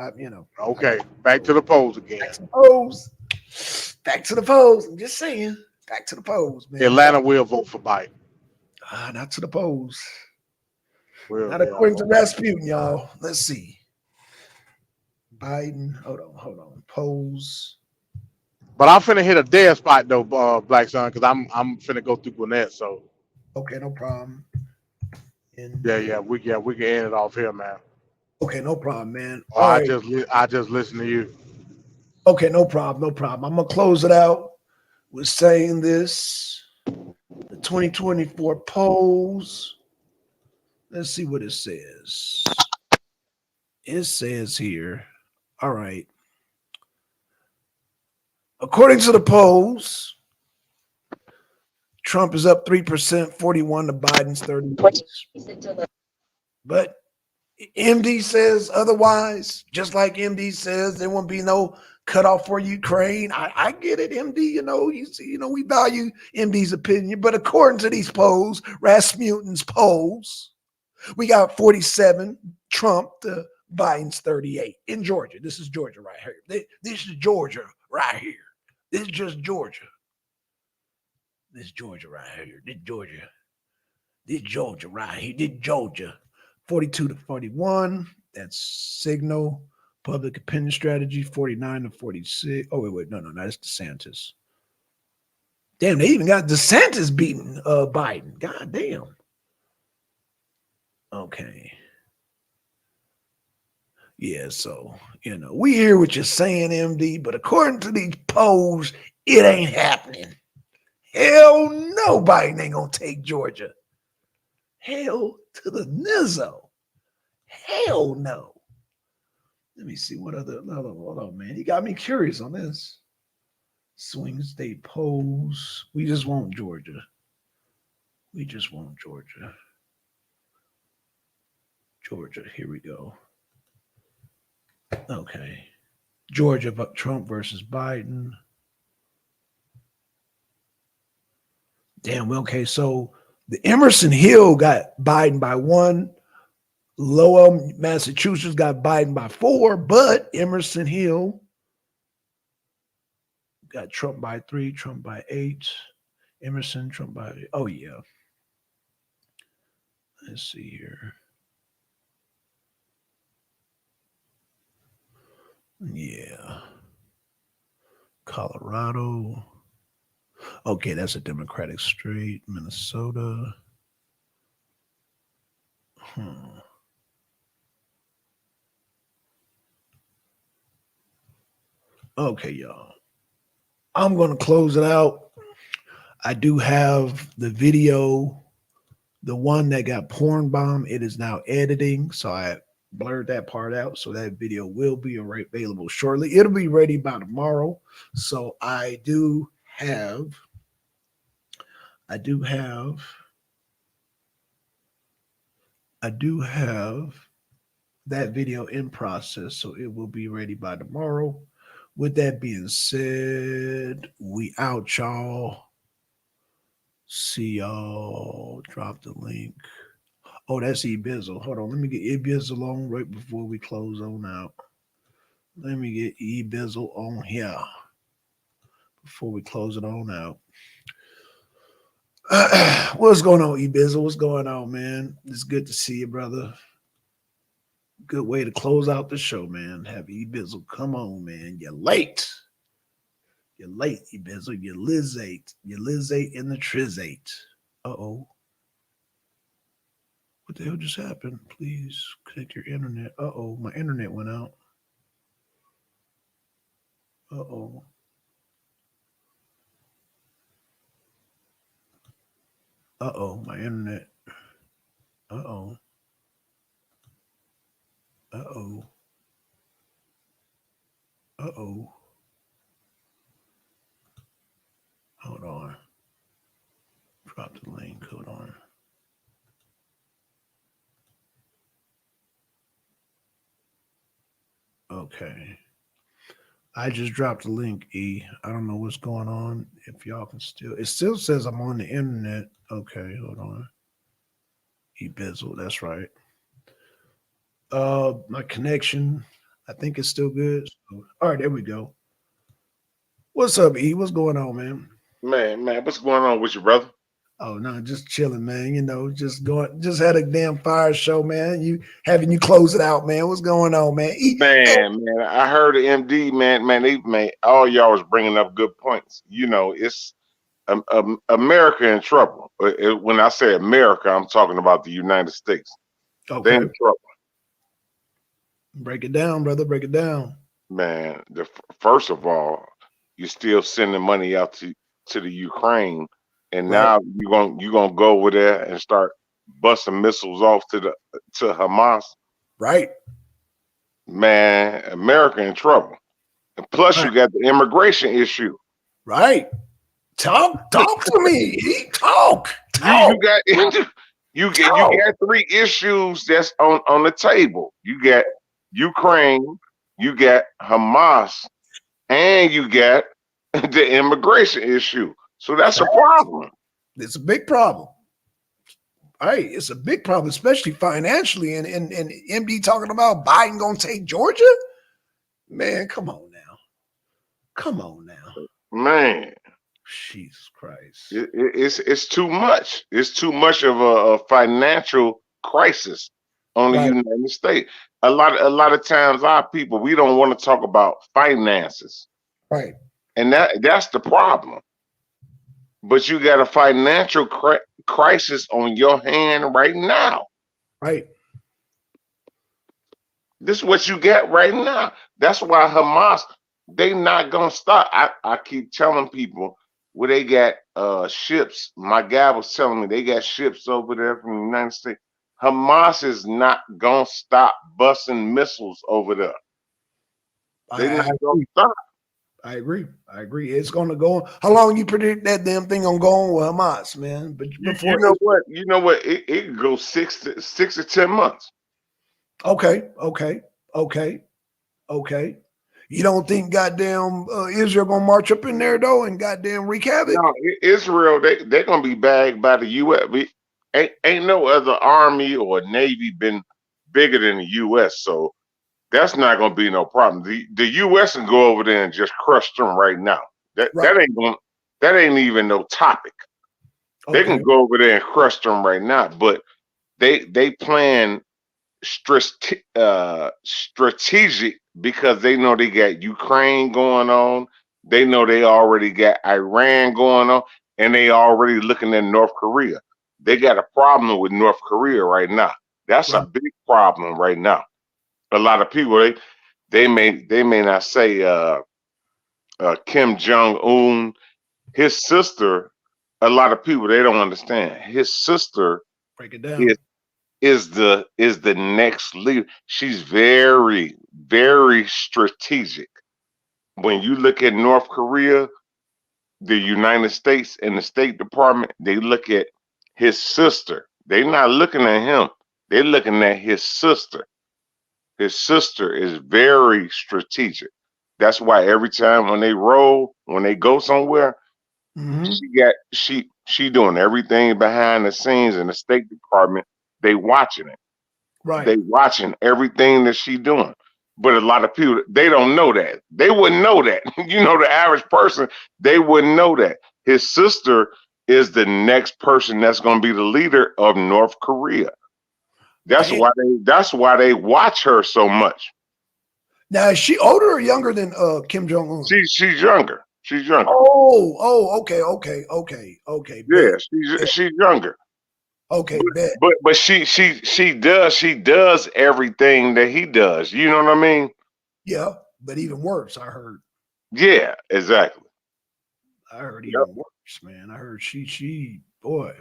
Okay, back to the polls again. back to the polls. Back to the polls. I'm just saying. Back to the polls, man. Atlanta will vote for Biden. Not to the polls. Will Not they according to vote? Rasputin, y'all. Let's see. Biden. Hold on. Polls. But I'm finna hit a dead spot though, Black Son, because I'm finna go through Gwinnett. So Okay, no problem. we can end it off here, man. Okay, no problem, man. Or All I right. just listen to you. Okay, no problem. I'm gonna close it out with saying this: the 2024 polls. Let's see what it says. It says here. All right. According to the polls, Trump is up 3%, 41 to Biden's 30. But MD says otherwise, just like MD says there won't be no cutoff for Ukraine. I get it, MD. We value MD's opinion. But according to these polls, Rasputin's polls, we got 47 Trump to Biden's 38 in Georgia. This is Georgia right here. This is Georgia right here. This is just Georgia. This is Georgia right here. This Georgia. This Georgia right here. This Georgia. 42 to 41. That's Signal. Public opinion strategy. 49 to 46. Oh, wait. No. That's DeSantis. Damn, they even got DeSantis beating Biden. God damn. Okay. Yeah, so, we hear what you're saying, MD, but according to these polls, it ain't happening. Hell no, Biden ain't gonna take Georgia. Hell to the nizzo. Hell no. Let me see what other. Hold on, man. You got me curious on this. Swing state polls. We just want Georgia. Georgia. Here we go. Okay. Georgia, Trump versus Biden. Damn. Okay. So the Emerson Hill got Biden by 1. Lowell, Massachusetts got Biden by 4, but Emerson Hill got Trump by 3, Trump by 8. Emerson, Trump by 8. Oh, yeah. Let's see here. Yeah. Colorado. Okay, that's a Democratic state. Minnesota. Okay, y'all. I'm going to close it out. I do have the video, the one that got porn bomb. It is now editing, so I blurred that part out. So that video will be available shortly. It'll be ready by tomorrow. So I do have that video in process, so it will be ready by tomorrow. With that being said, we out, y'all. See y'all. Drop the link. Oh, that's eBizzle. Hold on. Let me get eBizzle on right before we close on out. Let me get eBizzle on here before we close it on out. What's going on, eBizzle? What's going on, man? It's good to see you, brother. Good way to close out the show, man. Have eBizzle. Come on, man. You're late. You're late, eBizzle. You're Lizate. You're Lizate in the Trizate. Uh-oh. What the hell just happened? Please connect your internet. Uh-oh. My internet went out. Uh-oh. Uh-oh. My internet. Uh-oh. Uh-oh. Uh-oh. Hold on. Drop the link. Hold on. Okay. I just dropped the link, E. I don't know what's going on. If y'all can still, it still says I'm on the internet. Okay, hold on. eBizzle, that's right. My connection, I think it's still good. So, all right, there we go. What's up, E? What's going on, man? Man, what's going on with you, brother? Oh no, just chilling, man. You know, just had a damn fire show, man. You close it out, man. What's going on, man? E, Man, I heard the MD, man, all y'all was bringing up good points. You know, it's America in trouble. When I say America, I'm talking about the United States. They're okay, in trouble, break it down, brother. Break it down. man. First of all, you're still sending money out to the Ukraine, and Right. now you're gonna go over there and start busting missiles off to Hamas. Right, Man, America in trouble. And plus, you Right. got the immigration issue. right. Talk to me. E. Talk. You got you got three issues that's on the table. You got Ukraine, you got Hamas, and you got the immigration issue. So that's a problem. It's a big problem. Right, it's a big problem, especially financially. And MD talking about Biden gonna take Georgia. Man, come on now. Come on now. Man, Jesus Christ. it's too much. It's too much of a financial crisis on the Right. United States. A lot of times our people, we don't want to talk about finances. Right. And that's the problem. But you got a financial crisis on your hand right now. Right. This is what you get right now. That's why Hamas, they not gonna stop. I keep telling people where they got ships. My guy was telling me they got ships over there from the United States. Hamas is not gonna stop busting missiles over there. They not gonna stop. I agree. It's gonna go on. How long you predict that damn thing gonna go on with Hamas, man? But before You know what? It could go 6 to 10 months. okay. You don't think goddamn Israel gonna march up in there though and goddamn wreak havoc? No, Israel, they're gonna be bagged by the U.S. Ain't no other army or navy been bigger than the U.S. So that's not gonna be no problem. The U.S. can go over there and just crush them right now. Right. That ain't even no topic. They Okay. can go over there and crush them right now. But they plan strategic because they know they got Ukraine going on. They know they already got Iran going on, and they already looking at North Korea. They got a problem with North Korea right now. That's a big problem right now. A lot of people they may not say Kim Jong Un, his sister. A lot of people they don't understand. His sister Break it down. is the next leader. She's very, very strategic. When you look at North Korea, the United States and the State Department, they look at his sister. They're not looking at him. They're looking at his sister. His sister is very strategic. That's why every time when they go somewhere, Mhm. she doing everything behind the scenes in the State Department. They watching it. Right. They watching everything that she doing. But a lot of people, they don't know that. They wouldn't know that. You know, the average person, they wouldn't know that. His sister is the next person that's going to be the leader of North Korea. That's why they watch her so much. Now is she older or younger than Kim Jong Un? She's younger. She's younger. Okay. Yeah, bet. she's younger. Okay, bet. But she does everything that he does. You know what I mean? Yeah, but even worse, I heard. Yeah, exactly. I heard even worse, man. I heard she Yeah,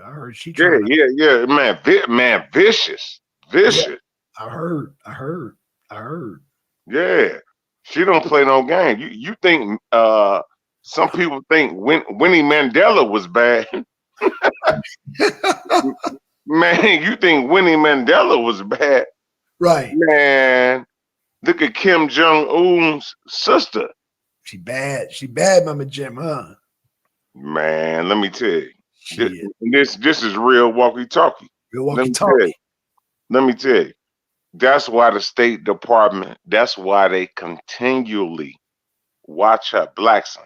trying to, yeah, man, vicious. I heard. Yeah, she don't play no game. You think some people think Winnie Mandela was bad? Man, you think Winnie Mandela was bad? Right. Man, look at Kim Jong Un's sister. She bad, Mama Jim, huh? Man, let me tell you, Shit. this is real walkie-talkie. Real Let me walkie-talkie. tell you. That's why the State Department, that's why they continually watch her. Blackson.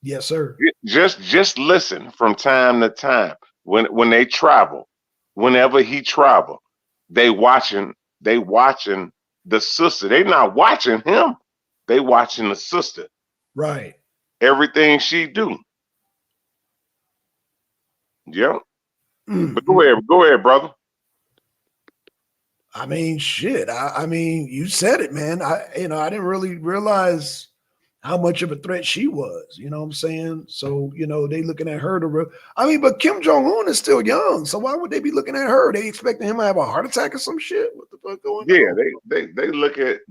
Yes, sir. Just listen from time to time. When they travel, whenever he travel, they watching the sister. They not watching him. They watching the sister. Right. Everything she do. Yeah. Mm, But mm. go ahead, brother. I mean, shit. I mean, you said it, man. I didn't really realize how much of a threat she was. You know what I'm saying? So, they looking at her I mean, but Kim Jong-un is still young. So why would they be looking at her? They expecting him to have a heart attack or some shit? What the fuck going Yeah, on?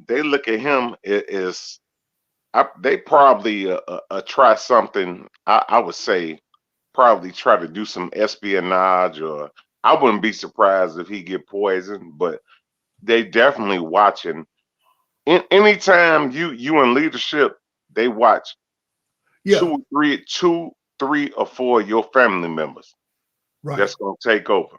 they look at him as they probably try something. I would say probably try to do some espionage, or I wouldn't be surprised if he get poisoned. But they definitely watching. Anytime you in leadership, they watch Yeah, two, three, or four of your family members right. that's gonna take over.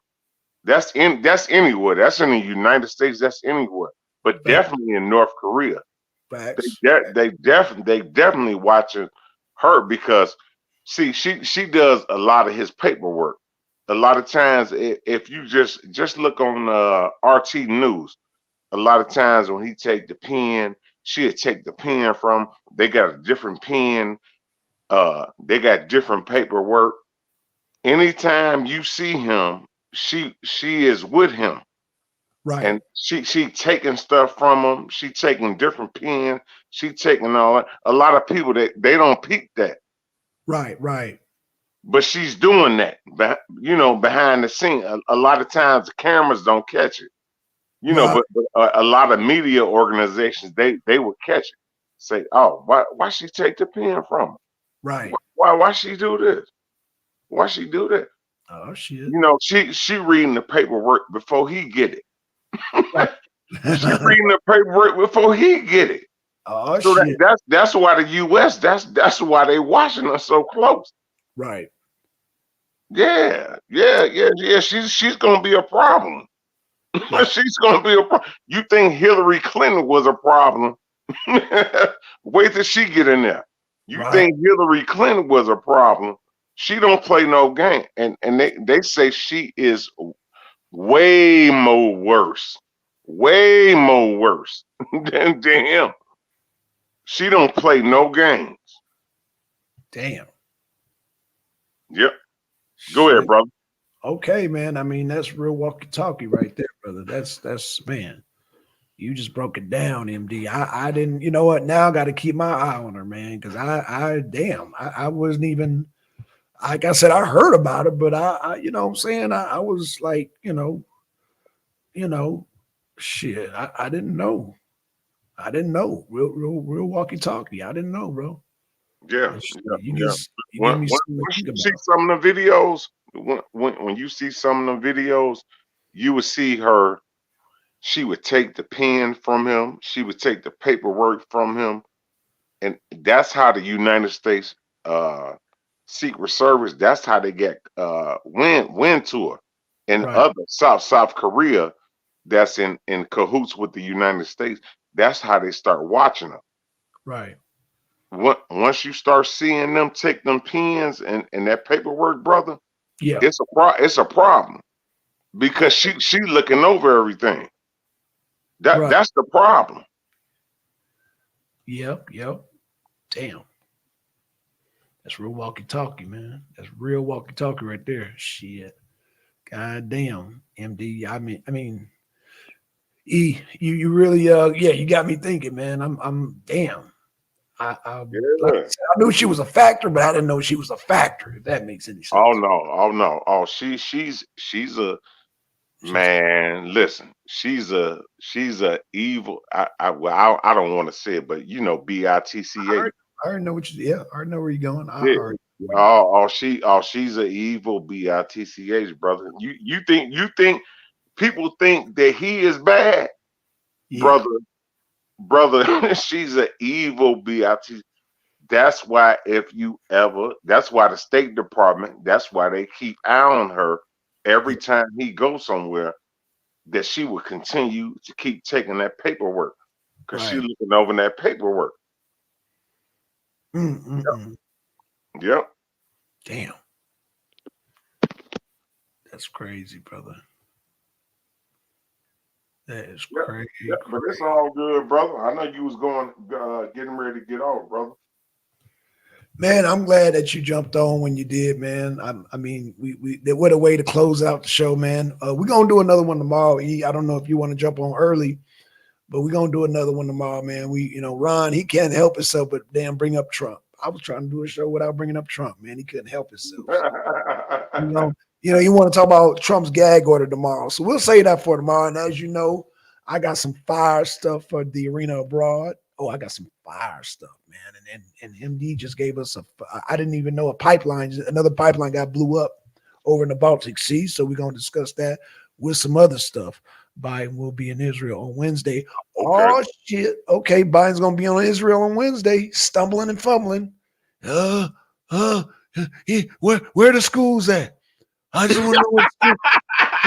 That's anywhere. That's in the United States. That's anywhere. But Fact- definitely in North Korea. Facts. They definitely watching her because see she does a lot of his paperwork. A lot of times if you just look on RT News, a lot of times when he take the pen, she'll take the pen from. They got a different pen. They got different paperwork. Anytime you see him, she is with him. Right. And she taking stuff from them. She taking different pens. She taking all that. A lot of people they don't peep that, Right. Right. but she's doing that. Behind the scene. A lot of times the cameras don't catch it. Right. But a lot of media organizations they will catch it. Say, oh, why she take the pen from her? Right. Why she do this? Why she do that? Oh shit. She reading the paperwork before he get it. Right. She reading the paperwork before he get it. Oh So shit. that's why the U.S. That's why they watching us so close. Right. Yeah. She's gonna be a problem. Yeah. She's gonna be a problem. You think Hillary Clinton was a problem? Wait till she get in there. You Right. think Hillary Clinton was a problem? She don't play no game, and they say she is way more worse than him. She don't play no games. Damn. Yep. Go ahead, Shit. brother. Okay, man. I mean, that's real walkie-talkie right there, brother. That's man. You just broke it down, MD. I didn't. You know what? Now I got to keep my eye on her, man, because I wasn't even. Like I said, I heard about it, but you know what I'm saying? I was like, shit. I didn't know. I didn't know. Real walkie-talkie. I didn't know, bro. Yeah. Shit, Yeah. you give me something to Once think you see about. some of the videos, when you see some of the videos, you would see her. She would take the pen from him. She would take the paperwork from him, and that's how the United States Secret Service. That's how they get win to her. And Right, other South Korea, that's in cahoots with the United States. That's how they start watching her. right. Once you start seeing them take them pens and that paperwork, brother, Yeah. it's a problem because she looking over everything. Right. That's the problem. Yep. Damn. That's real walkie-talkie, man. That's real walkie-talkie right there. Shit. God damn. MD. I mean, E, you really yeah, you got me thinking, man. I'm damn. Like I Yeah. said, I knew she was a factor, but I didn't know she was a factor, if that makes any Oh sense. no. Oh no. Oh, she's a She's man. Listen, she's a evil. I don't want to say it, but I BITCH. already know what you I already know where you're going. I Yeah. already She's a evil BITCH, brother. You think people think that he is bad, yeah, brother. She's an evil BITCH. That's why that's why the State Department, that's why they keep eye on her every time he goes somewhere. that she would continue to keep taking that paperwork because she's Right. looking over that paperwork. Mm-mm-mm. Yep. Damn. That's crazy, brother. That is Yep. crazy. Yeah, but it's all good, brother. I know you was going, getting ready to get off, brother. Man, I'm glad that you jumped on when you did, man. I mean, what a way to close out the show, man. We're gonna do another one tomorrow. I don't know if you want to jump on early, but we're gonna do another one tomorrow, man. Ron, he can't help himself, but damn, bring up Trump. I was trying to do a show without bringing up Trump, man. He couldn't help himself. You want to talk about Trump's gag order tomorrow, so we'll say that for tomorrow. And as you know, I got some fire stuff for the arena abroad. Oh, I got some fire stuff, man. And MD just gave us I didn't even know another pipeline got blew up over in the Baltic Sea. So we're going to discuss that with some other stuff. Biden will be in Israel on Wednesday. Okay. Oh, shit. Okay, Biden's going to be on Israel on Wednesday, stumbling and fumbling. Where the schools at? I just want to know where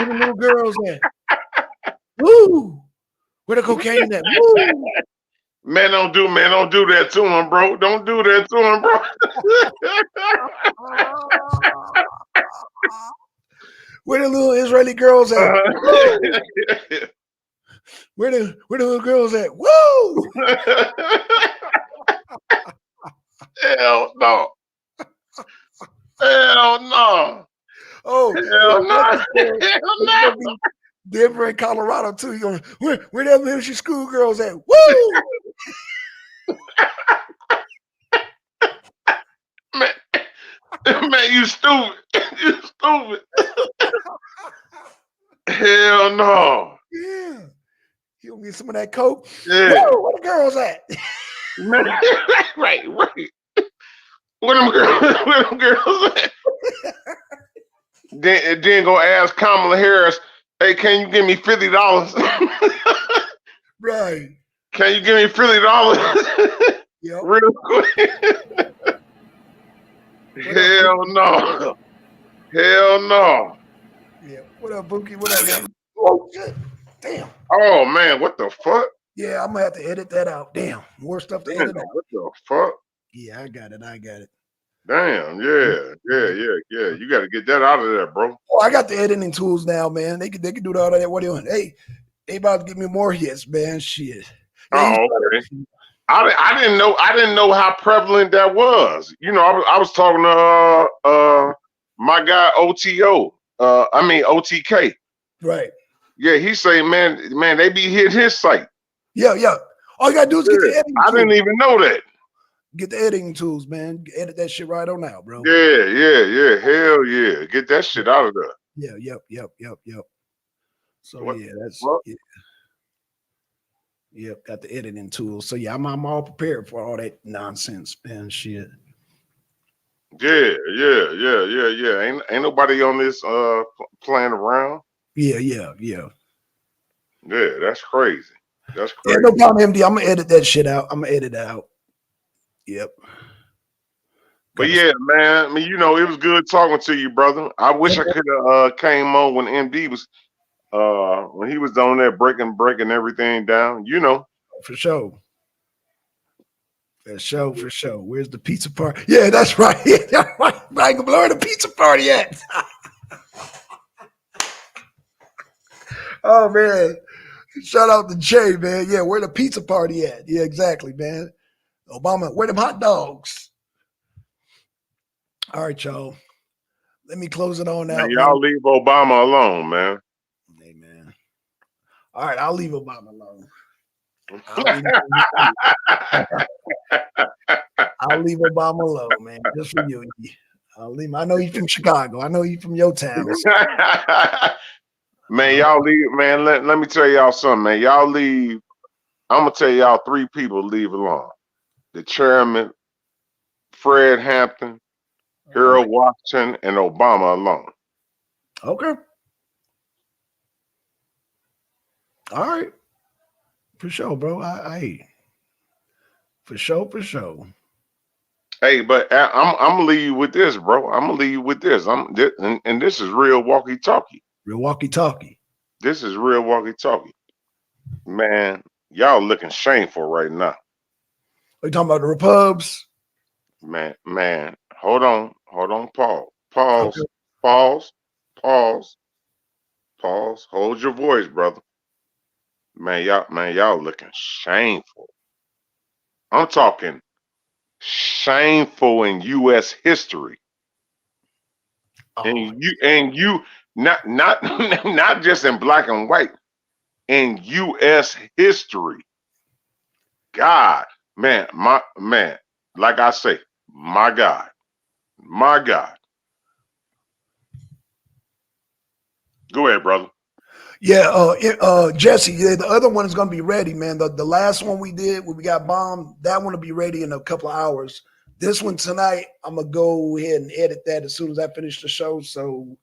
the little girls at. Woo! Where the cocaine at? Woo! Man, don't do that to him, bro. Don't do that to him, bro. Where the little Israeli girls at? Where the little girls at? Woo! Hell no. Hell no. Oh, Hell no. Hell no. Denver and Colorado too. You going where the elementary school girls at? Woo! Man, you stupid. You stupid. Hell no. Yeah. You gonna get some of that coke? Yeah. Woo! Where the girls at? Man, right. Where them girls at? Then go ask Kamala Harris, hey, can you give me $50? Right. Can you give me $50? Yep. Real quick. Hell no. Hell no. Yeah. What up, Bookie? What up, man? Oh shit. Damn. Oh man, what the fuck? Yeah, I'm gonna have to edit that out. Damn. More stuff to Damn, edit out. what the fuck? Yeah, I got it. Damn, yeah. You got to get that out of there, bro. Oh, I got the editing tools now, man. They can do all that. What are you doing? Hey, they about to give me more hits, man. Shit. Oh, okay. I didn't know how prevalent that was. You know, I was talking to my guy OTK. Right. Yeah, he say, man, they be hitting his site. Yeah. All you gotta do is get the editing I tools. didn't even know that. Get the editing tools, man. Edit that shit right on out, bro. Yeah. Hell yeah. Get that shit out of there. Yeah. Yep. So What yeah, the fuck? Yep, got the editing tools. So yeah, I'm all prepared for all that nonsense, man. Shit. Yeah. Ain't nobody on this playing around. Yeah. Yeah, that's crazy. Yeah, no problem, MD. I'm gonna edit that shit out. Yep. But yeah, man. I mean, you know, it was good talking to you, brother. I wish I could have came on when MD was when he was on there breaking everything down. You know. For sure. Where's the pizza party? Yeah, that's right. I ain't gonna blow the pizza party yet. Oh man. Shout out to Jay, man. Yeah, where the pizza party at? Yeah, exactly, man. Obama, where them hot dogs? All right, y'all. Let me close it on out. Man, y'all leave Obama alone, man. Hey, man. All right, I'll leave Obama alone. I'll leave Obama alone, man. Just for you. I'll leave him. I know he's from Chicago. I know he's from your town. Man, y'all leave, man. Let me tell y'all something, man. Y'all leave. I'm gonna tell y'all 3 people leave alone. The chairman, Fred Hampton, Harold Washington, and Obama alone. Okay. All right. For sure, bro. For sure. Hey, but I'm gonna leave you with this, bro. I'm gonna leave you with this. And this is real walkie-talkie. Real walkie-talkie. This is real walkie talkie. Man, y'all looking shameful right now. Are you talking about the Repubs? Man, hold on, pause, Okay. pause. Hold your voice, brother. Man, y'all looking shameful. I'm talking shameful in U.S. history, Oh, and you not not just in black and white, in U.S. history. God, man, like I say, my God. Go ahead, brother. yeah, Jesse, yeah, the other one is gonna be ready, man. The last one we did where we got bombed, that one will be ready in a couple of hours. This one tonight, I'm gonna go ahead and edit that as soon as I finish the show. So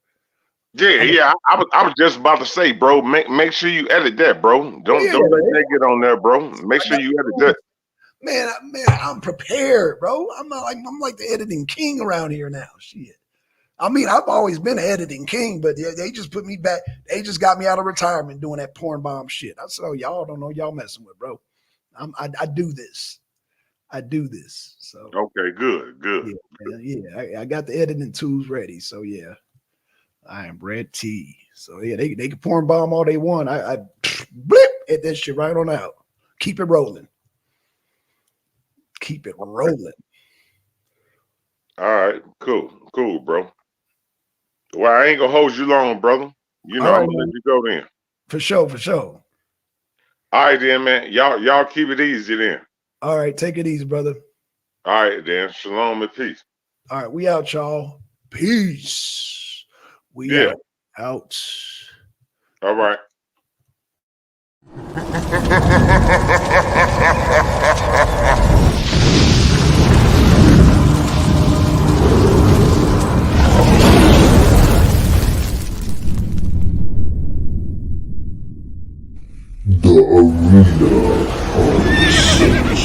Yeah. I was just about to say, bro. Make sure you edit that, bro. Don't yeah, let that get on there, bro. Make sure you edit that. man, I'm prepared, bro. I'm like the editing king around here now. Shit. I mean, I've always been an editing king, but they just put me back. They just got me out of retirement doing that porn bomb shit. I said, oh, y'all don't know y'all messing with, bro. I do this. I do this. So Okay, good. I got the editing tools ready. So yeah, I am Brett T. So yeah, they can porn bomb all they want. I blip at that shit right on out. Keep it rolling. Keep it rolling. All right, cool, bro. Well, I ain't gonna hold you long, brother. You know, All right, I'm gonna let man. you go then. For sure. All right, then, man. Y'all keep it easy then. All right, take it easy, brother. All right, then. Shalom and peace. All right, we out, y'all. Peace. We Yeah. out. All right. The Arena of Saints.